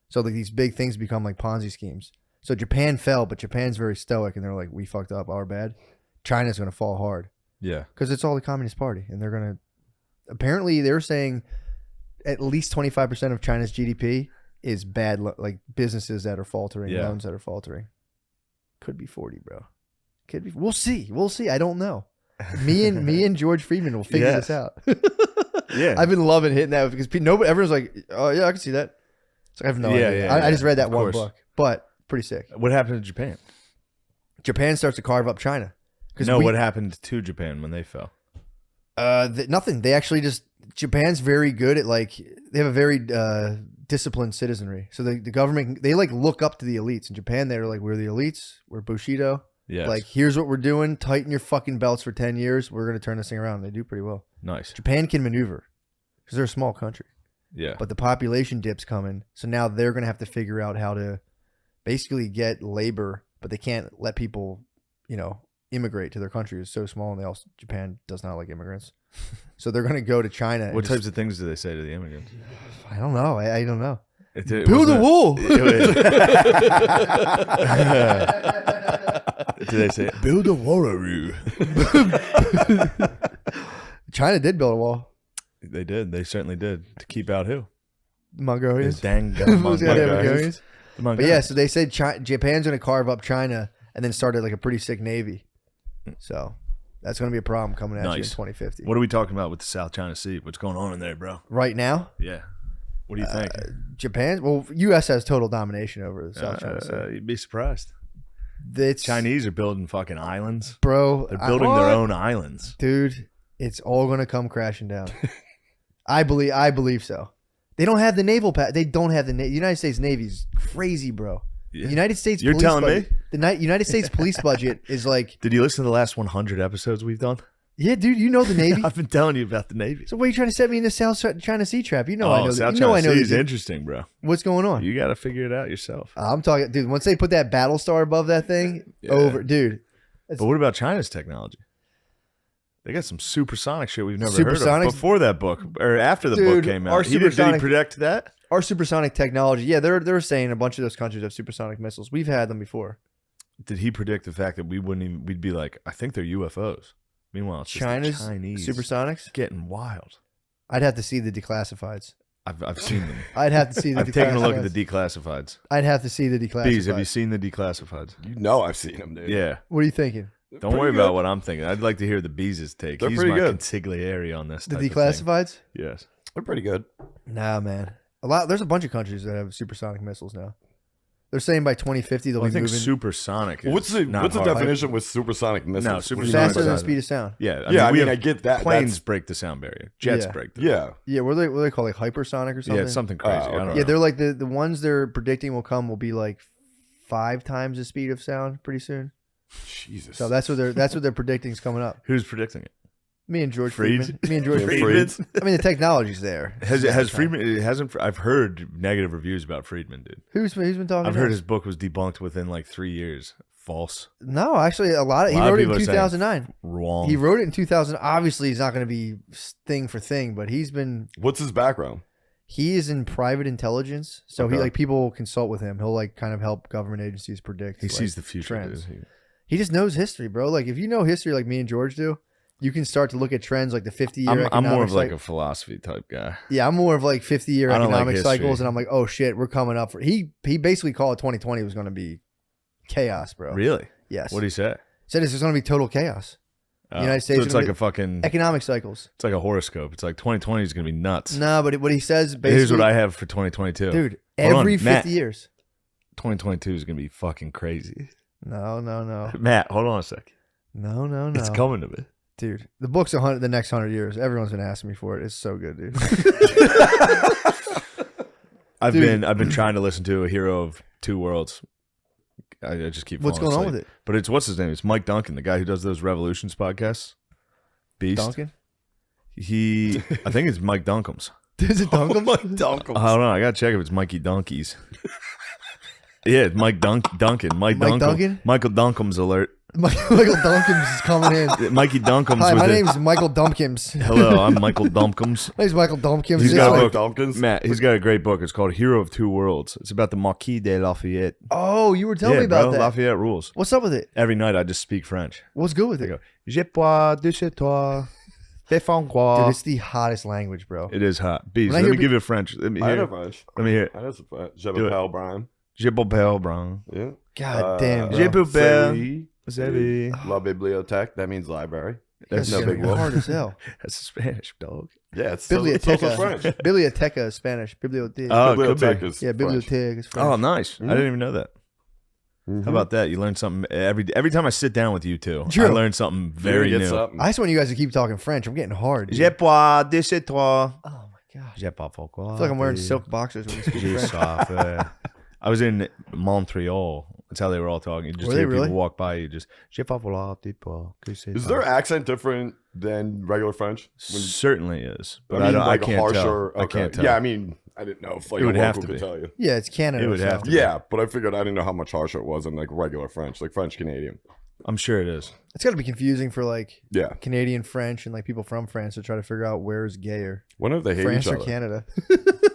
So like these big things become like Ponzi schemes. So Japan fell, but Japan's very stoic, and they're like, we fucked up, our bad. China's going to fall hard. Yeah. Because it's all the Communist Party, and they're going to... Apparently, they're saying at least 25% of China's GDP is bad, like businesses that are faltering, loans that are faltering. Could be 40, bro. Could be. We'll see. We'll see. I don't know. Me and George Friedman will figure this out. Yeah. I've been loving hitting that because everyone's like, oh yeah, I can see that. It's like I have no idea. I just read that one book, but pretty sick. What happened to Japan? Japan starts to carve up China. No, what happened to Japan when they fell? Nothing. They actually Japan's very good at like they have a very disciplined citizenry. So the government they like look up to the elites. In Japan, they're like, we're the elites. We're Bushido. Yes. Like, here's what we're doing. Tighten your fucking belts for 10 years. We're going to turn this thing around. They do pretty well. Nice. Japan can maneuver because they're a small country. Yeah. But the population dip's coming. So now they're going to have to figure out how to basically get labor, but they can't let people, immigrate to their country. It's so small, and Japan does not like immigrants. So they're going to go to China. What types of things do they say to the immigrants? I don't know. I don't know. Build the wall. Do they say build a wararoo? China did build a wall. They did. They certainly did. To keep out who? Mongolians. Dang Mongolians. But yeah, so they said Japan's going to carve up China and then started like a pretty sick navy. So that's going to be a problem coming at you in 2050. What are we talking about with the South China Sea? What's going on in there, bro? Right now? Yeah. What do you think? Japan? Well, U.S. has total domination over the South China Sea. You'd be surprised. It's, Chinese are building fucking islands. Bro. They're building their own islands. Dude, it's all going to come crashing down. I believe so. They don't have the naval They don't have the United States Navy's crazy, bro. Yeah. The United States You're police telling budget, me? The United States police budget is like... Did you listen to the last 100 episodes we've done? Yeah, dude, you know the Navy. I've been telling you about the Navy. So what are you trying to set me in the South China Sea trap? You know I know. South you know China I know. Sea is interesting, bro. What's going on? You got to figure it out yourself. I'm talking, dude. Once they put that battle star above that thing, over, dude. But what about China's technology? They got some supersonic shit we've never heard Supersonics? of before that book or after the book came out. Did he predict that? Our supersonic technology, yeah, they're saying a bunch of those countries have supersonic missiles. We've had them before. Did he predict the fact that we'd be like, I think they're UFOs? Meanwhile, it's China's just the Chinese supersonics getting wild. I'd have to see the declassifieds. I've seen them. I'd have to see the I've taken a look at the declassifieds. I'd have to see the declassifieds. Bees, have you seen the declassifieds? You know I've seen them, dude. Yeah. What are you thinking? Don't worry about what I'm thinking. I'd like to hear the Bees' take. They're He's pretty my good. consigliere on this. The type of thing. declassifieds? Yes. They're pretty good. Nah, man. There's a bunch of countries that have supersonic missiles now. They're saying by 2050 they'll Well, I be think moving supersonic is What's the not hard. definition with supersonic missiles? No, What do you supersonic mean faster by than the that? speed of sound. Yeah, I mean, have I get that. Planes That's- break the sound barrier. Jets Yeah. break the Yeah. Yeah, what do they call like hypersonic or something? Yeah, it's something crazy. Oh, I don't okay. know. Yeah, they're like the ones they're predicting will be like 5 times the speed of sound pretty soon. Jesus. So that's what they're predicting is coming up. Who's predicting it? Me and George Freed? Friedman. Me and George Yeah, Friedman. Freed. I mean, the technology's there. Has Friedman? It hasn't. I've heard negative reviews about Friedman, dude. Who's been talking? I've now? heard his book was debunked within like 3 years. False. No, actually, he A lot of wrote it in people are saying 2009. Wrong. He wrote it in 2000. Obviously, he's not going to be thing for thing, but What's his background? he is in private intelligence. So he Okay. like people consult with him. He'll like kind of help government agencies predict. He like, sees the future. trends. Dude. He just knows history, bro. Like if you know history like me and George do, you can start to look at trends like the 50-year. I'm more of like a philosophy type guy. Yeah, I'm more of like 50-year I don't like economic cycles, history. and I'm like, oh shit, we're coming up for. He basically called 2020 was going to be chaos, bro. Really? Yes. What do you say? Said it's going to be total chaos. United States So it's are like gonna a fucking. Economic cycles. It's like a horoscope. It's like 2020 is gonna be nuts. No, but what he says basically. Here's what I have for 2022. Dude, Hold on, every 50 Matt. years. 2022 is gonna be fucking crazy. No. Matt, hold on a sec. No. It's coming to me. Dude, the book's the next 100 years. Everyone's been asking me for it. It's so good, dude. I've been trying to listen to A Hero of Two Worlds. I just keep. What's going on with it? But it's what's his name? It's Mike Duncan, the guy who does those Revolutions podcasts. Beast. Duncan? I think it's Mike Dunkums. Is it Duncan? Mike Dunkums. I don't know. I gotta check if it's Mikey Donkeys. Yeah, it's Mike Duncan. Mike Duncan? Michael Dunkums alert. Michael Dumpkins is coming in. Mikey Dunkums. Hi, my name's Michael Dumpkins. Hello, I'm Michael Dunkums. My name's Michael Dumpkins. He's got a book. Dunkins. Matt, he's got a great book. It's called Hero of Two Worlds. It's about the Marquis de Lafayette. Oh, you were telling me about that. Lafayette rules. What's up with it? Every night I just speak French. What's good with I it? go, Je bois de chez toi. Fais francois. Dude, it's the hottest language, bro. It is hot. Beast, When I let hear me give you a French. Let me I hear know it. French. Let me hear it. I know some French. Je Do it. m'appelle Brian. Je m'appelle Brown. Yeah. God damn, bro. Je m'appelle C'est Zebi. La bibliothèque. That means library. That's no big hard whoop. as hell. That's Spanish, dog. Yeah, it's also Biblioteca. French. Biblioteca is Spanish. Biblioteca. Oh, it could Bibliothèque be. is Yeah, French. biblioteca is French. Oh, nice. I didn't even know that. How about that? You learn something every time I sit down with you two. True. I learn something very Get new. something. I just want you guys to keep talking French. I'm getting hard. Dude. Je bois de chez toi. Oh my gosh. Je pas pourquoi. I feel like I'm wearing silk boxers when we speak Je French. soif. I was in Montreal. That's how they were all talking. You just Were they hear really? people walk by. You just je pas vouloir de toi. Que c'est Is ça? their accent different than regular French? Certainly is, but I mean, I like can't harsher. tell. Okay. I can't tell. Yeah, I mean, I didn't know if like It a would have local to could be. tell you. Yeah, it's Canada. It would so. have to. Yeah, but I figured I didn't know how much harsher it was than like regular French, like French Canadian. I'm sure it is. It's got to be confusing for like Yeah. Canadian French and like people from France to try to figure out where's gayer. Whenever they hate France each or other. Canada.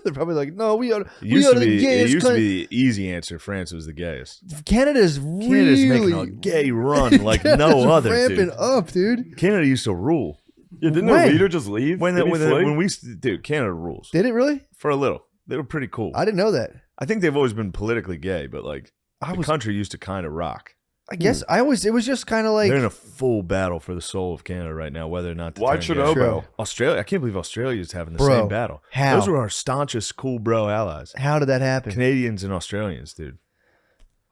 They're probably like, no, we are. It We used are to the be. It gayest used to country. be the easy answer. France was the gayest. Canada's Canada's really making a gay run like no Canada's other. ramping Dude. up, dude. Canada used to rule. Yeah, didn't When? the leader just leave? Did he flee? When we dude, Canada rules Did it really? for a little. They were pretty cool. I didn't know that. I think they've always been politically gay, but like I the was. country used to kind of rock. I guess I always. It was just kind of like. They're in a full battle for the soul of Canada right now, whether or not to Why turn gay. Chernobyl? Australia. I can't believe Australia is having the Bro, same battle. how? Those were our staunchest cool bro allies. How did that happen? Canadians and Australians, dude.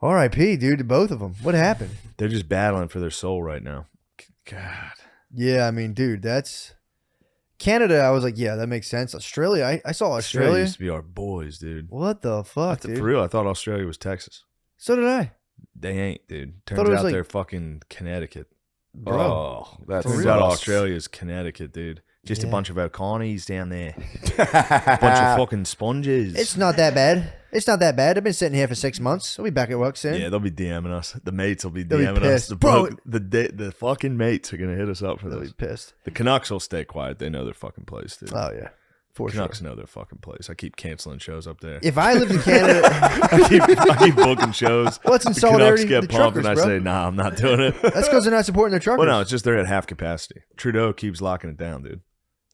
R.I.P. Dude, to both of them. What happened? They're just battling for their soul right now. God. Yeah, I mean, dude, that's Canada. I was like, yeah, that makes sense. Australia. I saw Australia. used to be our boys, dude. What the fuck, dude? For real, I thought Australia was Texas. So did I. They ain't, dude. Thought Turns it was out like- they're fucking Connecticut. Bro. Oh, that's Turns out Australia's Connecticut, dude. Just a Yeah. bunch of O'Connies down there. A bunch of fucking sponges. It's not that bad. It's not that bad. I've been sitting here for 6 months. I'll be back at work soon. Yeah, they'll be DMing us. The mates will be They'll be DMing us. pissed. The, Bro. the fucking mates are gonna hit us up for They'll this. be pissed. The Canucks will stay quiet. They know their fucking place, dude. Oh yeah, for sure. Canucks know their fucking place. I keep canceling shows up there. If I lived in Canada, I keep booking shows. What's in The solidarity Canucks with get the pumped, and I truckers, bro? say, "Nah, I'm not doing it." that's because they're not supporting their truckers. Well, no, it's just they're at half capacity. Trudeau keeps locking it down, dude.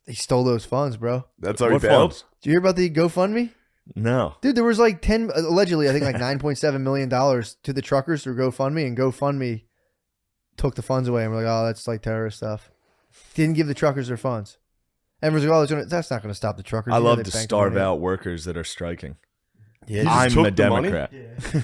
They stole those funds, bro. That's already What failed. funds? Did you hear about the GoFundMe? No. Dude, there was like allegedly, I think like $9.7 million to the truckers through GoFundMe, and GoFundMe took the funds away, and we're like, oh, that's like terrorist stuff. Didn't give the truckers their funds. Everyone's like, oh, that's not going to stop the truckers. I You know, love they to banked starve the money. out workers that are striking. Yeah, just I'm took a the money? Democrat.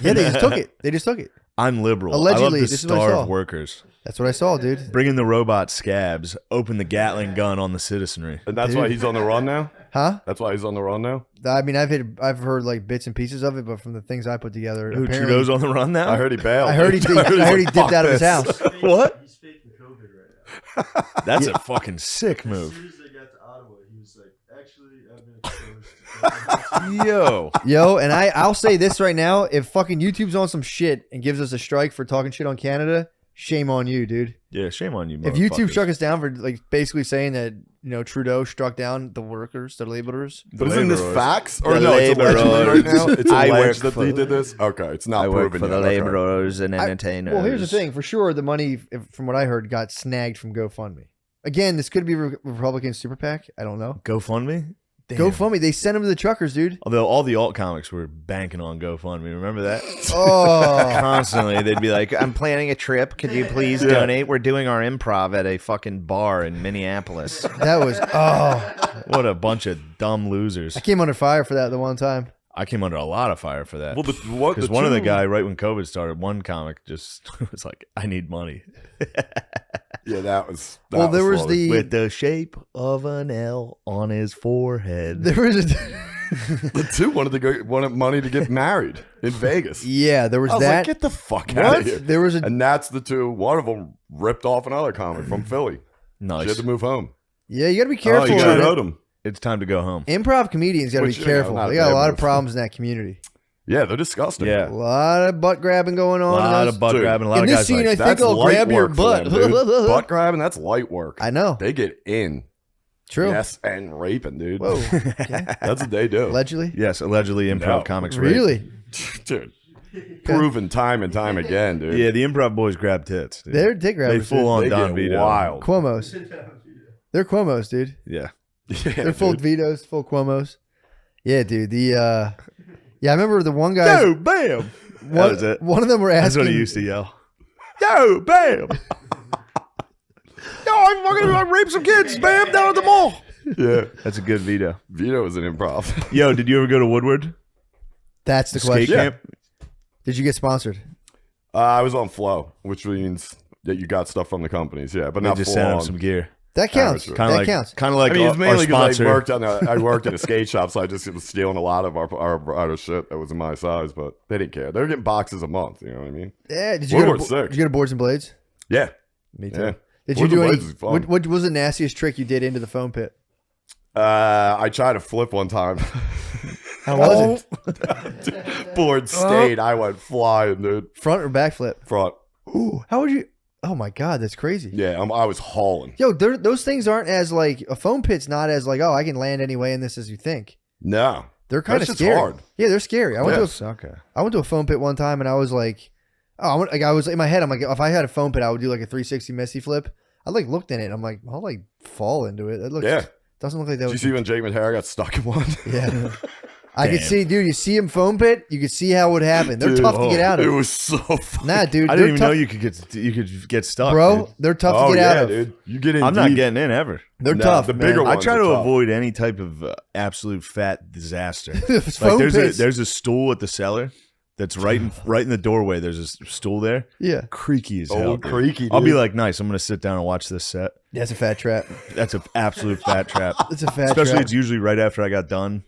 yeah, they just took it. They just took it. I'm liberal. Allegedly, I love to this is what I saw. starve workers. That's what I saw, dude. Bring in the robot scabs. Open the Gatling gun on the citizenry. And that's why he's on the run now? Huh? That's why he's on the run now? I mean, I've heard like bits and pieces of it, but from the things I put together, Who, apparently- Trudeau's on the run now? I heard he bailed. I heard he dipped Fuck out of his this. house. What? He's faking COVID right now. That's a fucking sick As move. soon as they got to Ottawa, he was like, actually, I've been exposed to COVID. Yo. Yo, and I'll say this right now: if fucking YouTube's on some shit and gives us a strike for talking shit on Canada, shame on you, dude. Yeah, shame on you, If YouTube motherfuckers. struck us down for like basically saying that Trudeau struck down the workers, the laborers. But isn't this laborers. facts? Or The no, it's allegedly right laborers. now? It's I work alleged that for- he did this? Okay, it's not proven yet. Okay. laborers and entertainers. Well, here's the thing: for sure, the money, from what I heard, got snagged from GoFundMe. Again, this could be Republican super PAC. I don't know. GoFundMe? Damn. GoFundMe, they sent them to the truckers, dude. Although all the alt comics were banking on GoFundMe. Remember that? Oh, Constantly, they'd be like, I'm planning a trip. Could you please donate? We're doing our improv at a fucking bar in Minneapolis. that was What a bunch of dumb losers. I came under fire for that the one time. I came under a lot of fire for that. Well, Because one of the guy, right when COVID started, one comic just was like, I need money. Yeah, that was. Well, there was funny. With the shape of an L on his forehead. there was a The two wanted money to get married in Vegas. yeah, there was I was that. like, get the fuck out of here. There was a And that's the two. One of them ripped off another comic from Philly. She Nice. had to move home. yeah. You got to be careful. you She got man. wrote him. It's time to go home. Improv comedians got to be Which, you know, careful. not They a got a bad lot of move. problems in that community. Yeah, they're disgusting. Yeah. A lot of butt grabbing going A on. lot in of those. butt Dude, grabbing. A lot in of this guys scene, like, I think That's I'll light grab your work for butt. them, dude. Butt grabbing, that's light work. I know. They get in. True. Yes, and raping, dude. Whoa. Okay. That's what they do. Allegedly. yes, allegedly improv No. comics. rape. Really? Dude. Proven time and time again, dude. Yeah, the improv boys grab tits. Dude. They're dick They grabbers. full on They Don get Vito. wild. Cuomo's. They're Cuomo's, dude. Yeah. Yeah, They're full dude. Vitos, full Cuomo's. Yeah, dude. Yeah, I remember the one guy. Yo, bam. That was it. One of them were That's asking. what he used to yell. Yo, bam. Yo, I'm gonna rape some kids, bam, down at the mall. Yeah. That's a good Vito. Vito was an improv. Yo, did you ever go to Woodward? That's the Skate question. camp? Did you get sponsored? I was on Flow, which means that you got stuff from the companies. Yeah, but They not just full sent on. him some gear. That counts. Amateur. Kind of That like, counts. kind of like I mean, it's our mainly because sponsor. I worked at a skate shop, so I just was stealing a lot of our shit that was in my size, but they didn't care. They were getting boxes a month. You know what I mean? Yeah. Did you Woodward's go to, sick. did you go to Boards and Blades? Yeah. Me too. Yeah. Did Boards you do and any? Blades is fun. What was the nastiest trick you did into the foam pit? I tried to flip one time. How was it? Board stayed. I went flying, dude. Front or back flip? Front. Ooh. How would you? Oh my god, that's crazy. Yeah, I was hauling. Yo, those things aren't as like a foam pit's not as like, oh, I can land any way in this as you think. No. They're kind of shit's scary. hard. Yeah, they're scary. I went to Sucker. I went to a foam pit one time and I was like, oh, I was in my head. I'm like, if I had a foam pit, I would do like a 360 missy flip. I like looked in it. And I'm like, I'll like fall into it. It looks. Yeah. Doesn't look like that. Did you see when Jake Matera got stuck in one? Yeah. I could Damn. see, dude. You see him foam pit, you could see how it would happen. They're Dude, tough to get out It of. was so fun. Nah, dude. I they're didn't even tough, know you could get stuck, bro. dude. They're tough Oh, to get yeah, out of. dude. You get in I'm not deep. getting in ever. They're No, tough. the man. bigger I ones try are to tough. avoid any type of absolute fat disaster. It's Like foam there's pits. there's a stool at the cellar that's right in the doorway. There's a stool there, Yeah, creaky as hell. Oh, dude. creaky, I'll be dude. like, nice. I'm gonna sit down and watch this set. that's a fat trap. That's an absolute fat trap. It's a fat Especially trap. it's usually right after I got done.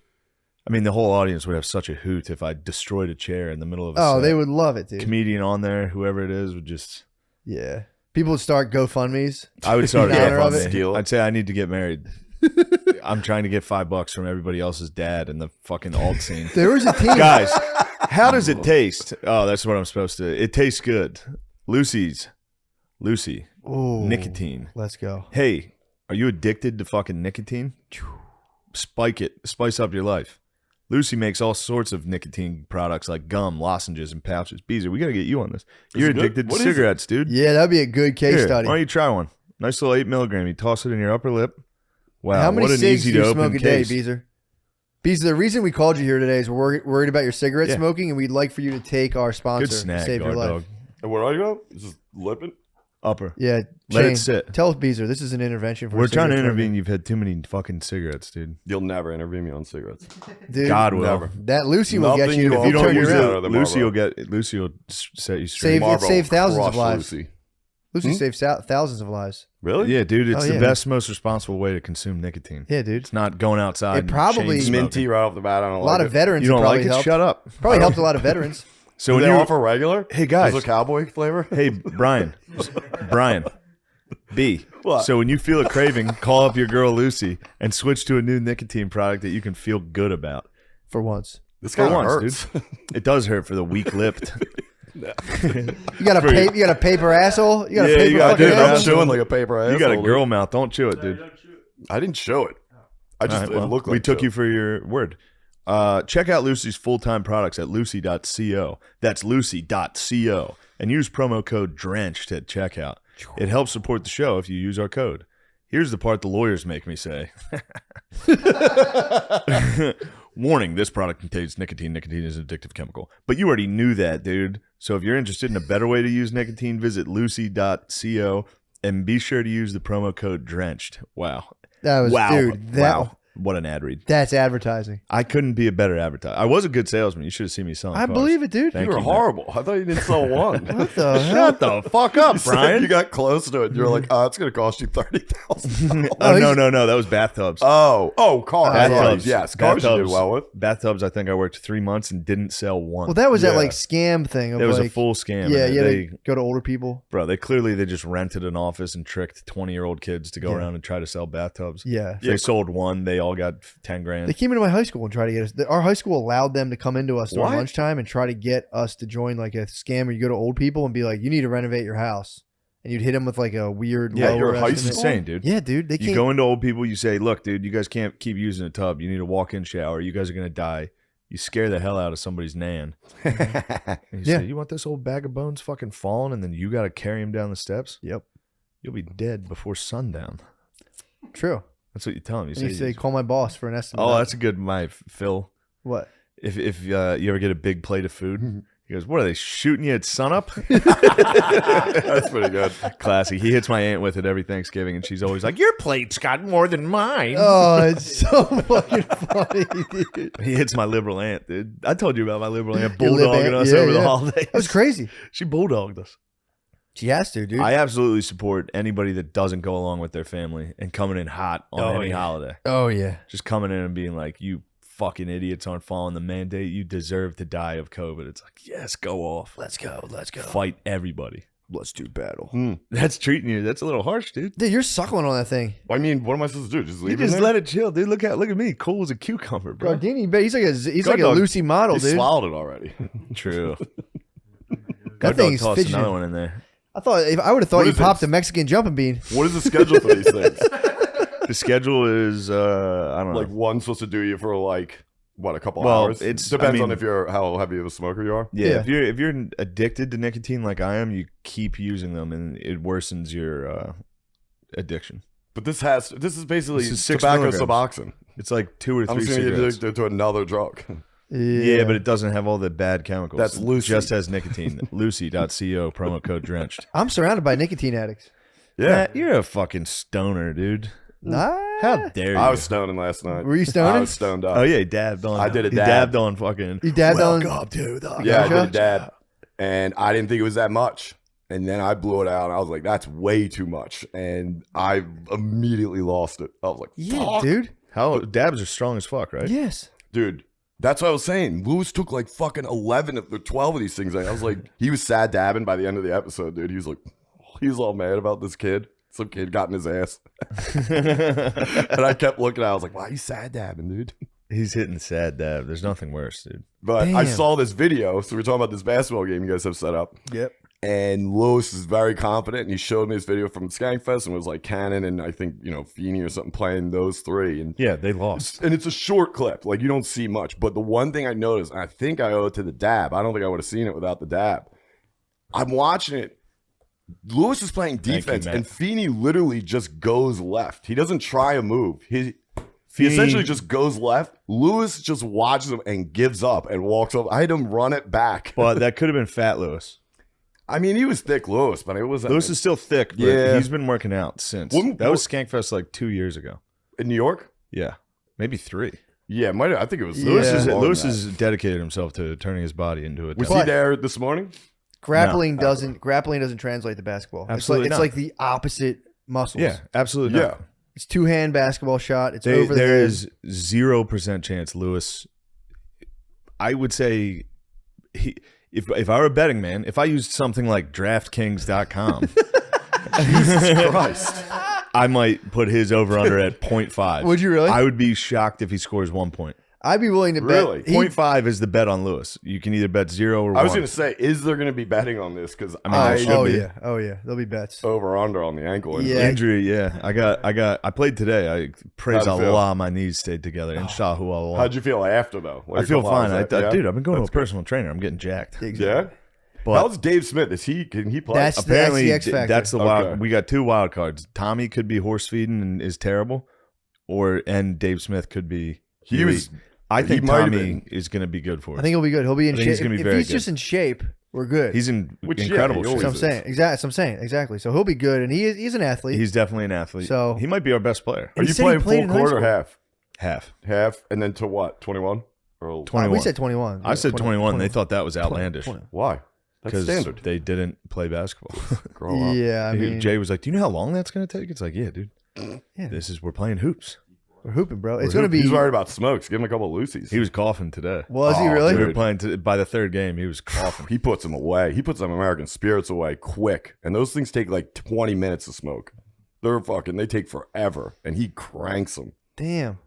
I mean, the whole audience would have such a hoot if I destroyed a chair in the middle of a Oh, set. they would love it, dude. Comedian on there, whoever it is, would just. Yeah, people would start GoFundMes. I would start In honor of GoFundMe. it. Steal it. I'd say I need to get married. I'm trying to get $5 from everybody else's dad in the fucking alt scene. There was a team. Guys, how does it taste? Oh, that's what I'm supposed to. It tastes good. Lucy, Ooh, nicotine. Let's go. Hey, are you addicted to fucking nicotine? Spike it. Spice up your life. Lucy makes all sorts of nicotine products like gum, lozenges, and pouches. Beezer, we got to get you on this. You're it good? addicted to What is it? cigarettes, dude. Yeah, that'd be a good case Here, study. why don't you try one? Nice little 8 milligram. You toss it in your upper lip. Wow, How many what an cigs easy do to you open smoke a day, case. Beezer? Beezer, the reason we called you here today is we're worried about your cigarette Yeah. smoking, and we'd like for you to take our sponsor Good to snack, save your guard life. dog. And where do I go? Just lipping? Upper. Yeah, Let it Shane, sit. Tell Beezer this is an intervention for. We're a trying to cigarette intervene. You've had too many fucking cigarettes, dude. You'll never interview me on cigarettes. smoker. Dude, God will. Never. that Lucy will get Nothing you you if all you If you turn don't turn use your around. around. Out of the Lucy will Marlboro. get Lucy will set you straight. Save- it Marlboro saved thousands of crush lives. Lucy. Lucy saves thousands of lives. Really? Yeah, dude, it's Oh, the yeah. best, most responsible way to consume nicotine. Yeah, dude. It's not going outside. It and probably- chain Minty smoking. right off the bat. I don't A lot like of it. veterans You don't have probably like it? helped. Shut up. Probably helped a lot of veterans. So Do when they you offer regular? Hey, guys. Is it cowboy flavor? Hey, Brian, B. What? So when you feel a craving, call up your girl Lucy and switch to a new nicotine product that you can feel good about. For once, This For kind of once, hurts. dude. It does hurt for the weak-lipped. you got a paper asshole. You got Yeah, a paper you got a fucking paper I'm asshole. asshole. chewing like a paper asshole. You got a dude. girl mouth. Don't chew it, dude. I didn't show it. I just All right, well, it looked like we took chew. you for your word. Check out Lucy's full-time products at lucy.co. That's lucy.co. And use promo code DRENCHED at checkout. It helps support the show if you use our code. Here's the part the lawyers make me say. Warning, this product contains nicotine. Nicotine is an addictive chemical. But you already knew that, dude. So if you're interested in a better way to use nicotine, visit lucy.co and be sure to use the promo code DRENCHED. Wow. That was, Wow. dude. That Wow. What an ad read. That's advertising. I couldn't be a better advertiser. I was a good salesman. You should have seen me selling I cars. believe it, dude. Thank You were you, man. horrible. I thought you didn't sell one. What the hell? Shut the fuck up, You said Brian. you got close to it. You're like, oh, it's going to cost you $30,000. Oh, no. That was bathtubs. Cars. Bathtubs. Yes, cars you did well with. Bathtubs, I think I worked 3 months and didn't sell one. Well, that was that Yeah. like scam thing. Of It was like, a full scam. Yeah, and yeah. They, They go to older people. bro, they just rented an office and tricked 20-year-old kids to go around and try to sell bathtubs. Yeah. If they sold one, they all got 10 grand. They came into my high school and tried to get us. Our high school allowed them to come into us during What? lunchtime and try to get us to join like a scam where you go to old people and be like, you need to renovate your house. And you'd hit them with like a weird Yeah, lower you're a high It's estimate. insane, dude. Yeah, dude. They You can't. go into old people, you say, look, dude, you guys can't keep using a tub. You need a walk-in shower. You guys are going to die. You scare the hell out of somebody's nan. And you Yeah. say, you want this old bag of bones fucking falling, and then you got to carry him down the steps? Yep. You'll be dead before sundown. True. That's what you tell him. You And you say, say, call my boss for an estimate. oh, that's a good, Phil. What? If you ever get a big plate of food, he goes, what are they, shooting you at sunup? That's pretty good. Classy. He hits my aunt with it every Thanksgiving, and she's always like, your plate's got more than mine. Oh, it's so fucking funny, dude. He hits my liberal aunt, dude. I told you about my liberal aunt Your lib bulldogging aunt? us Yeah, over the yeah. holidays. That was crazy. She bulldogged us. She has to, dude. I absolutely support anybody that doesn't go along with their family and coming in hot on any holiday. oh, yeah. Just coming in and being like, you fucking idiots aren't following the mandate. You deserve to die of COVID. It's like, yes, go off. Let's go. Let's go. Fight everybody. Let's do battle. That's treating you. That's a little harsh, dude. Dude, you're suckling on that thing. I mean, what am I supposed to do? Just You leave it just there? let it chill, dude. Look at me, cool as a cucumber, bro. Gardini, but he's like Guard a dog. Lucy model, He dude. swallowed it already. True. That Guard dog thing's tossed fidgeting. another one in there. I thought if I would have thought What you is popped this? a Mexican jumping bean. What is the schedule for these things? The schedule is I don't know. Like one's supposed to do you for like what, a couple Well, hours? it's- Depends I mean- on if you're how heavy of a smoker you are. Yeah, Yeah. if you're addicted to nicotine like I am, you keep using them and it worsens your addiction. But this is basically This is 6 tobacco milligrams. Suboxone. It's like 2 or I'm 3 just gonna get cigarettes. addicted to another drug. Yeah, but it doesn't have all the bad chemicals. That's It Lucy. just has nicotine. Lucy.co, promo code drenched. I'm surrounded by nicotine addicts. Yeah. Matt, you're a fucking stoner, dude. Nah. How dare you? I was stoning last night. Were you I stoning? was stoned up. Oh yeah, he dabbed on. I did a he dab. dabbed on fucking. You dabbed on. Welcome to the Yeah, I did a Gotcha. dab. And I didn't think it was that much. And then I blew it out and I was like, that's way too much. And I immediately lost it. I was like, Yeah, fuck. dude. How dabs are strong as fuck, right? Yes. Dude, that's what I was saying. Lewis took like fucking 11 of the 12 of these things. I was like, he was sad dabbing by the end of the episode, dude. He was like, he was all mad about this kid. Some kid got in his ass. And I kept looking at it. I was like, why are you sad dabbing, dude? He's hitting sad dab. There's nothing worse, dude. But I Damn. saw this video. So we're talking about this basketball game you guys have set up. Yep. And Lewis is very confident. And he showed me this video from Skankfest and it was like Cannon and I think, Feeney or something playing those three. And Yeah, they lost. and it's a short clip. Like you don't see much. But the one thing I noticed, and I think I owe it to the dab. I don't think I would have seen it without the dab. I'm watching it. Lewis is playing Thank you, defense, Matt. and Feeney literally just goes left. He doesn't try a move. He Feeney- essentially just goes left. Lewis just watches him and gives up and walks over. I had him run it back. But that could have been Fat Lewis. I mean, he was thick Lewis, but it wasn't. Lewis is still thick, but Yeah. he's been working out since. Wouldn't- That was Skankfest like 2 years ago. in New York. Yeah, maybe 3. Yeah, might have, I think it was. Lewis Yeah. is longer Lewis than that. has dedicated himself to turning his body into a. Was dog. he there this morning? Grappling doesn't translate to basketball. Absolutely it's not. like the opposite muscles. Yeah, absolutely. Yeah. Not. It's two-hand basketball shot. It's over the There head. is 0% chance Lewis. I would say if I were a betting man, if I used something like DraftKings.com, Jesus Christ. I might put his over under at 0.5. Would you really? I would be shocked if he scores 1 point. I'd be willing to Really? bet. 0.5 is the bet on Lewis. You can either bet 0 or 1. I was going to say, is there going to be betting on this? Because I mean, there should Oh be. yeah. Oh yeah. There'll be bets. over under on the ankle. injury. Yeah. Injury, yeah. I played today. I praise How'd it feel? Allah, my knees stayed together. Inshallah Allah. How'd you feel after though? Like, I feel a couple fine. hours after? Yeah? Dude, I've been going That's to a personal trainer. I'm getting jacked. Yeah. But How's Dave Smith? Can he play? That's apparently the X factor. that's the Okay. wild. We got 2 wild cards. Tommy could be horse feeding and is terrible, and Dave Smith could be. He elite. was- I he think might have Tommy been. is going to be good for us. I think he'll be good. He'll be in I think shape. he's gonna be If very he's good. just in shape, we're good. he's in Which, yeah, incredible he shape. always That's what I'm is. saying. Exactly. That's what I'm saying. Exactly. So he'll be good, and he's an athlete. He's definitely an athlete. So- he might be our best player. Are He you said he playing played full in high court or school. half? Half. and then to what? 21 or 21. We said 21. I said 21. They thought that was outlandish. 20. why? That's Because standard. they didn't play basketball. Grow up. Yeah, I mean, Jay was like, "Do you know how long that's going to take?" It's like, "Yeah, dude. Yeah. We're playing hoops." we're hooping, bro. It's going to be. He's worried about smokes. Give him a couple of Lucy's. He was coughing today. Was he Oh, really? We dude. were playing by the third game. He was coughing. He puts them away. He puts them American spirits away quick. And those things take like 20 minutes to smoke. They take forever. And he cranks them. Damn.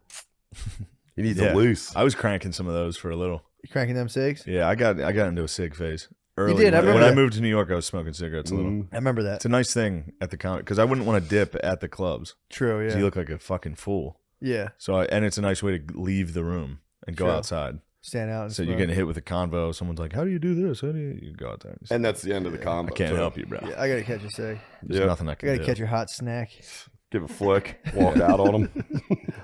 He needs Yeah. a loose. I was cranking some of those for a little. You cranking them cigs? Yeah, I got into a cig phase early. did, I When remember I that. moved to New York, I was smoking cigarettes a little. Mm. I remember that. It's a nice thing at the con because I wouldn't want to dip at the clubs. True, 'Cause yeah. You look like a fucking fool. Yeah. So and it's a nice way to leave the room and go True. outside. Stand out. And So smoke. you're getting hit with a convo. Someone's like, "How do you do this? How do you go out there?" And And that's the end of the combo. I can't too. help you, bro. Yeah, I got to catch a cig. There's Yeah. nothing I I can got to do. catch your hot snack. Give a flick. Walk out on him.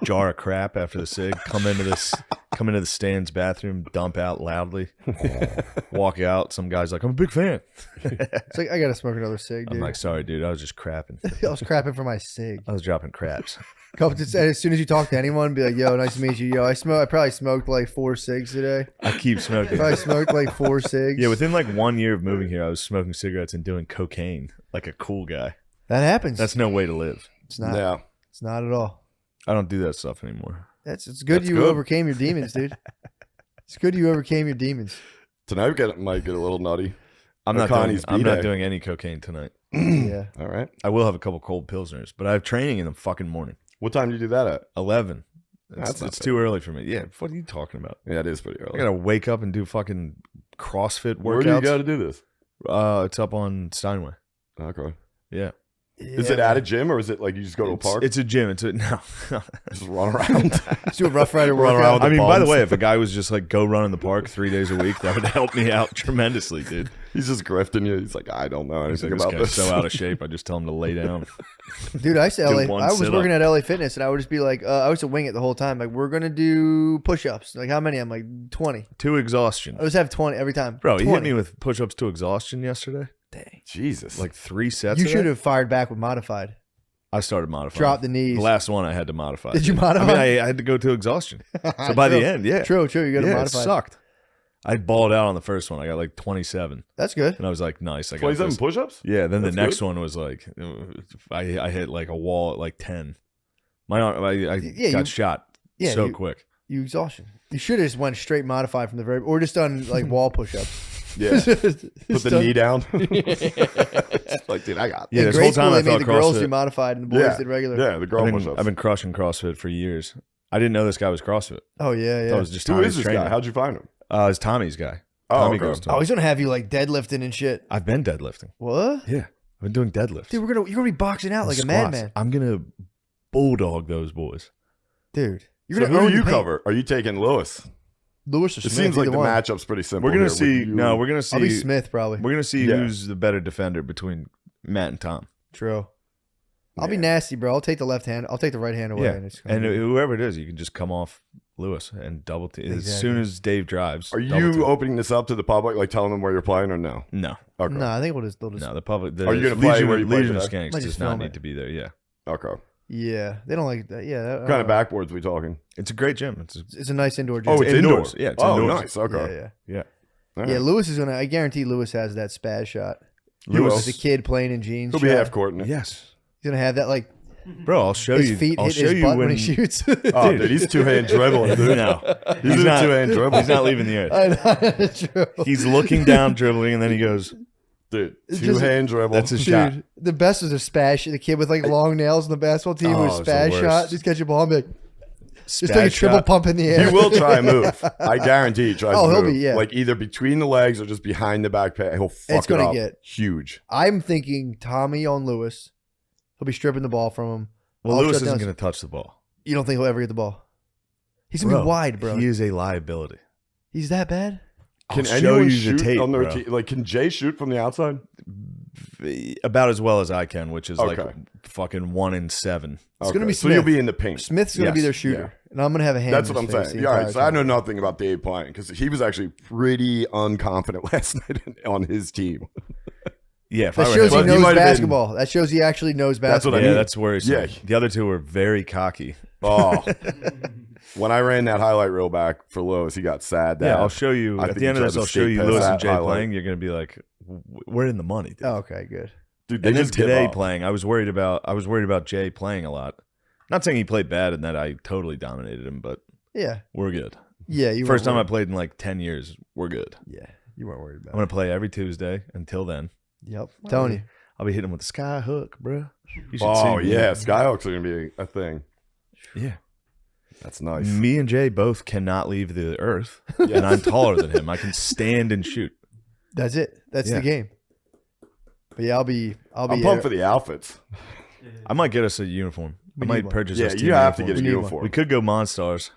Jar of crap after the cig. Come into the stands bathroom. Dump out loudly. Walk out. Some guy's like, "I'm a big fan." It's like, I got to smoke another cig, dude. I'm like, "Sorry, dude. I was just crapping. I was crapping for my cig. I was dropping craps." As soon as you talk to anyone, be like, "Yo, nice to meet you." Yo, I probably smoked like 4 cigs today. I keep smoking. Probably smoked like 4 cigs. Yeah, within like 1 year of moving here, I was smoking cigarettes and doing cocaine like a cool guy. that happens. That's no way to live. It's not. Yeah. It's not at all. I don't do that stuff anymore. It's good That's you good. overcame your demons, dude. It's good you overcame your demons. Tonight might get a little nutty. I'm Or not doing, Connie's I'm not B-Day. doing any cocaine tonight. Yeah. All right. I will have a couple cold pilsners, but I have training in the fucking morning. What time do you do that at? 11. That's It's, not it's bad. too early for me. Yeah, what are you talking about? Yeah, it is pretty I early. gotta wake up and do fucking CrossFit Where do you workouts. go to do this? It's up on Steinway. Okay. Yeah. Is it at a gym or is it like you just go to a park? It's a gym. It's a no. just run around. Let's do a Rough Rider Run around workout. with I mean, by the bums. way, if a guy was just like go run in the park 3 days a week, that would help me out tremendously, dude. He's just grifting you. He's like, I don't know He's anything like, about this guy's this. so out of shape. I just tell him to lay down. Dude, I used to Do LA. one I was sit-up. working at LA Fitness, and I would just be like, I used to wing it the whole time. Like, we're gonna do push-ups. Like, how many? I'm like 20. To exhaustion. I just have 20 every time. Bro, he 20. hit me with push-ups to exhaustion yesterday. Dang. Jesus. Like 3 sets. You of should that. have fired back with modified. I started modifying. Drop the knees. The last one I had to modify. Did you dude. modify? I mean, I had to go to exhaustion. So by True. the end, yeah. True. You got to Yeah, it modify. sucked. I balled out on the first one. I got like 27. That's good. And I was like, nice. I got 27 this. push-ups? Yeah, then That's the next good. one was like, I hit like a wall at like 10. My arm, I Yeah, got you- shot yeah, so you- quick. You exhaustion. You should have just went straight modified from the very, or just done like wall push-ups. Yeah. Put the knee down. Like, dude, I got Yeah, In this grade whole school, time I they made thought the girls CrossFit- do modified and the boys Yeah. did regular. Yeah, the girl push-ups. I've been crushing CrossFit for years. I didn't know this guy was CrossFit. Oh yeah, I yeah. thought it was just Who Tommy's is this trainer. guy? How'd you find him? It's Tommy's guy. Oh, Tommy okay. goes to Oh, him. he's gonna have you like deadlifting and shit. I've been deadlifting. What? Yeah, I've been doing deadlifts. Dude, you're gonna be boxing out like a Squats. madman, I'm gonna bulldog those boys. dude. You're So gonna who own do you the paint. cover? Are you taking Lewis? Lewis or It Smith? seems like either the one. matchup's pretty simple. We're gonna here with see. you. No, we're gonna see. I'll be Smith probably. We're gonna see Yeah. who's the better defender between Matt and Tom. True. I'll be Yeah. nasty, bro. I'll take the left hand. I'll take the right hand away. Yeah, And, it's gonna and be- whoever it is, you can just come off Lewis and double team as Exactly. soon as Dave drives. Are double you team. opening this up to the public, like telling them where you're playing or no? No, Okay. no, I think they'll just. no. The public. The Are you gonna play Legion, where you played Legion of today? Skanks Might does just not film need it. to be there. Yeah, Okay. Yeah, they don't like that. Yeah, What kind of backboards we talking? it's a great gym. It's a nice indoor gym. Oh, it's indoors. indoors. Yeah, it's oh, indoors. nice. Okay. yeah. yeah. All Yeah, right. Lewis is gonna. I guarantee Lewis has that spaz shot. He will. As a kid playing in jeans. He'll be shot. half court in it. Yes, He's gonna have that like bro. I'll show his you. feet I'll hit show his you butt when when he shoots. Oh, dude, he's two-hand dribbling, dude. No, He's a two-hand dribble. He's not leaving the earth. I know, true. He's looking down, dribbling, and then he goes. Dude, It's two-hand dribble. That's his shot. Dude, the best was a spaz. The kid with like long nails in the basketball team Oh, who was it's the spaz worst. shot. Just catch a ball and be like, just Spaz take a triple shot. pump in the air. He will try and move. I guarantee he tries Oh, to he'll move. be, yeah. Like either between the legs or just behind the back pad. He'll fuck It's gonna it up. get- Huge. I'm thinking Tommy on Lewis. He'll be stripping the ball from him. Well, I'll Lewis shut isn't down- going to touch the ball. You don't think he'll ever get the ball? He's gonna be wide, bro. He is a liability. He's that bad? Can I'll show anyone you shoot the tape, on their bro. team? Like, can Jay shoot from the outside? About as well as I can, which is like Okay. fucking 1 in 7. It's gonna be So you'll Smith. be in the paint. Smith's gonna be Yes, their shooter, yeah. and I'm gonna have a hand. That's in what I'm his face saying. the Yeah, all right. entire So I know time. nothing about Dave playing because he was actually pretty unconfident last night on his team. Yeah, if That I were shows him, he But he knows might have been- basketball. That shows he actually knows That's what basketball. I yeah, mean. that's worrisome. Yeah. The other two were very cocky. Oh, when I ran that highlight reel back for Lewis, he got sad. Yeah, I'll show you. I At think the end he of this, tried to I'll show you skate Lewis past and that Jay highlight. playing. You're going to be like, we're in the money. Dude. Oh, okay, good. Dude, they And then just give today up. playing, I was worried about Jay playing a lot. Not saying he played bad and that I totally dominated him, but Yeah, we're good. yeah. You First time I weren't played in like 10 years. We're good. worried. Yeah, you weren't worried I'm about. going to play every Tuesday until then. Yep, telling you. I'll be hitting him with the sky hook, bro. You should Oh, see me. yeah. Skyhooks are going to be a thing. Yeah. That's nice. Me and Jay both cannot leave the earth, and I'm taller than him. I can stand and shoot. That's it. That's Yeah. the game. But yeah, I'll be. I'm pumped for the outfits. I might get us a uniform. We I might need one. purchase Yeah, us team you have to get uniforms. a We need one. uniform. We could go Monstars.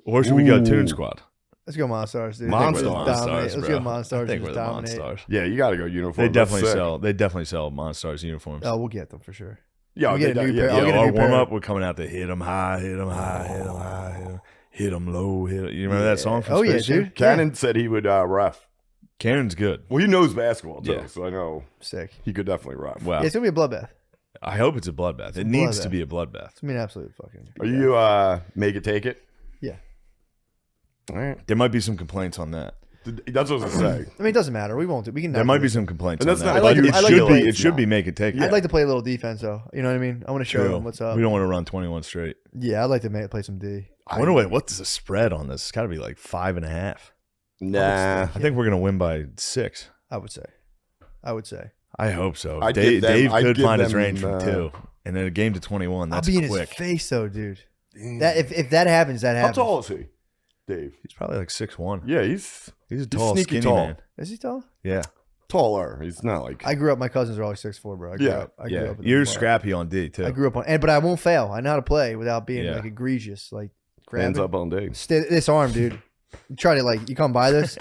Or should we go Ooh. Toon Squad? Let's go Monstars, dude. Monstars. Just dominate. Monstars, Let's bro. go I Monstars. think we're Just the dominate. Monstars. Yeah, you got to go uniform. They definitely sell. They definitely sell Monstars uniforms. Oh, we'll get them for sure. Yeah, We get a new pair. yeah. I'll get a our new pair. warm up, we're coming out to hit 'em high, hit 'em high, hit 'em high, hit 'em low, hit 'em. You remember that song from Oh yeah, Space Jam? dude. Cannon said he would ref. Cannon's good. Well, he knows basketball, too, Yeah. so I know Sick. he could definitely ref. Wow. Yeah, it's gonna be a bloodbath. I hope it's a bloodbath. It needs to be a bloodbath. It's gonna be an absolute fucking. Are you make it, take it? Yeah. All right. There might be some complaints on that. That's what I was going to say. I mean, it doesn't matter. We won't. We can. There never might be lose. some complaints And on that's that. not- I like But to- I like to it play- should be make it take it. I'd like to play a little defense though. You know what I mean? I want to show True. them what's up. We don't want to run 21 straight. Yeah, I'd like to play some D. I wonder what's the spread on this. It's got to be like 5.5. Nah. I think we're gonna win by 6. I would say. I would say. I hope so. I'd Dave, give them- Dave I'd could give find his them, range from 2, and then a game to 21. That's I'll be in quick. his face though, dude. That if that happens, that How happens. tall is he, Dave? He's probably like 6'1". Yeah, he's He's a tall, sneaky skinny tall. man. Is he tall? Yeah, taller. He's not like. I grew up. My cousins are all 6'4", bro. I grew Yeah. up. I grew yeah. up with You're them. scrappy on D too. I grew up on, but I won't fail. I know how to play without being Yeah. like egregious. Like Hands grabbing. up on Dave. This arm, dude. You try to like you come by this.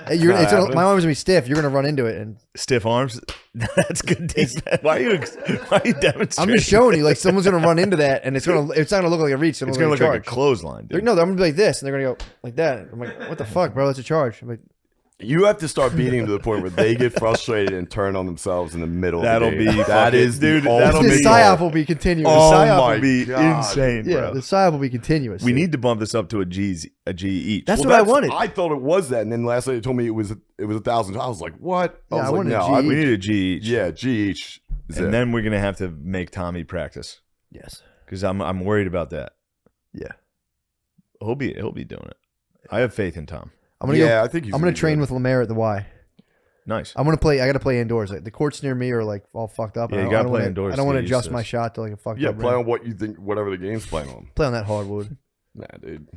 not happening. My arm's gonna be stiff. You're gonna run into it, and Stiff arms. That's good defense. Why are you demonstrating? I'm just showing you. Like someone's gonna run into that, and it's not gonna look like a reach. It's gonna look like a clothesline, dude. No, I'm gonna be like this, and they're gonna go like that. I'm like, what the fuck, bro? That's a charge. I'm like, You have to start beating them to the point where they get frustrated and turn on themselves in the middle. That'll of the be game. That fucking- is dude, the that'll the be- psyop will be continuous. Oh the psyop my will be God. insane, Yeah, bro. the psyop will be continuous. We dude. need to bump this up to a G each. That's Well, what I wanted. I thought it was that, and then last night they told me it was 1,000. I was like, what? Yeah, I was like, wanted no, a G we need a G each. yeah, G each. is and it. then we're gonna have to make Tommy practice Yes. because I'm worried about that. Yeah. He'll be doing it. I have faith in Tom. I'm gonna yeah, I think he's I'm gonna be train good. with Lemaire at the Y. Nice. I'm gonna play. I gotta play indoors. Like the courts near me are like all fucked up. Yeah, I you don't- gotta I don't play wanna- indoors I don't to want to get used adjust to my this. shot to like a fucked Yeah, up. play rim. on what you think, whatever the game's playing on. Play on that hardwood. Nah, dude.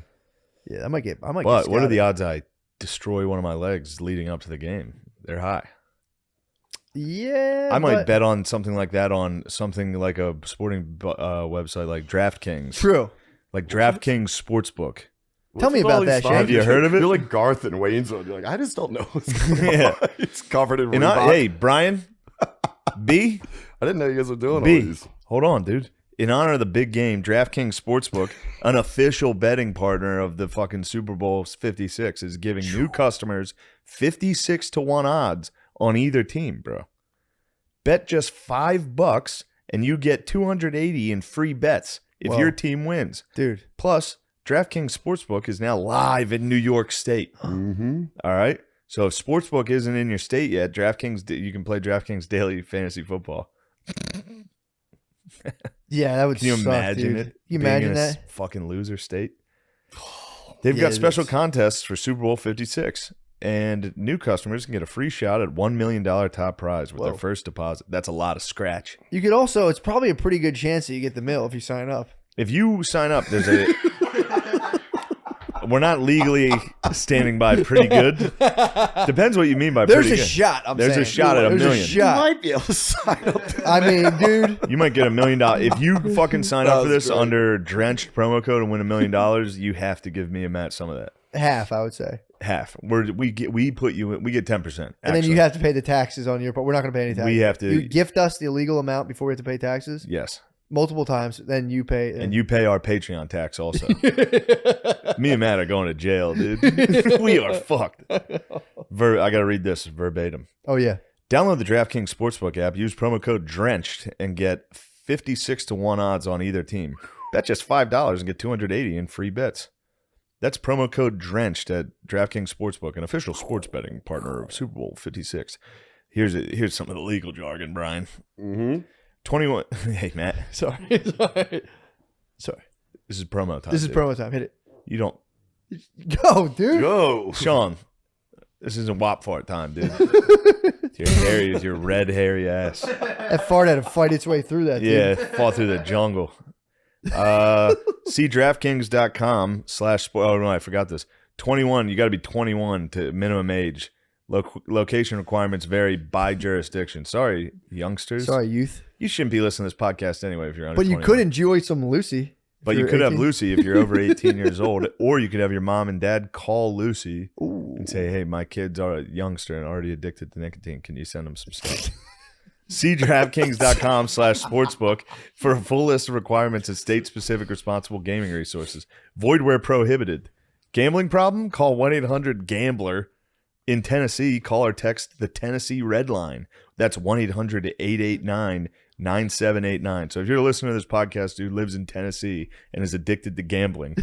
Yeah, I might get. But what are the odds I destroy one of my legs leading up to the game? They're high. Yeah, I might but- bet on something like that on something like a sporting website like DraftKings. True. Like DraftKings Sportsbook. Tell me What's with all about that, these Shane. Have you heard of it? You're like Garth and Waynesville. You're like, I just don't know. What's going on. Yeah. It's covered in And Reebok. hey, Brian, B, I didn't know you guys were doing all B. these. Hold on, dude. In honor of the big game, DraftKings Sportsbook, an official betting partner of the fucking Super Bowl 56, is giving new customers 56 to 1 odds on either team, bro. Bet just $5 and you get 280 in free bets if Whoa. your team wins. Dude. Plus, DraftKings Sportsbook is now live in New York State. Mm-hmm. All right. So if Sportsbook isn't in your state yet, you can play DraftKings Daily Fantasy Football. Yeah, that would. Can you suck, imagine dude. it? Can you being imagine in a that? fucking loser state? They've Yeah, got it special is. contests for Super Bowl 56, and new customers can get a free shot at $1 million top prize with their Whoa. first deposit. That's a lot of scratch. You could also. It's probably a pretty good chance that you get the mill if you sign up. If you sign up, there's a. We're not legally standing by pretty good. Depends what you mean by There's pretty a good. shot. I'm There's saying. a shot at $1 There's million. a shot. might be able to sign up. I mean, dude. You might get $1 million. If you fucking sign up for That was this great. under drenched promo code and win $1 million, you have to give me and Matt some of that. Half, I would say. Half. We get 10%. And then you have to pay the taxes on your part. We're not going to pay any taxes. We have to- You gift us the illegal amount before we have to pay taxes Yes. multiple times. Then you pay. And you pay our Patreon tax also. Me and Matt are going to jail, dude. We are fucked. I got to read this verbatim. Oh yeah. Download the DraftKings Sportsbook app, use promo code DRENCHED, and get 56 to 1 odds on either team. Bet just $5 and get $280 in free bets. That's promo code DRENCHED at DraftKings Sportsbook, an official sports betting partner of Super Bowl 56. Here's some of the legal jargon, Brian. 21. Hey, Matt. Sorry. This is promo time. This is dude. promo time. Hit it. You don't. Go, dude. Go. Sean, this isn't WAP fart time, dude. Your red, hairy ass. That fart had to fight its way through that, dude. Yeah, fall through the jungle. See DraftKings.com / oh no, I forgot this. 21, you got to be 21 to minimum age. Location requirements vary by jurisdiction. Sorry, youngsters. Sorry, youth. You shouldn't be listening to this podcast anyway if you're under But you 21. could enjoy some Lucy. But you could have Lucy if you're over 18 years old, or you could have your mom and dad call Lucy and say, "Hey, my kids are a youngster and already addicted to nicotine. Can you send them some stuff?" See DraftKings.com / sportsbook for a full list of requirements and state-specific responsible gaming resources. Void where prohibited. Gambling problem? Call 1-800-GAMBLER. In Tennessee, call or text the Tennessee Red Line. That's 1-800-889-9789. So if you're a listener to this podcast who lives in Tennessee and is addicted to gambling,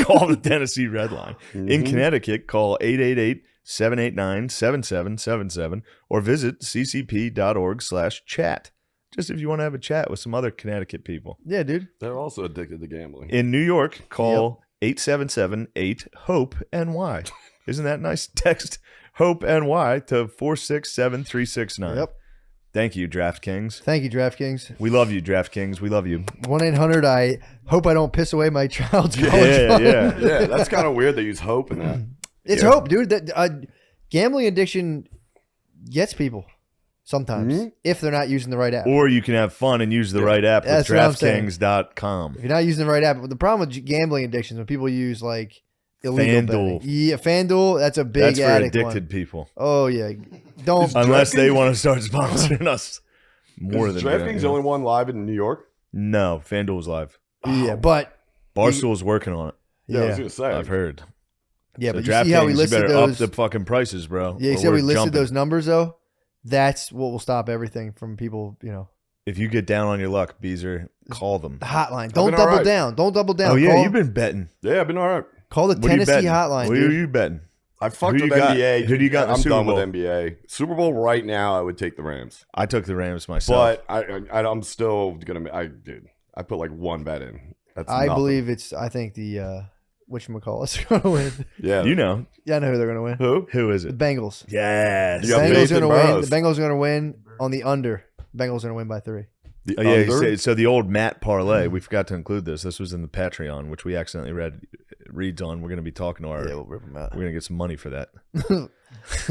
call the Tennessee Red Line. In Connecticut, call 888-789-7777 or visit ccp.org/chat. Just if you want to have a chat with some other Connecticut people. Yeah, dude. They're also addicted to gambling. In New York, call 877-8-HOPE-NY. Isn't that nice? Text HOPE-NY to 467-369. Yep. Thank you, DraftKings. Thank you, DraftKings. We love you, DraftKings. We love you. 1-800. I hope I don't piss away my child's college fund. Yeah, that's kind of weird. They use hope in that. It's hope, dude. Gambling addiction gets people sometimes if they're not using the right app. Or you can have fun and use the right app with That's what I'm saying. DraftKings.com. If you're not using the right app, the problem with gambling addictions when people use like illegal FanDuel. betting. Yeah, FanDuel. That's a big That's for addict addicted one. people. Oh yeah, don't. Unless they want to start sponsoring us more Is than DraftKings the only one live in New York? No, FanDuel's live. Yeah, but Barstool's working on it. Yeah, I yeah, was gonna say. I've heard. yeah. So But you see how we DraftKings, you listed better those? up the fucking prices, bro. Yeah, you or see how we we're listed jumping. those numbers though. That's what will stop everything from people. You know, If you get down on your luck, Beezer, call them. the hotline. Don't been double all right. down. Don't double down. Oh yeah, call, you've been betting. Yeah, I've been all right. call the What are you Tennessee betting? hotline. What are Dude. you betting? I fucked Who with you got- NBA. who do you got in the I'm Super done Bowl? with NBA. Super Bowl right now, I would take the Rams. I took the Rams myself. But I'm still gonna. I put like one bet in. That's I nothing. believe it's. I think the whatchamacallit's are going to win. Yeah, you know Yeah, I know who they're going to win. who? who is The it? Bengals. Yes. You The got Bengals faith are in going to win. Burrows. The Bengals are going to win on the under. Bengals are going to win by 3. The Oh, yeah, under? so the old Matt parlay. We forgot to include this. This was in the Patreon, which we accidentally reads on. We're going to be talking to our. Yeah, we'll rip them out. We're going to get some money for that.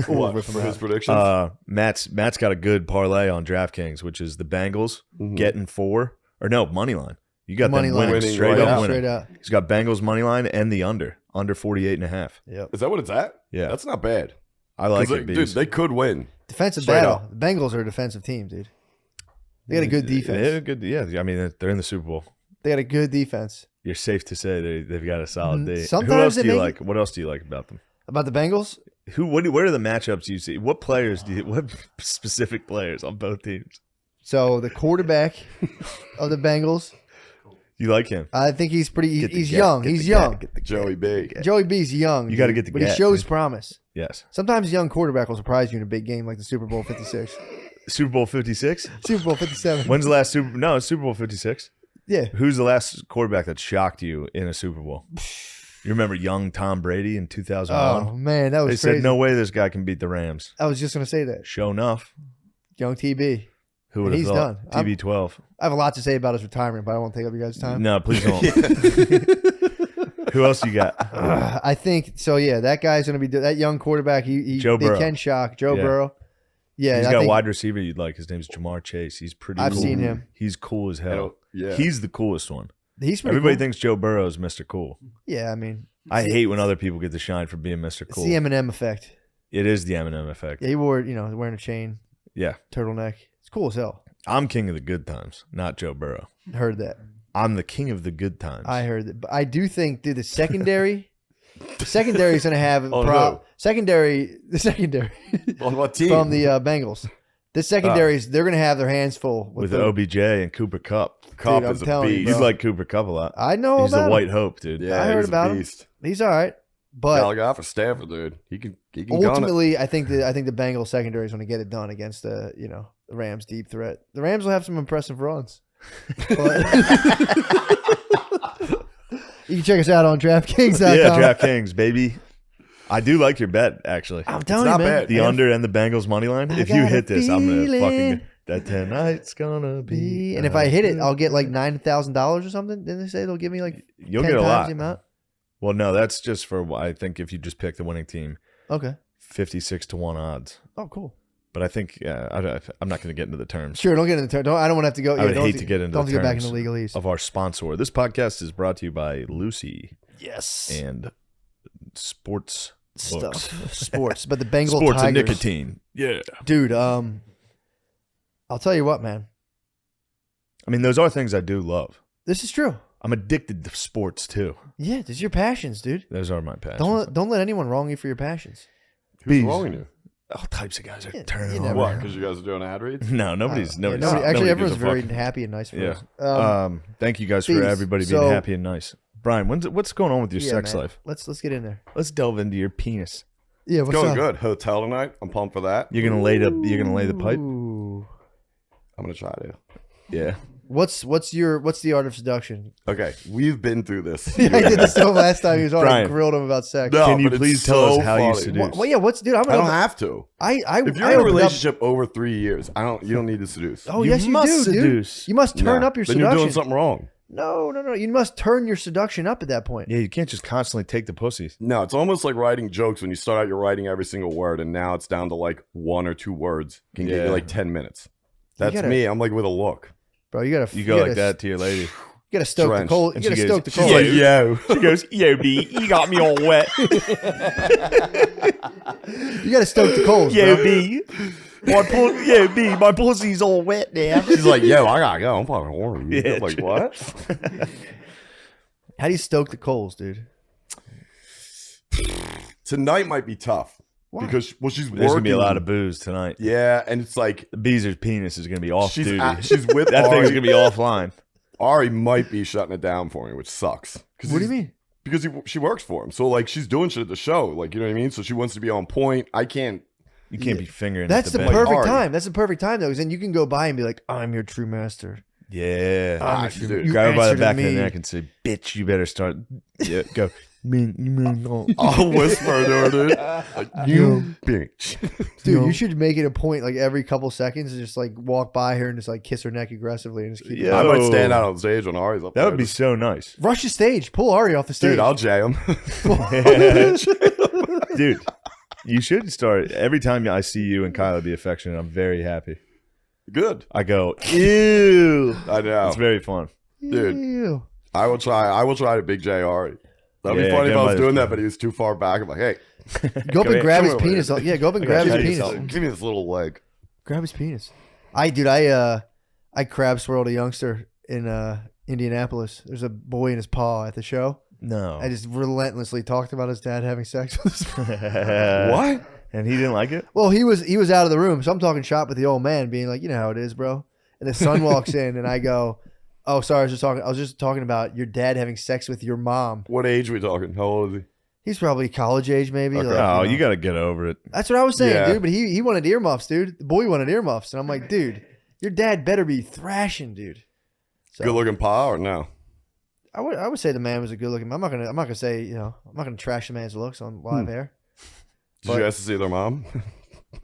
What, rip 'em for his out. predictions. Matt's got a good parlay on DraftKings, which is the Bengals getting 4 or no money line. You got Money them line. winning, Winning straight right up out. winning. Straight out. He's got Bengals money line and the under 48.5. Yep. Is that what it's at? Yeah. That's not bad. I like 'Cause it, dude, Bees. they could win. Defensive Straight battle. up. The Bengals are a defensive team, dude. They got a good defense. They're good. Yeah, I mean they're in the Super Bowl. They got a good defense. You're safe to say they've got a solid day. Who Sometimes else they do you make- like? What else do you like about them? About the Bengals, What are the matchups you see? What players what specific players on both teams? so the quarterback of the Bengals, You like him? I think he's pretty. Get the He's gat, young. get He's the young. gat, get the Joey gat, B. get the gat. Joey B's young. You gotta dude, get the but he gat, shows dude. promise. Yes. Sometimes a young quarterback will surprise you in a big game like the Super Bowl 56, Super Bowl 56? Super Bowl 57. When's the last Super? No, it's Super Bowl 56. Yeah, Who's the last quarterback that shocked you in a Super Bowl? You remember young Tom Brady in 2001? oh man, that was They crazy. said no way this guy can beat the Rams. I was just gonna say that. Show enough. Young TB. Who would have He's thought? done. TB12. I have a lot to say about his retirement, but I won't take up your guys' time. No, please don't. Who else you got? I think so. Yeah, that guy's gonna be that young quarterback. Joe they Burrow. can shock Joe Yeah. Burrow. Yeah, He's I got a think wide receiver you'd like. His name's Jamar Chase. He's pretty I've cool. seen him. He's cool as hell. Yeah. He's the coolest one. he's pretty Everybody cool. thinks Joe Burrow is Mr. Cool. Yeah, I mean, I hate when other people get the shine for being Mr. it's Cool. the Eminem effect. It is the Eminem effect. Yeah, he wore wearing a chain, Yeah. turtleneck. It's cool as hell. I'm king of the good times, not Joe Burrow. Heard that. I'm the king of the good times. I heard that. But I do think, dude, the secondary is gonna have On who? the secondary On what team? from the Bengals. The secondaries, they're going to have their hands full with OBJ and Cooper Cup. Cup I'm is a telling you, beast. You bro. like Cooper Cup a lot. I know He's about the him. white hope, dude. Yeah, I heard he's about a him. beast. He's all right. But Got a guy for Stanford, dude. He can gun it. ultimately, I think the Bengals secondary is going to get it done against the Rams deep threat. The Rams will have some impressive runs. But you can check us out on DraftKings.com. Yeah, DraftKings, baby. I do like your bet, actually. I'm It's telling not you, man. bad. The under and the Bengals money line. I If you got hit a this, I'm gonna feeling fucking that tonight's gonna be. And if I hit it, I'll get like $9,000 or something. Didn't they say they'll give me like You'll 10 get a times lot. the amount? Well, no, that's just for I think if you just pick the winning team, Okay. 56-1 odds. Oh, cool. But I think I'm not going to get into the terms Sure, don't get into the I don't want to have to go. I would don't hate have to get into Don't the get back terms into legalese. of our sponsor. This podcast is brought to you by Lucy Yes. and Sports Books. Stuff. Sports. But the Bengal Sports and Tigers. nicotine. Yeah. Dude, I'll tell you what, man. I mean, those are things I do love. This is true. I'm addicted to sports too. Yeah, these are your passions, dude. Those are my passions. Don't let anyone wrong you for your passions. Who's Bees. wrong you? All types of guys are Yeah, turning you on. never What? know. Because you guys are doing ad reads? No, nobody's. Yeah, Nobody's. actually, nobody everyone's gives a very fuck. happy and nice for Yeah. us. Thank you guys for Bees. everybody being So- happy and nice. Brian, what's going on with your Yeah, sex man. life? Let's get in there. Let's delve into your penis. Yeah, It's what's going up? good. Hotel tonight. I'm pumped for that. You're gonna lay the pipe. Ooh. I'm going to try to. Yeah. What's the art of seduction? Okay, we've been through this. I did this to him last time. He was on Brian. and grilled him about sex. No, Can you but it's please tell us so how you funny. seduce? Well, yeah. Dude? I'm I gonna. don't have to. I If you're I in a opened up- relationship over 3 years, you don't need to seduce. Oh You yes, you must do, seduce. dude. You must turn Nah, up your then seduction. you're doing something wrong. No. You must turn your seduction up at that point. Yeah, you can't just constantly take the pussies. No, it's almost like writing jokes. When you start out, you're writing every single word, and now it's down to like 1 or 2 words. Can get Yeah. you like 10 minutes. That's gotta- me. I'm like with a look. Bro, you gotta. You go gotta, like that to your lady. You gotta stoke Drenched. the coal. You And gotta she stoke goes- the she's coal. like, yo. She goes, "Yo, B, you got me all wet. You gotta stoke the coals, Yo, bro. B, my pussy's all wet now." She's like, yo, I gotta go. I'm fucking horny. Yeah, I'm like, true. what? How do you stoke the coals, dude? Tonight might be tough Why? because she's working. There's gonna be a lot of booze tonight. Yeah, and it's like The Beezer's penis is gonna be off she's duty. she's with That Ari. thing's gonna be offline. Ari might be shutting it down for me, which sucks. What do you mean? Because she works for him, so like she's doing shit at the show, like you know what I mean. So she wants to be on point. I can't. You can't be fingering. That's at the the bed. perfect Ari. time. That's the perfect time, though, because then you can go by and be like, "I'm your true master." Yeah. Ah, true- dude. you Grab her by the answer to back of the me. neck and say, "Bitch, you better start." Yeah, go. No. I'll whisper to her, dude. Like, you bitch. Dude, you should make it a point, like every couple seconds, to just like walk by her and just like kiss her neck aggressively and just keep. Yeah. I might stand out on stage when Ari's up That there. would be so nice, Rush the stage. Pull Ari off the stage. Dude, I'll jam. dude. You should start every time I see you and Kyla be affectionate. I'm very happy. Good. I go, ew. I know. It's very fun. Dude. Ew. I will try to big J Ari. That'd be Yeah, funny get if I him was by doing the- that, but he was too far back. I'm like, hey, Go up Come and here. grab Come his over penis. here. Yeah, go up and grab his give me penis. this little leg. Grab his penis. I crab swirled a youngster in Indianapolis. There's a boy in his paw at the show. No. I just relentlessly talked about his dad having sex with his What? And he didn't like it? Well, he was out of the room, so I'm talking shop with the old man, being like, you know how it is, bro. And the son walks in, and I go, "Oh, sorry, I was just talking about your dad having sex with your mom." What age are we talking? How old is he? He's probably college age, maybe. Okay. like, Oh, you know. you got to get over it. That's what I was saying, Yeah. dude. But he wanted earmuffs, dude. The boy wanted earmuffs, and I'm like, dude, your dad better be thrashing, dude. So, Good looking pa or no? I would say the man was a good looking. I'm not gonna say I'm not gonna trash the man's looks on live air. Did you guys see their mom?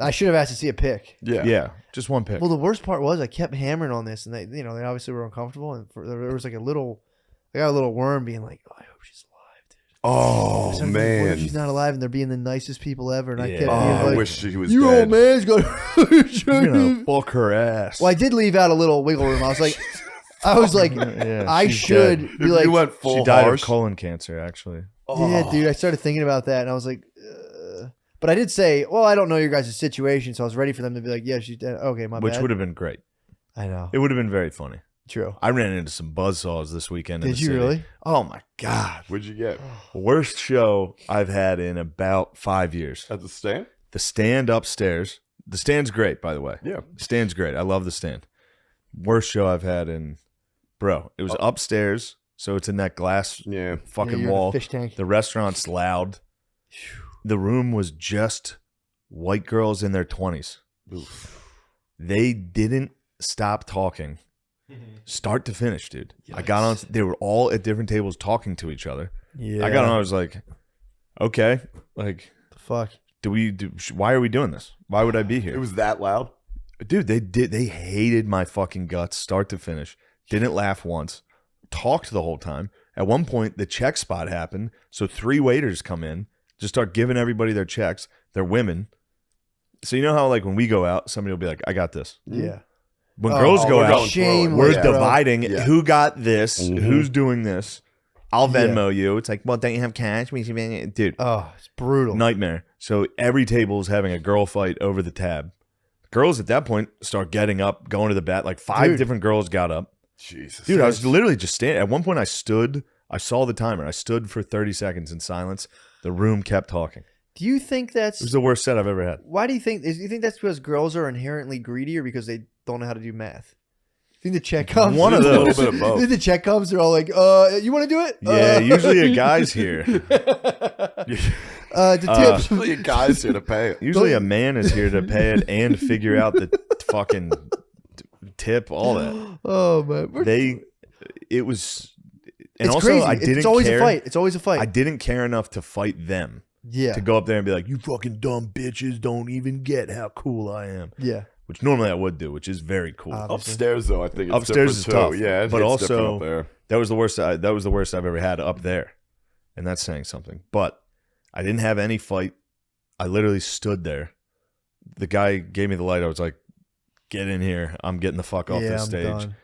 I should have asked to see a pic. Yeah. Just one pick. Well, the worst part was I kept hammering on this, and they obviously were uncomfortable, and there was like I got a little worm being like, "Oh, I hope she's alive, dude." Oh I started thinking, what if man. she's not alive, and they're being the nicest people ever, and I Yeah. kept Oh, being I like, wish she was "You dead. old man's got." You're gonna fuck her ass. Well, I did leave out a little wiggle room. I was like, Yeah, I she's should dead. be If like, you went full She died harsh. of colon cancer, actually. yeah, dude. I started thinking about that, and I was like, but I did say, well, I don't know your guys' situation, so I was ready for them to be like, yeah, she's dead. Okay, my Which bad. would have been great. I know. It would have been very funny. True. I ran into some buzzsaws this weekend. in Did the you city. really? Oh my God. What'd you get? Worst show I've had in about 5 years. At the stand? The stand upstairs. The Stand's great, by the way. Yeah. Stand's great. I love The Stand. Worst show I've had in, bro. It was upstairs, so it's in that glass fucking you're in a wall. fish tank. The restaurant's loud. The room was just white girls in their 20s. They didn't stop talking, start to finish, dude. Yikes. I got on. They were all at different tables talking to each other. Yeah. I got on. I was like, okay, like, the fuck. Why are we doing this? Why would I be here? It was that loud? Dude, they hated my fucking guts, start to finish. Didn't laugh once. Talked the whole time. At one point, the check spot happened. So 3 waiters come in, just start giving everybody their checks. They're women. So you know how like when we go out, somebody will be like, I got this. Yeah. When girls go out, we're bro. dividing who got this, Mm-hmm. who's doing this. I'll Venmo you. It's like, well, don't you have cash? We should be, dude. Oh, it's brutal. Nightmare. So every table is having a girl fight over the tab. Girls at that point start getting up, going to the bat. Like 5 different girls got up. Jesus. Dude, I was literally just standing. At one point I stood. I saw the timer. I stood for 30 seconds in silence. The room kept talking. Do you think that's... It was the worst set I've ever had. Why do you think... Do you think that's because girls are inherently greedy or because they don't know how to do math? I think the check comes... One of those. A little bit of both. I think the check comes, they're all like, you want to do it? Yeah, usually a guy's here. The tips. Usually a guy's here to pay it. Usually a man is here to pay it and figure out the fucking tip, all that. Oh, man. It was... And It's also, crazy. I didn't It's always care. a fight. It's always a fight. I didn't care enough to fight them. Yeah. To go up there and be like, you fucking dumb bitches don't even get how cool I am. Yeah. Which normally I would do, which is very cool. Upstairs, though, I think it's Upstairs is different, tough. too. Yeah, but it's also different up there. that was the worst. That was the worst I've ever had up there, and that's saying something. But I didn't have any fight. I literally stood there. The guy gave me the light. I was like, "Get in here! I'm getting the fuck off this stage." Done.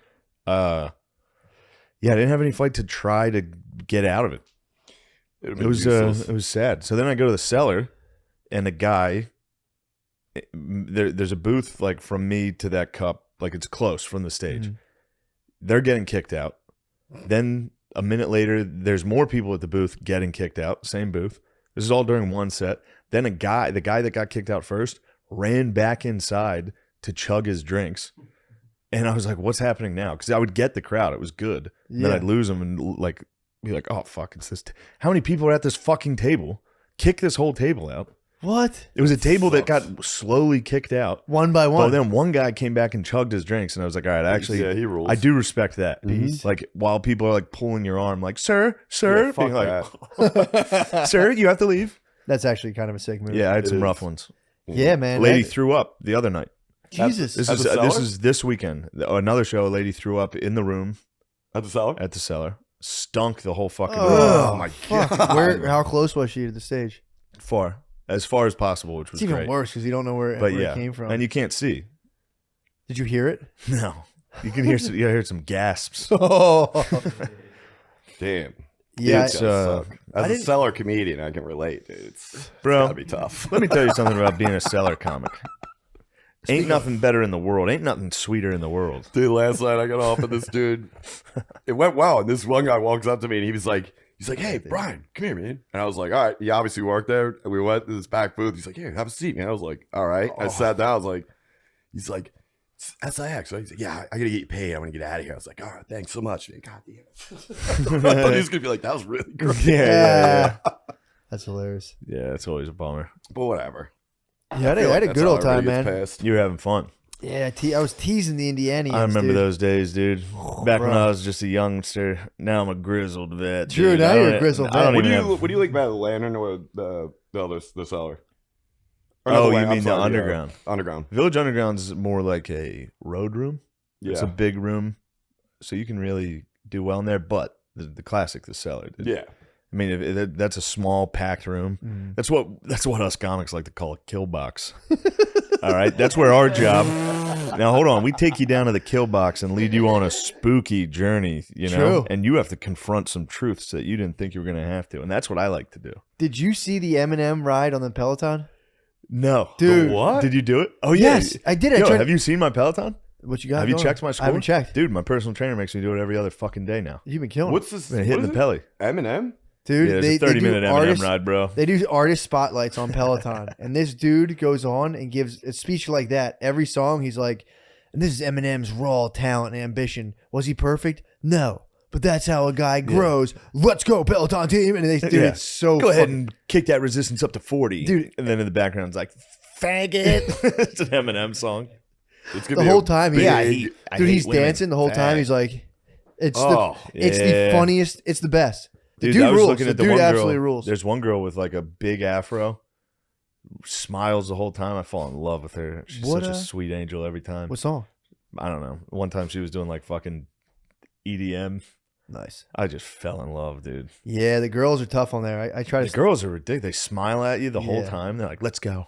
Yeah, I didn't have any fight to try to get out of it. It was sad. So then I go to the cellar, and a guy. There's a booth like from me to that cup, like it's close from the stage. Mm-hmm. They're getting kicked out. Then a minute later, there's more people at the booth getting kicked out. Same booth. This is all during one set. Then the guy that got kicked out first, ran back inside to chug his drinks. And I was like, "What's happening now?" Because I would get the crowd. It was good. And then I'd lose them and like be like, "Oh fuck, it's this." How many people are at this fucking table? Kick this whole table out. What? It was a table that got slowly kicked out. One by one. But then one guy came back and chugged his drinks, and I was like, all right, actually, he rules. I do respect that. Like, while people are like pulling your arm, like, sir, Yeah, being fuck like, sir, you have to leave. That's actually kind of a sick move. Yeah, I had It some is. rough ones. Yeah, man. A lady that- threw up the other night. Jesus. This At is the cellar? this weekend. Another show, a lady threw up in the room At the cellar? at the cellar. Stunk the whole fucking room. Oh, my fuck. God. How close was she to the stage? As far as possible, which was It's even great. worse because you don't know where But it yeah, came from. and you can't see. Did you hear it? No, you can hear you hear some gasps. Oh. Damn. Yeah. It's, As I a didn't- cellar comedian, I can relate, dude. It's Bro. gotta be tough. Let me tell you something about being a cellar comic. Ain't nothing better in the world. Ain't nothing sweeter in the world. Dude, last night I got off with this dude. It went well, and this one guy walks up to me and he's like, "Hey, Brian, come here, man." And I was like, "All right." He obviously worked there, and we went to this back booth. He's like, "Here, have a seat, man." I was like, "All right." I sat down. I was like, "He's like, SIX." So he's like, "Yeah, I gotta get paid. I want to get out of here." I was like, "All right, thanks so much, man." God damn it. I thought he was gonna be like, "That was really great," Yeah. That's hilarious. Yeah, it's always a bummer. but whatever. Yeah, I had a good old time, man. You were having fun. Yeah, I was teasing the Indianians. I remember dude. those days, dude. Back when bro. I was just a youngster. Now I'm a grizzled vet. True, dude. now I you're don't- a grizzled I vet. don't What do even you have- what do you like about the lantern or the cellar? Or Oh, the you I'm mean the sorry, underground? Underground. Village Underground's more like a road room. Yeah. It's a big room, so you can really do well in there. But the classic, the cellar. Dude. Yeah. I mean, that's a small, packed room. Mm. That's what us comics like to call a kill box. All right, that's where our job. Now, hold on. We take you down to the kill box and lead you on a spooky journey, you know? True. And you have to confront some truths that you didn't think you were going to have to. And that's what I like to do. Did you see the Eminem ride on the Peloton? No. Dude. What? Did you do it? Oh, yeah. Yes, I did. I Yo, tried- have you seen my Peloton? What you got? Have you going? checked my score? I haven't checked. Dude, my personal trainer makes me do it every other fucking day now. You've been killing. What's this? Been hitting what the is it? pelly. Eminem? Dude, Yeah, there's they a 30-minute do Eminem artist, ride, bro. They do artist spotlights on Peloton, and this dude goes on and gives a speech like that. Every song, he's like, and this is Eminem's raw talent and ambition. Was he perfect? No. But that's how a guy grows. Let's go, Peloton team. And they do it's so Go ahead and kick that resistance up to 40. Dude. And then in the background, it's like, faggot. It's an Eminem song. It's the gonna be whole a time. big- He's dancing the whole time. He's like, it's the funniest. It's the best. The dude I was rules. looking The at the dude one absolutely girl. rules. There's one girl with like a big afro, smiles the whole time. I fall in love with her. She's What, such a sweet angel every time. What song? I don't know. One time she was doing like fucking EDM. Nice. I just fell in love, dude. Yeah, the girls are tough on there. I try The to. girls are ridiculous. They smile at you the whole Yeah. time. They're like, "Let's go."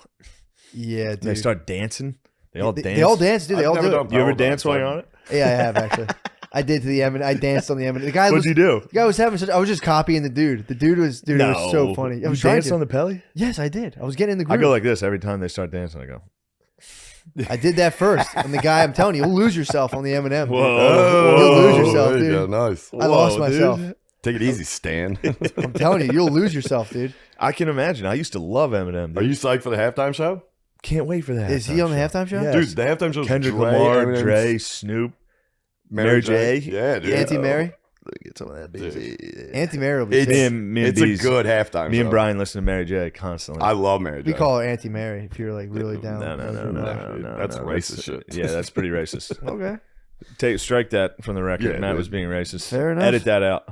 Yeah, dude. They start dancing. They all dance. They all dance, dude. They I've all never do done it. You ever Peloton, dance while so you're on it? Yeah, I have actually. I did to the Eminem. I danced on the Eminem. The guy was. What'd you do? The guy was having such. I was just copying the dude. The dude was. Dude, it was so funny. I was you trying danced to. on the pelly? Yes, I did. I was getting in the I groove. go like this every time they start dancing. I go, I did that first, and the guy, I'm telling you, you'll lose yourself on the Eminem. dude. Whoa. You'll lose yourself, there you dude. go. Nice. I lost Whoa, dude. myself. Take it easy, Stan. I'm telling you, you'll lose yourself, dude. I can imagine. I used to love Eminem. Are you psyched for the halftime show? Can't wait for that. Is he on the halftime show? Yeah. Dude, the halftime show is Kendrick Dre, Lamar, Eminem's- Dre, Snoop, Mary J. Yeah, dude. Auntie Mary. Get some of that busy. Auntie Mary will be It's, sick. Me and it's a Bees- good halftime Me show. and Brian listen to Mary J. constantly. I love Mary J. We call her Auntie Mary if you're like really down. No. That's racist shit. Yeah, that's pretty racist. Okay. Strike that from the record. Yeah, Matt dude. was being racist. Fair enough. Edit that out.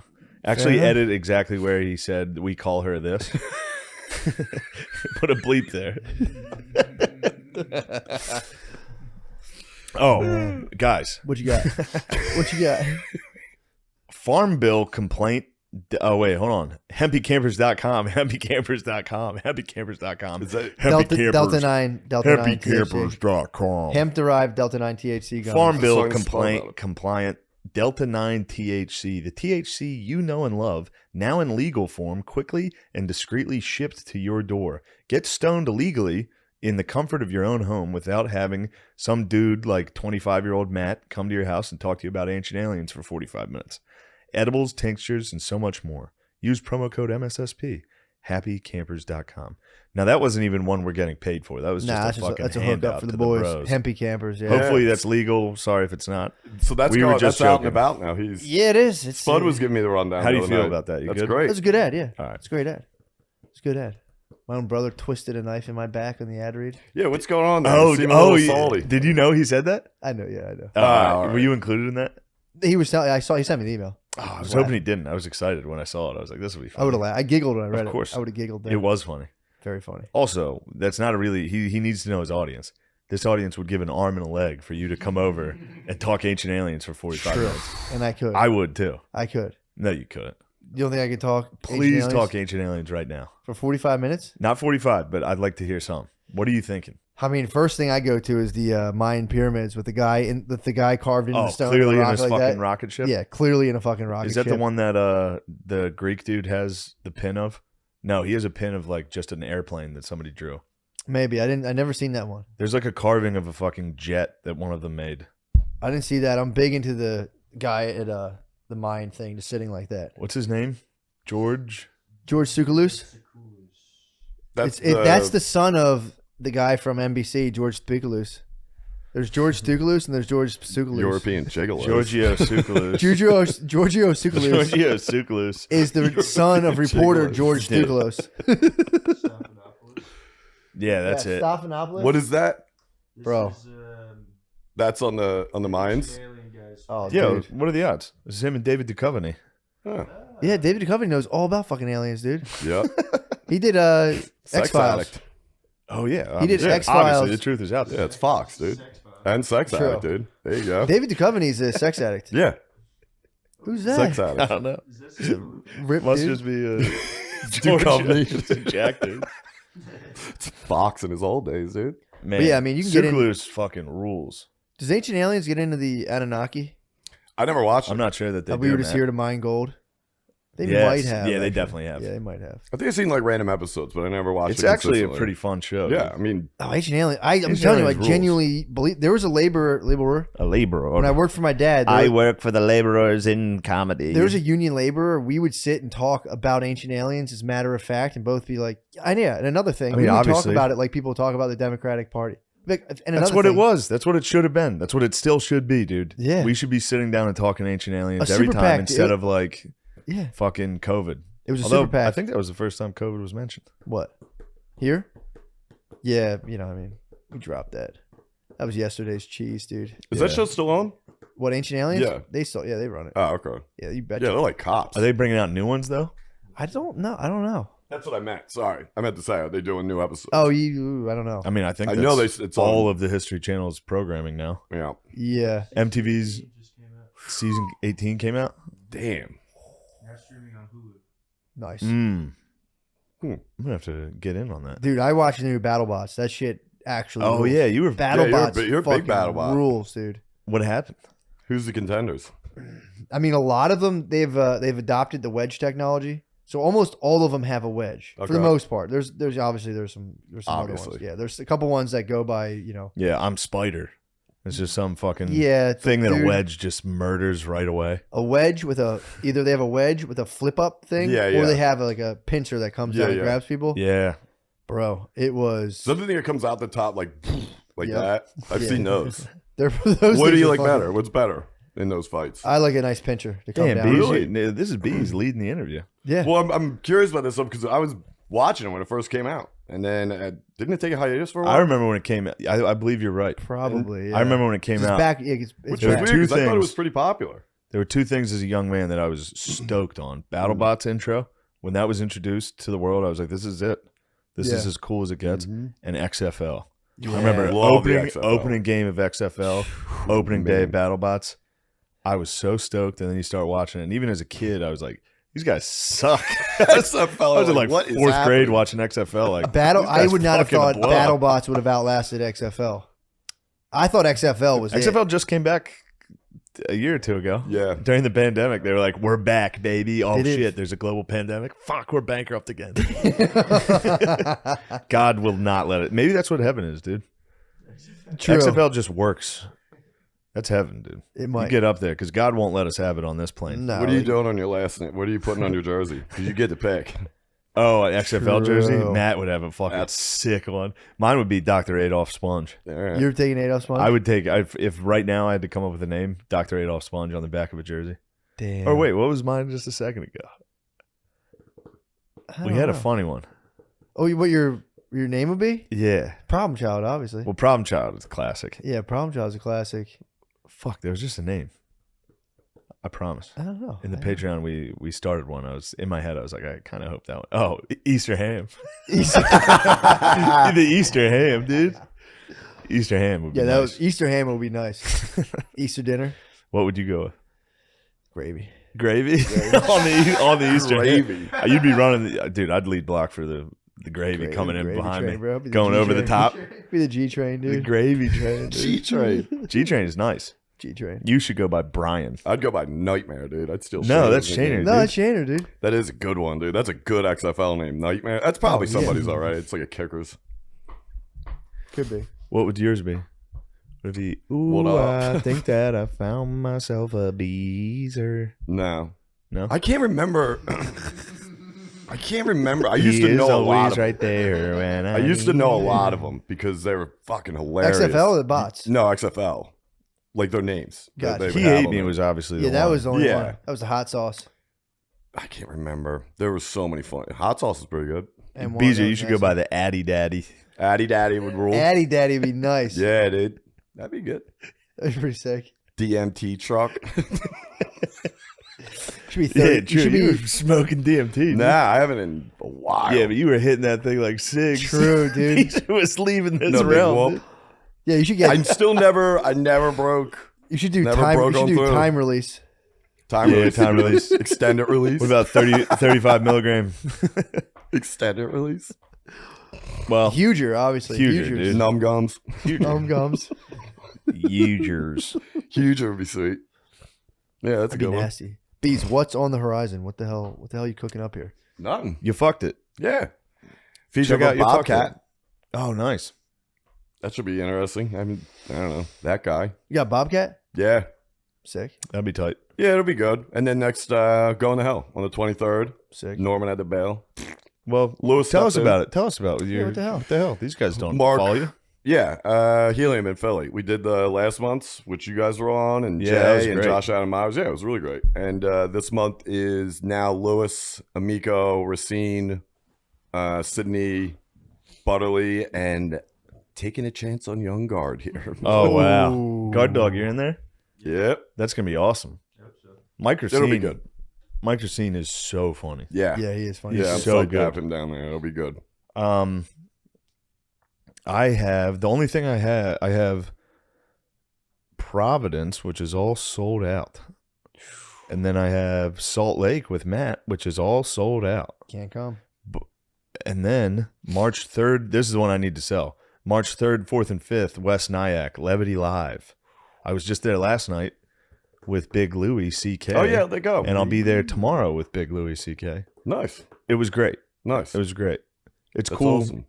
Actually, enough. edit exactly where he said we call her this. Put a bleep there. Oh, guys, What you got? What you got? Farm Bill complaint. Oh, wait, hold on. Hempycampers.com. Hempycampers.com. Is that Delta 9 THC. Hempycampers.com. Hemp derived Delta 9 THC gummies. Farm Bill Song is spelled out. compliant Delta 9 THC. The THC you know and love, now in legal form, quickly and discreetly shipped to your door. Get stoned illegally in the comfort of your own home without having some dude like 25-year-old Matt come to your house and talk to you about ancient aliens for 45 minutes. Edibles, tinctures, and so much more. Use promo code MSSP. HappyCampers.com. Now, that wasn't even one we're getting paid for. That was just a fucking that's a handout hookup for to the boys. bros. Hempy campers. Yeah. Hopefully that's legal. Sorry if it's not. So that's We were going, just that's out and joking. about now. He's Yeah, it is. It's Spud was giving me the rundown. How do the you other feel night. about that? You That's good? great. That's a good ad. Yeah. All right. It's a great ad. It's a good ad. My own brother twisted a knife in my back on the ad read. Yeah, what's going on there? You seem a little salty. Did you know he said that? I know. Yeah, I know. all right. Were you included in that? He was telling. I saw. He sent me the email. Oh, I was hoping he didn't. I was excited when I saw it. I was like, this will be fun. I would have laughed. I giggled when I read it. Of course. I would have giggled. Then. It was funny. Very funny. Also, that's not a really, he needs to know his audience. This audience would give an arm and a leg for you to come over and talk ancient aliens for 45 True. minutes. And I could. I would too. I could. No, you couldn't. You don't think I could talk? Please ancient aliens talk ancient aliens right now. for 45 minutes. Not 45, but I'd like to hear some. What are you thinking? I mean, first thing I go to is the Mayan pyramids with the guy carved into the stone. Clearly in in the his rock like fucking that. rocket ship? Yeah, clearly in a fucking rocket Is that ship. the one that the Greek dude has the pin of? No, he has a pin of like just an airplane that somebody drew. Maybe I never seen that one. There's like a carving of a fucking jet that one of them made. I didn't see that. I'm big into the guy at the Mayan thing, just sitting like that. What's his name? George Tsoukalos. That's That's the son of the guy from NBC, George Tsoukalos. There's George Tsoukalos and there's George Tsoukalos. European gigolo. Giorgio Tsoukalos. Giorgio Tsoukalos Giorgio Tsoukalos. is the son of reporter Tsoukalos. George Yeah. Tsoukalos. Yeah, that's it. Stephanopoulos? What is that? Bro. That's on the mines. Oh, Yeah, dude. what are the odds? This is him and David Duchovny. Huh. Yeah, David Duchovny knows all about fucking aliens, dude. Yep. He did Sex X-Files. addict. Oh yeah, He did yeah, X-Files. Obviously, the truth is out there. Yeah, it's Fox, dude. And sex True. addict, dude. There you go. David Duchovny's a sex addict. Yeah, Who's that? sex I addict. don't know. Rip, Must dude. just be a Duchovny. just a jack dude. It's Fox in his old days, dude. Man, But yeah, I mean, you can get in- Tsoukalos fucking rules. Does Ancient Aliens get into the Anunnaki? I never watched it. I'm not sure that they. We do, were just Matt. here to mine gold. They Yes. might have. Yeah, they actually. definitely have. Yeah, they might have. I think I've seen like random episodes, but I never watched It's it. actually a consistently. pretty fun show. Yeah, dude. I mean, Oh, Ancient Alien. I'm Ancient telling you, I Aliens rules. genuinely believe there was a laborer A laborer. when I worked for my dad. work for the laborers in comedy. There was a union laborer. We would sit and talk about Ancient Aliens as a matter of fact, and both be like, "Yeah." And another thing, I mean, we would talk obviously- about it like people talk about the Democratic Party. Like, and That's another what it thing- was. That's what it should have been. That's what it still should be, dude. Yeah. We should be sitting down and talking Ancient Aliens A every super time PAC, instead dude. of like Yeah, fucking COVID. it was a Although, super PAC. I think that was the first time COVID was mentioned. What? Here? Yeah, I mean, we dropped that. That was yesterday's cheese, dude. is that show still on? What, Ancient Aliens? Yeah. They run it. Oh, okay. Yeah, you bet. Yeah, they're like cops. Are they bringing out new ones though? I don't know. That's what I meant. Sorry, I meant to say, are they doing new episodes? Oh, I don't know. I mean, I think I that's know it's all on. of the History Channel's programming now. Yeah. Yeah. MTV's season 18 came out. Damn. Nice. I'm gonna have to get in on that. Dude, I watched the new BattleBots. That shit actually Oh rules. yeah, you were. BattleBots you're a big fucking BattleBot. rules, dude. What happened? Who's the contenders? I mean, a lot of them they've adopted the wedge technology, so almost all of them have a wedge for the Okay. most part. There's obviously there's some other Obviously. ones. Yeah, there's a couple ones that go by Yeah, I'm Spider. It's just some fucking yeah thing that dude, a wedge just murders right away. a wedge with either they have a wedge with a flip up thing, Yeah, or yeah. they have like a pincer that comes Yeah, out and yeah. grabs people. Yeah, Bro, it was Something that comes out the top like Yep. that. I've Yeah. seen those. those What do things you are like fun. better? What's better in those fights? I like a nice pincher to come damn, down. Bees. Really? This is Bees leading the interview. Yeah. Well, I'm curious about this stuff because I was watching it when it first came out, and then didn't it take a hiatus for a while? I remember when it came out. I believe you're right. Probably. I remember when it came It's out. back. Yeah, it's Which There was were back. weird two because I thought it was things. pretty popular. There were two things as a young man that I was stoked on. BattleBots intro. When that was introduced to the world, I was like, this is it. This is Yeah. as cool as it gets. Mm-hmm. And XFL. Yeah. I remember Love the opening, XFL. opening game of XFL, opening day of Man. BattleBots. I was so stoked. And then you start watching it. And even as a kid, I was like, these guys suck. XFL, I was in like what is fourth grade happening? watching XFL. Like Battle. these I guys would not have fucking thought blow up. BattleBots would have outlasted XFL. I thought XFL was XFL it. just came back a year or two ago. Yeah. During the pandemic, they were like, "We're back, baby!" Oh They did. shit, there's a global pandemic. Fuck, we're bankrupt again. God will not let it. Maybe that's what heaven is, dude. True. XFL just works. That's heaven, dude. It You might. get up there because God won't let us have it on this plane. No. What are you doing on your last name? What are you putting on your jersey? Because you get to pick. Oh, an XFL jersey. True. Matt would have a fucking That's- sick one. Mine would be Dr. Adolf Sponge. All right. You're taking Adolf Sponge? I would take if right now I had to come up with a name, Dr. Adolf Sponge on the back of a jersey. Damn. Or wait, what was mine just a second ago? I We don't had a know. funny one. Oh, what your name would be? Yeah. Problem Child, obviously. Well, Problem Child is a classic. Yeah, Problem Child's a classic. Fuck, there was just a name. I promise. I don't know. In the Patreon, we started one. I was in my head. I was like, I kind of hope that one. Oh, Easter ham. The Easter ham, dude. Easter ham would be Yeah, that nice. was Easter ham would be nice. Easter dinner, What would you go with? gravy. Gravy on the Easter Gravy. ham. You'd be running, dude. I'd lead block for the gravy, Gravy, coming in gravy behind train, me, bro. Be the going over the G-train. top. Be the G train, The dude. gravy train. G-Train. G train is nice. G train. You should go by Brian. I'd go by Nightmare, dude. I'd still No, Shaner that's as a Shaner, name. No, dude. that's Shaner, dude. That is a good one, dude. That's a good XFL name, Nightmare. That's probably Oh, yeah. somebody's all right. It's like a kicker's. Could be. What would yours be? Would it be? Ooh, What up? I think that I found myself a beezer. No. No? I can't remember. I can't remember. I used He to is know a lot always of right there when I used to know a need lot him. of them because they were fucking hilarious. XFL or the bots? No, XFL. Like their names. that Gotcha. they He would have Ate on Me there. was obviously Yeah, the that one. was the only Yeah. one. That was the hot sauce. I can't remember. There were so many fun. Hot sauce is pretty good. And one Beezer, that you was should go nasty. by the Addy Daddy. Addy Daddy would rule. Addy Daddy would be nice. Yeah, dude. That'd be good. That'd be pretty sick. DMT truck. Should be 30. Yeah, true. Should You were be smoking DMT. dude. Nah, I haven't in a while. Yeah, but you were hitting that thing like six. true, dude. He was leaving this No big realm. whoop. dude. Yeah, you should get. I never broke You should do never time. broke You should on do through. time release. time Yeah, release. time release. Extended release. What about 35 milligram? extended release? Well, Huger, obviously. Huger, Hugers. dude. Numb gums. Gums. Hugers. Huge would be sweet. Yeah, that's a That'd be good one. nasty. Bees, what's on the horizon? What the hell are you cooking up here? Nothing. You fucked it. Yeah. Feature Check out of a your Bobcat. Oh, nice. That should be interesting. I mean, I don't know. That guy. You got Bobcat? Yeah. Sick. That'd be tight. Yeah, it'll be good. And then next, Going to Hell on the 23rd. Sick. Norman had to bail. Well, Lewis tell us stepped in. about it. Tell us about you. what the hell? What the hell? These guys don't Mark. follow you. Yeah, Helium in Philly. We did the last month's, which you guys were on, and Yeah, that was Jay and great. Josh Adam Myers. Yeah, it was really great. And this month is now Lewis, Amico, Racine, Sydney, Butterly, and taking a chance on Young Guard here. Oh, wow. Ooh. Guard Dog, you're in there? Yep. That's going to be awesome. Mike It'll be Racine, good. Mike Racine is so funny. Yeah. Yeah, he is funny. Yeah, I'm so psyched to good. have him down there. It'll be good. I have the only thing I have Providence, which is all sold out. And then I have Salt Lake with Matt, which is all sold out. Can't come. And then March 3rd, this is the one I need to sell. March 3rd, 4th, and 5th, West Nyack, Levity Live. I was just there last night with Big Louie CK. Oh, yeah, they go. And I'll be there tomorrow with Big Louie CK. Nice. It was great. Nice. It was great. It's That's cool. awesome.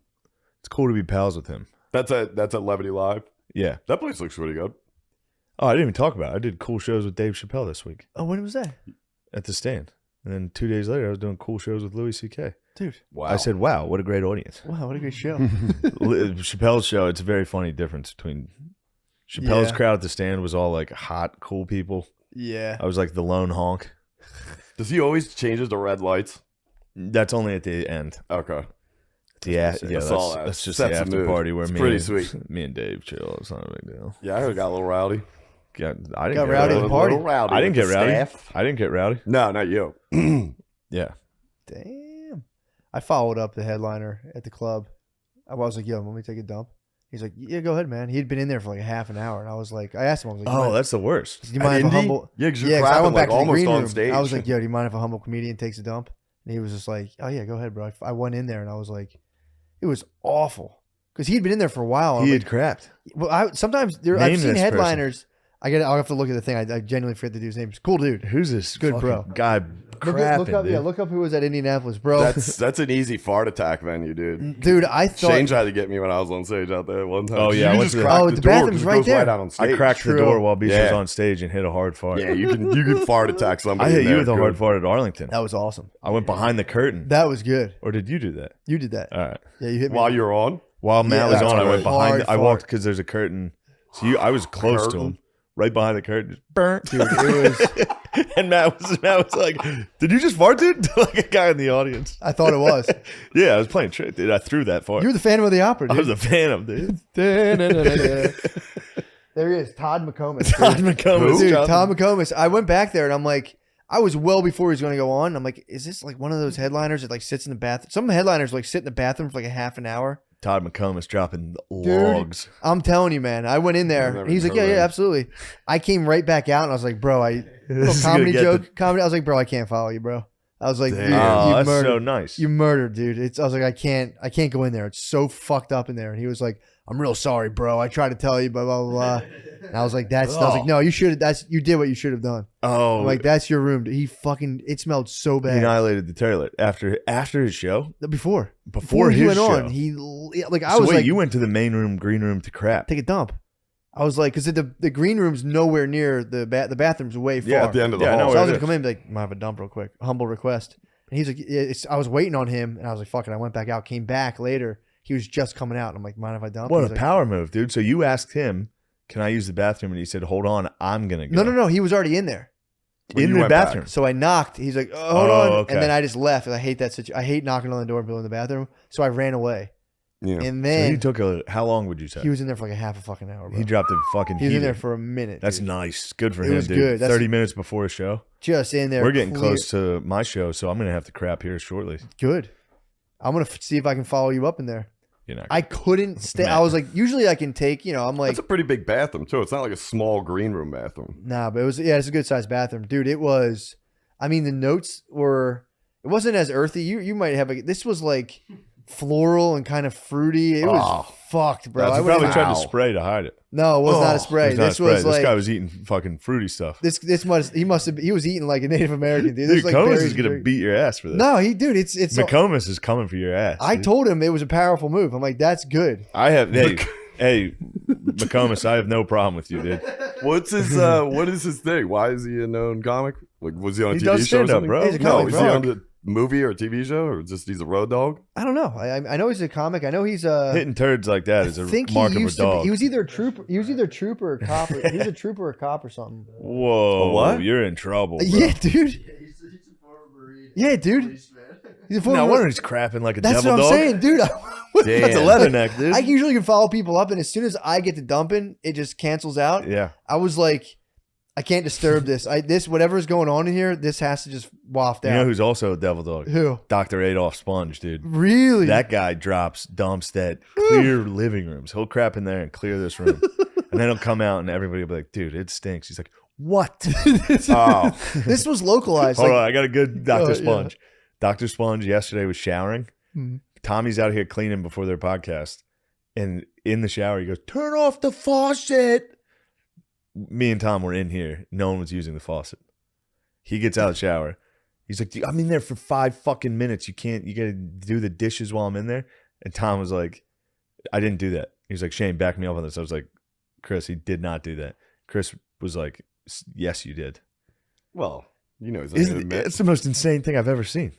It's cool to be pals with him. That's at Levity Live. Yeah. That place looks really good. Oh, I didn't even talk about it. I did cool shows with Dave Chappelle this week Oh, when was that? at the Stand. And then 2 days later, I was doing cool shows with Louis C.K. Dude. Wow. I said, wow, what a great audience. Wow, what a great show. Chappelle's show, it's a very funny difference between Chappelle's Yeah. crowd at the Stand was all like hot, cool people. Yeah. I was like the lone honk. Does he always changes the red lights? That's only at the end. Okay. Yeah, I saw that. that's just Sets the the after mood. party where It's me pretty and, sweet. me and Dave chill. It's not a big deal. Yeah, I heard it got a little rowdy. I didn't Got get rowdy at the party. Little rowdy I didn't with get the rowdy. staff. I didn't get rowdy. No, not you. Yeah. Damn. I followed up the headliner at the club. I was like, yo, let me take a dump. He's like, yeah, go ahead, man. He'd been in there for like a half an hour. And I was like, I asked him, I was like, Oh, that's the worst. do you mind if a Indy? humble? Yeah, because you're Yeah, 'cause I crapping went back like to the almost green on room. stage. I was like, yo, do you mind if a humble comedian takes a dump? And he was just like, oh, yeah, go ahead, bro. I went in there and I was like, it was awful. Because he'd been in there for a while. He I'm had crapped. like, well, sometimes I've Name seen this headliners. I'll have to look at the thing. I genuinely forget the dude's name. He's a cool dude. Who's this Good fucking bro. guy crapping, Look up, dude? yeah, look up who was at Indianapolis, bro. that's an easy fart attack venue, dude. Dude, I thought. Shane tried to get me when I was on stage out there one time. Oh, yeah, I you went just to the- cracked Oh, the the door bathroom's 'cause it right goes there. out on stage. I cracked the True. door while Beast was Yeah. on stage and hit a hard fart. Yeah, you can fart attack somebody. I hit in you there, with a good. hard fart at Arlington. That was awesome. I went behind the curtain. That was good. Or did you do that? You did that. All right. Yeah, you hit me. While you're on. While Matt Yeah, was that's on, I went great. behind. Hard I walked fart. because there's a curtain. So I was close to Curtain? him, right behind the curtain. Just burnt. Dude, it was. And Matt was like, "Did you just fart, dude?" Like a guy in the audience. I thought it was. Yeah, I was playing trick, dude. I threw that fart. You were the Phantom of the Opera, I was dude. a fan of, dude. There he is, Todd McComas. Todd dude. McComas. Dude, dropped- Todd McComas. I went back there and I'm like, I was well before he was going to go on. I'm like, is this like one of those headliners that like sits in the bathroom? Some headliners like sit in the bathroom for like a half an hour. Todd McComas dropping logs. I'm telling you, man. I went in there. never And he's like, heard yeah, of yeah, him. absolutely. I came right back out and I was like, bro, This is comedy gonna get joke, comedy. I was like, bro, I can't follow you, bro. I was like, Damn. you, Oh, you that's murdered. so nice. You murdered, dude. I was like, I can't go in there. It's so fucked up in there. And he was like, I'm real sorry, bro. I tried to tell you, blah blah blah. blah. And I was like, I was like, no, you should have. You did what you should have done. Oh, I'm like, that's your room. It smelled so he bad. annihilated the toilet after his show. Before His he went show. on, I So was wait, like, you went to the main room, green room to crap. take a dump. I was like, because the green room's nowhere near the bathroom's way far. Yeah, at the end of the Yeah, I know hall. So I where was it gonna is. come in and be like, might have a dump real quick, humble request. And he's like, I was waiting on him, and I was like, fuck it. I went back out, came back later. He was just coming out, and I'm like, mind if I dump? What He's a like, power move, dude. So you asked him, can I use the bathroom? And he said, hold on, I'm going to go. No. He was already in there. When In you the went bathroom. back. So I knocked. He's like, oh, hold on. okay. And then I just left. I hate that situation. I hate knocking on the door and being in the bathroom. So I ran away. Yeah. And So he then took how long would you say? he was in there for like a half a fucking hour, bro. He dropped a fucking He was in heater. there for a minute. That's dude. nice. Good for It him, was dude. good. That's- 30 minutes before a show. Just in there. We're getting clear. close to my show, so I'm going to have to crap here shortly. Good. I'm going to see if I can follow you up in there. You're not I couldn't stay. Man. I was like, usually I can take, I'm like, That's a pretty big bathroom too. It's not like a small green room bathroom. nah, but it's a good sized bathroom. Dude, it was, the notes were, it wasn't as earthy. You might have this was like floral and kind of fruity. It was fucked, bro. That's I He probably wouldn't tried even- to spray to hide it. No, it was not a spray. It was not a This spray. was like This guy was eating fucking fruity stuff. he was eating like a Native American dude. This Dude, was like Comas berries is gonna and beat your ass for this. No, it's McComas is coming for your ass. I dude. told him it was a powerful move. I'm like, that's good. I have hey McComas, I have no problem with you, dude. What's his what is his thing? Why is he a known comic? Like, was he on a He TV does show or stand-up, something? bro. He's a No, comic, is he bro. on the movie or a TV show, or just he's a road dog? I don't know. I know he's a comic. I know he's a. Hitting turds like that is I a think mark he of a used to. dog. He was either a trooper. He was either a trooper or cop. He was a trooper or cop or something. Whoa, what? You're in trouble, bro. Yeah, dude. Yeah, dude. He's a former. No wonder he's crapping like a That's devil what I'm dog. saying, dude. That's a leatherneck, dude. I usually can follow people up, and as soon as I get to dumping, it just cancels out. Yeah. I was like, I can't disturb this. This whatever's going on in here, this has to just waft You out. know who's also a devil dog? Who? Dr. Adolf Sponge, dude. Really? That guy dumps that clear living rooms. He'll crap in there and clear this room. And then he'll come out and everybody will be like, dude, it stinks. He's like, what? Oh, This was localized. Hold like, on, I got a good Dr. Yeah. Sponge. Dr. Sponge yesterday was showering. Mhm. Tommy's out here cleaning before their podcast. And in the shower, he goes, turn off the faucet. Me and Tom were in here. No one was using the faucet. He gets out of the shower. He's like, I'm in there for 5 fucking minutes. You got to do the dishes while I'm in there. And Tom was like, I didn't do that. He was like, Shane, back me up on this. I was like, Chris, he did not do that. Chris was like, yes, you did. well, you know, he's not gonna admit. It's the most insane thing I've ever seen.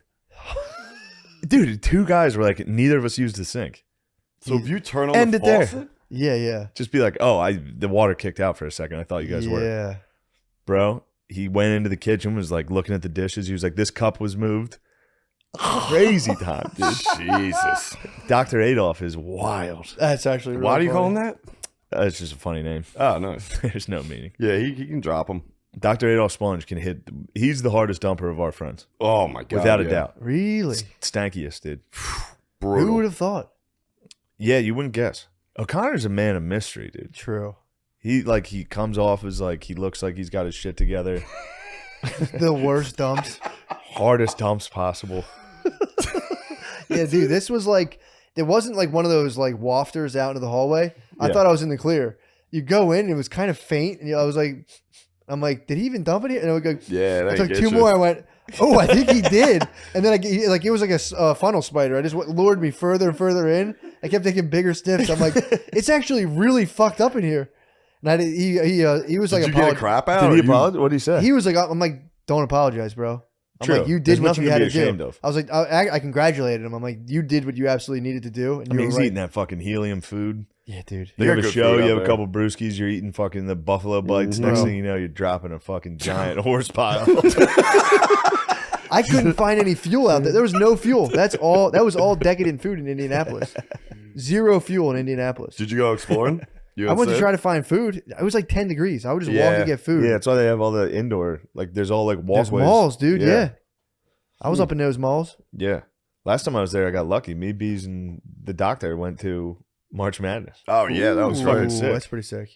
Dude, 2 guys were like, neither of us used the sink. So if you turn on End the it there. faucet, yeah. Just be like, the water kicked out for a second. I thought you guys were. Yeah. Bro, he went into the kitchen, was like looking at the dishes. He was like, this cup was moved. Crazy time, dude. Jesus. Dr. Adolf is wild. That's actually really Why do you call him funny. that? It's just a funny name. Oh, nice. There's no meaning. Yeah, he can drop him. Dr. Adolf Sponge can hit. He's the hardest dumper of our friends. Oh my god, Without a yeah. doubt. Really? Stankiest, dude. Brutal. Who would have thought? Yeah, you wouldn't guess. O'Connor's a man of mystery, dude. True. He comes off as like he looks like he's got his shit together. The worst dumps. Hardest dumps possible. Yeah, dude, this was like, it wasn't like one of those like wafters out into the hallway. I Yeah. thought I was in the clear. You go in, and it was kind of faint, and I was like, I'm like, did he even dump it here? And I would go, Yeah, I they took get 2 you. more. I went, oh, I think he did. And then it was like a funnel spider. I just lured me further and further in. I kept taking bigger sniffs. I'm like, it's actually really fucked up in here. And he was like, Did you get a crap out? Did or he you- apologize? What did he say? He was like, I'm like, don't apologize, bro. I'm True. like, you There's did what nothing you to had be to ashamed do. of. I was like, I congratulated him. I'm like, you did what you absolutely needed to do. And I mean, you he's were right. eating that fucking helium food. Yeah, dude. You They have got a good show, food you out have a there. couple brewskis, you're eating fucking the buffalo bites. Mhm. Next Bro. thing you know, you're dropping a fucking giant horse pile. I couldn't find any fuel out there. There was no fuel. That was all decadent food in Indianapolis. Zero fuel in Indianapolis. Did you go exploring? I went to try to find food. It was like 10 degrees. I would just walk Yeah. and get food. Yeah, that's why they have all the indoor, like there's all like There's walkways. malls, dude. Yeah. Yeah. I was up in those malls. Yeah. Last time I was there, I got lucky. Me, Bees, and the doctor went to March Madness. Oh yeah, that was Ooh, fucking sick. That's pretty sick.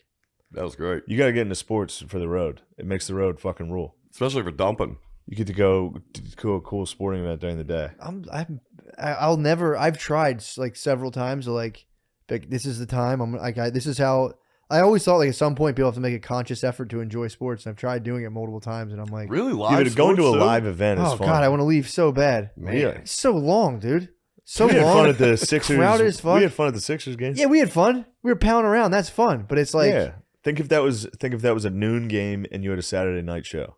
That was great, You got to get into sports for the road. It makes the road fucking rule. especially for dumping. You get to go to a cool sporting event during the day. I'll never. I've tried like several times to like this is the time. I'm like this is how. I always thought like at some point people have to make a conscious effort to enjoy sports. And I've tried doing it multiple times, and I'm like, Really Dude, live. going to a sports, too? live event is oh fun. god, I want to leave so bad. Man. Yeah. It's so long, dude. So we had long. fun at the Sixers. Crowded as fuck. We had fun at the Sixers game. Yeah, we had fun. We were pounding around. That's fun. But it's like yeah. Think if that was a noon game and you had a Saturday night show.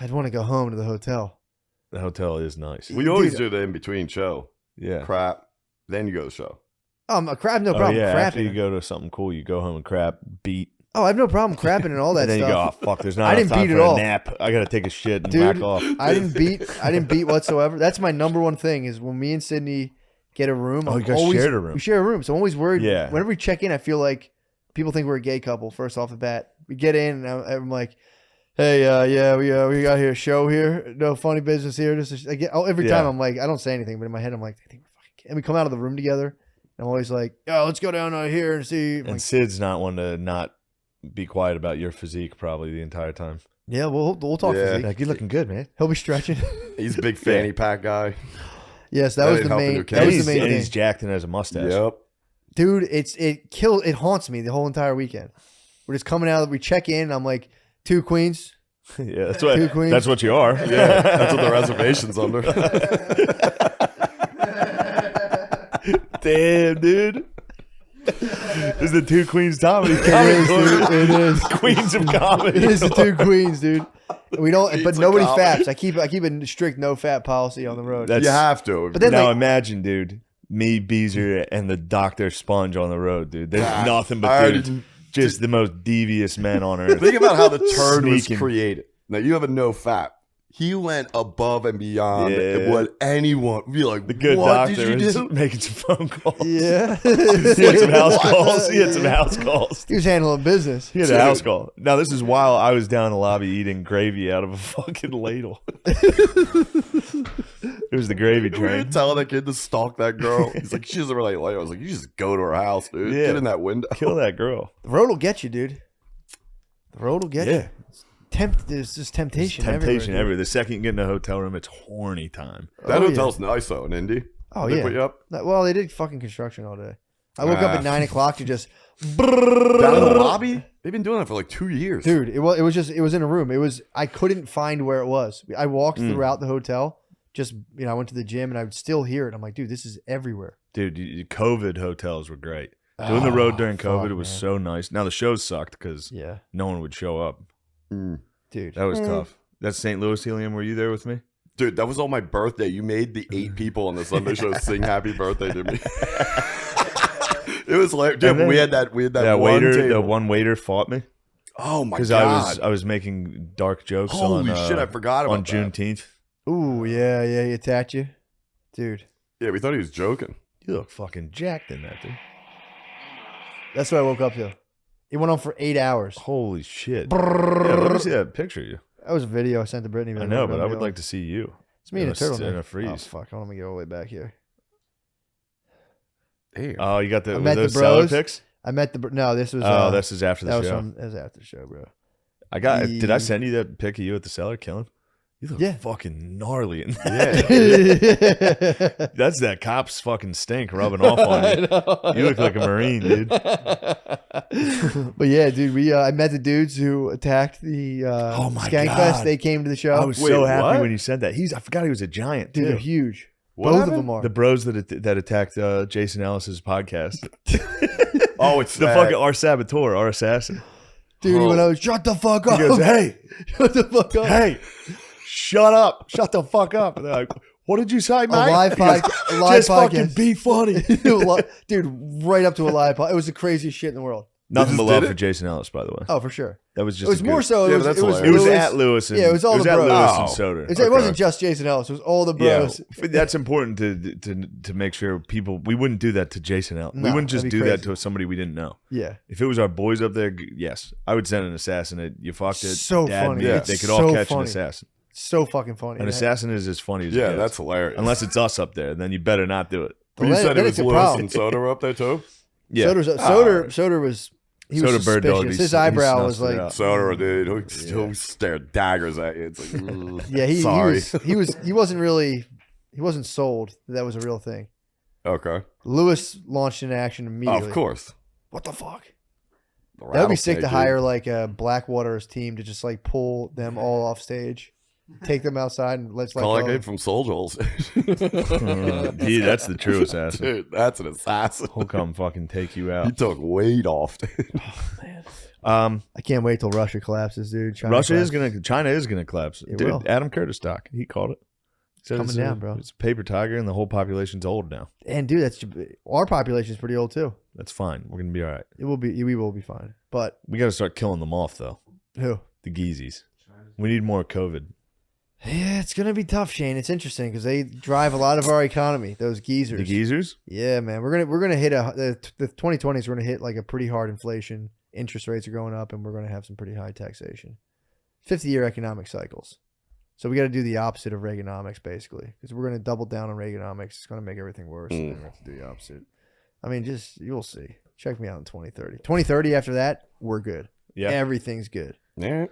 I'd want to go home to the hotel. The hotel is nice. We always Dude. do the in between show. Yeah. Crap. Then you go to the show. A crap, no Oh, problem. yeah. After Crapping. you go to something cool, you go home and crap, beat, Oh, I have no problem crapping and all that and then stuff. you go, oh fuck, there's not I enough didn't time beat for it a all. nap. I gotta take a shit and Dude, whack off. I didn't beat whatsoever. That's my number one thing is when me and Sydney get a room. Oh, I'm you guys always, shared a room. We share a room, so I'm always worried. Yeah. Whenever we check in, I feel like people think we're a gay couple. First off the bat, we get in, and I'm like, "Hey, we got here a show here. No funny business here." Just every time Yeah. I'm like, I don't say anything, but in my head I'm like, I think we're fucking gay. And we come out of the room together. And I'm always like, "Oh, let's go down here and see." I'm And like, Sid's not one to not be quiet about your physique probably the entire time. yeah, we'll talk Yeah. physique. Like, you're looking good, man. He'll be stretching. He's a big fanny pack guy. Yes, that was didn't the help in main. your That was And the main he's thing, jacked and has a mustache. Yep. dude. It haunts me the whole entire weekend. We're just coming out. We check in. And I'm like, 2 queens. Yeah, that's 2 what. queens. That's what you are. Yeah, that's what the reservation's under. Damn, dude. This is the 2 queens comedy. It is, dude. It is. Queens of comedy. It is the 2 queens, dude. We don't, but Pizza nobody comedy. faps. I keep a strict no fap policy on the road. That's- You have to. But then, Now like, imagine, dude, me, Beezer, and the Dr. Sponge on the road, dude. There's God, nothing I but already- dudes. Just the most devious men on earth. Think about how the turd was Sneaking. created. Now you have a no fap. He went above and beyond Yeah. what anyone would be like. The good what doctor did you was do? making some phone calls. yeah. He had some house calls. He had some house calls. He was handling business. He had a house call. Now, this is while I was down in the lobby eating gravy out of a fucking ladle. It was the gravy We were train. telling that kid to stalk that girl. He's like, she doesn't really like. I was like, you just go to her house, dude. Yeah. Get in that window. Kill that girl. The road will get you, dude. The road will get Yeah. you. There's just temptation. Temptation everywhere. everywhere. The second you get in a hotel room, it's horny time. That Oh, hotel's nice though in Indy. Oh They yeah. put you up Well, they did fucking construction all day. I woke up at 9 o'clock to just. down in the lobby. They've been doing that for like 2 years. Dude, it was in a room. I couldn't find where it was. I walked throughout the hotel. Just I went to the gym and I would still hear it. I'm like, dude, this is everywhere. Dude, COVID hotels were great. Doing the road during COVID, fuck, it was man. so nice. Now, the shows sucked because Yeah, no one would show up. dude. That was tough. That's St. Louis, Helium. Were you there with me? Dude, that was on my birthday. You made the 8 people on the Sunday show sing happy birthday to me. It was like, dude, And then we had that That one waiter, table. the one waiter fought me Oh my because god. I was making dark jokes Holy on shit, I forgot about on that. Juneteenth. Ooh, yeah, he attacked you, dude. Yeah, we thought he was joking. You look fucking jacked in that, dude. That's what I woke up to. It went on for 8 hours. Holy shit. Yeah, let me see that picture of you. That was a video I sent to Brittany. I know, but I would like to see you. It's me in a turtleneck. In a Oh freeze. fuck! I want to get all the way back here. Damn. Oh, you got I the met the those seller bros. pics? No, this was. Oh, this is after that the was show. that was after the show, bro. Did I send you that pic of you at the cellar killing? You look Yeah. fucking gnarly in Yeah. that. That's that cop's fucking stink rubbing off on you. You look like a Marine, dude. But yeah, dude, I met the dudes who attacked the Oh my Skankfest. God. They came to the show. I was Wait, so happy what? when you said that. I forgot he was a giant, Dude, too. they're huge. What Both happened? of them are. The bros that attacked Jason Ellis's podcast. Oh, it's The fucking our saboteur, our assassin. Dude, Oh. when I was shut the fuck He up. goes, "Hey, Shut the fuck up. hey, shut up, shut the fuck up." And they're like, "What did you say, A mate?" live He goes, podcast. A live Just fucking podcast. be funny. Dude, right up to a live podcast. It was the craziest shit in the world. Nothing but just love did for it? Jason Ellis, by the way. Oh, for sure. That was just. It was a more good- so. Yeah, It but that's was It was Lewis- at Lewis. And, Yeah, it was all the at bros. Lewis Oh. and Soder. It wasn't just Jason Ellis. It was all the bros. Yeah, that's important to make sure people. We wouldn't do that to Jason Ellis. We No, wouldn't just that'd be do that crazy. to somebody we didn't know. Yeah. If it was our boys up there, yes, I would send an assassin. You fucked it. So Dad funny. me. Yeah. They could So all catch funny. an assassin. So fucking funny. An assassin is as funny as Yeah, it gets. that's hilarious. Unless it's us up there, then you better not do it. But you Then- said then it it's was a Lewis problem. and Soda were up there too? Yeah, Soder was. He was Soda Bird Dog, suspicious. he His s- he eyebrow was snuffed it like. out. Soda, dude, he'll stare daggers at you. It's like, ugh. Yeah, he sorry. he wasn't sold that that was a real thing. Okay. Lewis launched into action Oh, immediately. of course. What the fuck? The That would be sick rattlesnake, to dude. hire like a Blackwater's team to just like pull them all off stage, take them outside and let's like Call that go. guy from Soul Joel's. That's the true assassin. Dude, that's an assassin. He'll come fucking take you He out. took weight off. Um, I can't wait till Russia collapses, dude. China China is collapses. gonna collapse. It Dude, will. Adam Curtis stock. He called it. Said Coming it's down, bro. It's a paper tiger, and the whole population's old now. And dude, that's our population is pretty old too. That's fine. We're gonna be all right. We will be fine. But We got to start killing them off, though. who? The Geezies. We need more COVID. Yeah, it's gonna be tough, Shane. It's interesting because they drive a lot of our economy. Those geezers. The geezers? Yeah, man. We're gonna hit the 2020s. We're gonna hit like a pretty hard inflation. Interest rates are going up, and we're gonna have some pretty high taxation. 50-year economic cycles. So we got to do the opposite of Reaganomics, basically, because we're gonna double down on Reaganomics. It's gonna make everything worse. And we have to do the opposite. I mean, just you'll see. Check me out in 2030. 2030. After that, we're good. Yeah. Everything's good. Yeah.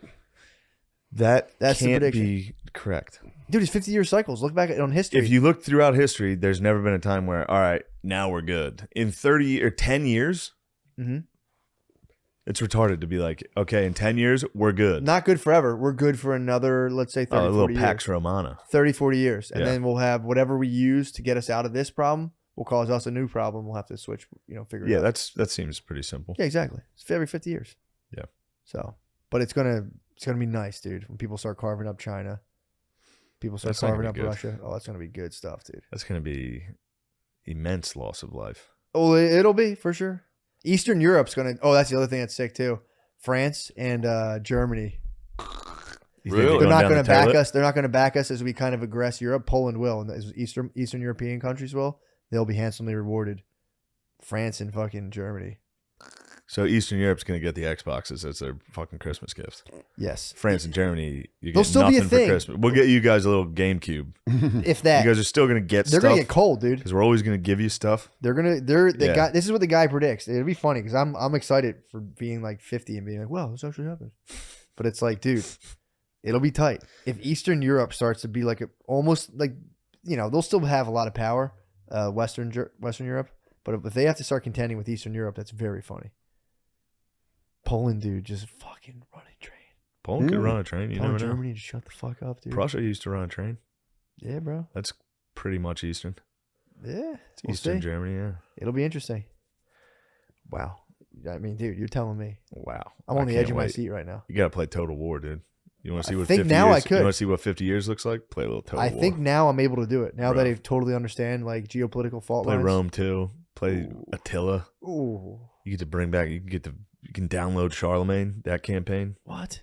That's the can't prediction. be correct. Dude, it's 50-year cycles. Look back on history. If you look throughout history, there's never been a time where, all right, now we're good. In 30 or 10 years, Mhm. it's retarded to be like, okay, in 10 years, we're good. Not good forever. We're good for another, let's say, 30, a 40 little years. Pax Romana. 30, 40 years. And Yeah. then we'll have whatever we use to get us out of this problem will cause us a new problem. We'll have to switch, figure it Yeah, out. that seems pretty simple. Yeah, exactly. It's every 50 years. Yeah. So, but it's gonna be nice, dude. When people start carving up China, people start That's not carving gonna up be good. Russia. Oh, that's gonna be good stuff, dude. That's going to be immense loss of life. Oh, it'll be for sure. Eastern Europe's gonna. Oh, that's the other thing that's sick too. France and Germany. You think Really? going They're not down going the to back toilet? us. They're not going to back us as we kind of aggress Europe. Poland will, and as Eastern European countries will. They'll be handsomely rewarded. France and fucking Germany. So Eastern Europe's going to get the Xboxes as their fucking Christmas gift. Yes, France and Germany, you They'll get still be a nothing for thing. Christmas. We'll get you guys a little GameCube. if that. You guys are still going to get They're stuff going to get cold, dude. because we're always going to give you stuff. The Yeah. guy. This is what the guy predicts. It'll be funny because I'm excited for being like 50 and being like, wow, this actually happened. But it's like, dude, it'll be tight if Eastern Europe starts to be like almost like they'll still have a lot of power, Western Europe. But if they have to start contending with Eastern Europe, that's very funny. Poland, dude, just fucking running train. Poland could run a train. You Poland, never know. Germany, just shut the fuck up, dude. Prussia used to run a train. Yeah, bro. That's pretty much Eastern. Yeah, It's we'll Eastern see. Germany, yeah. It'll be interesting. Wow. I mean, dude, you're telling me. Wow. I'm on the I edge can't of my wait. seat right now. You got to play Total War, dude. You want to see I what think 50 now years, I could. You want to see what 50 years looks like? Play a little Total I War. think now I'm able to do it. Now Bro. that I totally understand like geopolitical fault Play lines. Rome too. Play Attila. Ooh. You get to bring back. You can download Charlemagne, that campaign. What?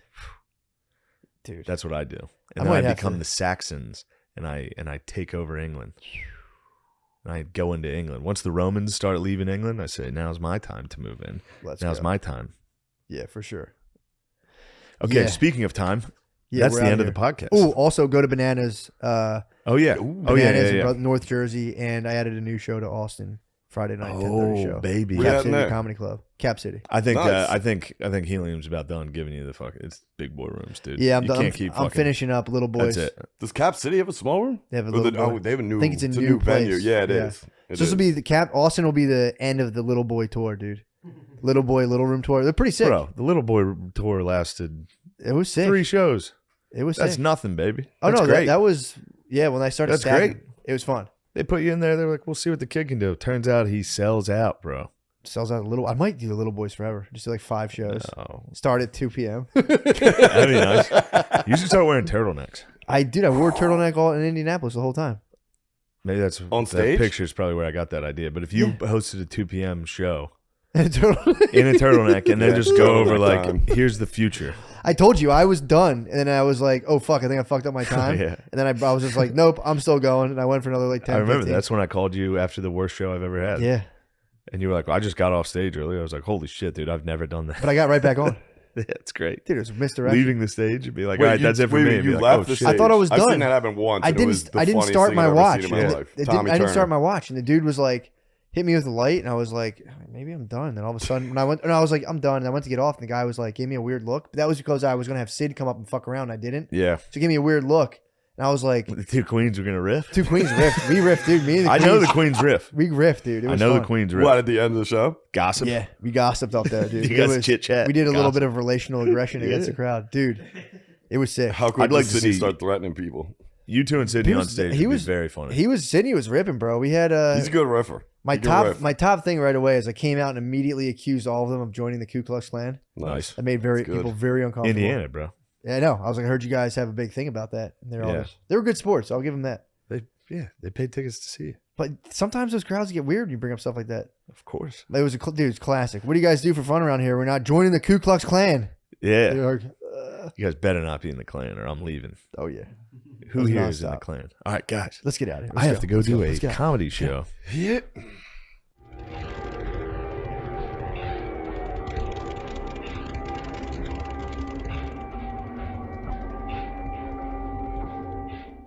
Dude. That's what I do. I And then might I have become to- the Saxons, and I take over England. And I go into England. Once the Romans start leaving England, I say, now's my time to move in. Let's Now's go. my time. Yeah, for sure. Okay, Yeah. speaking of time, Yeah, that's we're the out end of here. the podcast. Ooh, also go to Bananas. Oh, yeah. Bananas Oh, yeah. in North Jersey, and I added a new show to Austin Friday night, 10:30 show. Oh, baby. Where Cap at City there? Comedy Club, Cap City. I think Nice. I think Helium's about done giving you the fuck. It's big boy rooms, dude. Yeah, I'm You done. can't keep I'm fucking. finishing up, Little Boys. That's it. Does Cap City have a small room? They have a Or Little the- Boy. they have a new. I think it's a it's new venue. place. Yeah, it Yeah. is. It So this will is. be the Cap. Austin will be the end of the Little Boy tour, dude. Little Boy, Little Room tour. They're pretty sick. Bro, the Little Boy tour lasted It was sick. 3 shows. It was That's sick. nothing, baby. Oh That's no, great. that was when I started. That's stacking, great. It was fun. They put you in there. They're like, we'll see what the kid can do. Turns out he sells out, bro. Sells out a little. I might do the Little Boys forever. Just do like 5 shows. Oh, Start at 2 p.m. that'd be nice. You should start wearing turtlenecks. I wore turtleneck all in Indianapolis the whole time. Maybe that's On that stage? picture is probably where I got that idea. But if you hosted a 2 p.m. show Turtleneck. in a turtleneck and then Yeah, just go over turtleneck like, time. here's the future. I told you I was done, and then I was like, "Oh fuck, I think I fucked up my time." Yeah. And then I was just like, "Nope, I'm still going." And I went for another like 10. I remember 15. that's when I called you after the worst show I've ever had. Yeah, And you were like, well, I just got off stage earlier. I was like, holy shit, dude, I've never done that. but I got right back on. Yeah, it's great. Dude, it was misdirection. Leaving the stage and be like, Wait, all right, that's it for me. And be You like, left oh, the shit. I thought I was I've done. seen that happen once. I and it didn't. was the I didn't funniest start thing my I've ever watch. seen in my And life. it Tommy I didn't Turner. start my watch, and the dude was like, hit me with the light, and I was like, maybe I'm done. Then all of a sudden, when I went, and I was like, I'm done. And I went to get off, and the guy was like, gave me a weird look. But that was because I was gonna have Sid come up and fuck around. And I didn't. Yeah. So he gave me a weird look, and I was like, The 2 queens were going to riff. 2 queens riffed. We riffed, dude. Me and the I queens, know the queens riff. we riffed, dude. It I was know fun. the queens riff. What, at the end of the show? Gossip. Yeah, we gossiped up there, dude. You It guys was- chit-chat. We did a little Gossip. bit of relational aggression against the crowd, dude. It was sick. How quick I'd like does to Sydney see- start threatening people? You 2 and Sydney He on was- stage he would was- be very funny. Sydney was ripping, bro. We had He's a good riffer. my He can riff. top thing right away is I came out and immediately accused all of them of joining the Ku Klux Klan. Nice. That made That's good. people very uncomfortable. Indiana, bro. Yeah, I know. I was like, I heard you guys have a big thing about that, and Yeah. they were good sports. I'll give them that. They paid tickets to see you. But sometimes those crowds get weird when you bring up stuff like that. Of course. It was dude, it's classic. What do you guys do for fun around here? We're not joining the Ku Klux Klan. Yeah. They're like, You guys better not be in the Klan or I'm leaving. oh yeah. Who was here is in the nonstop. Klan? All right, guys. Let's get out of here. I have to go do Let's a go. comedy show. Yeah.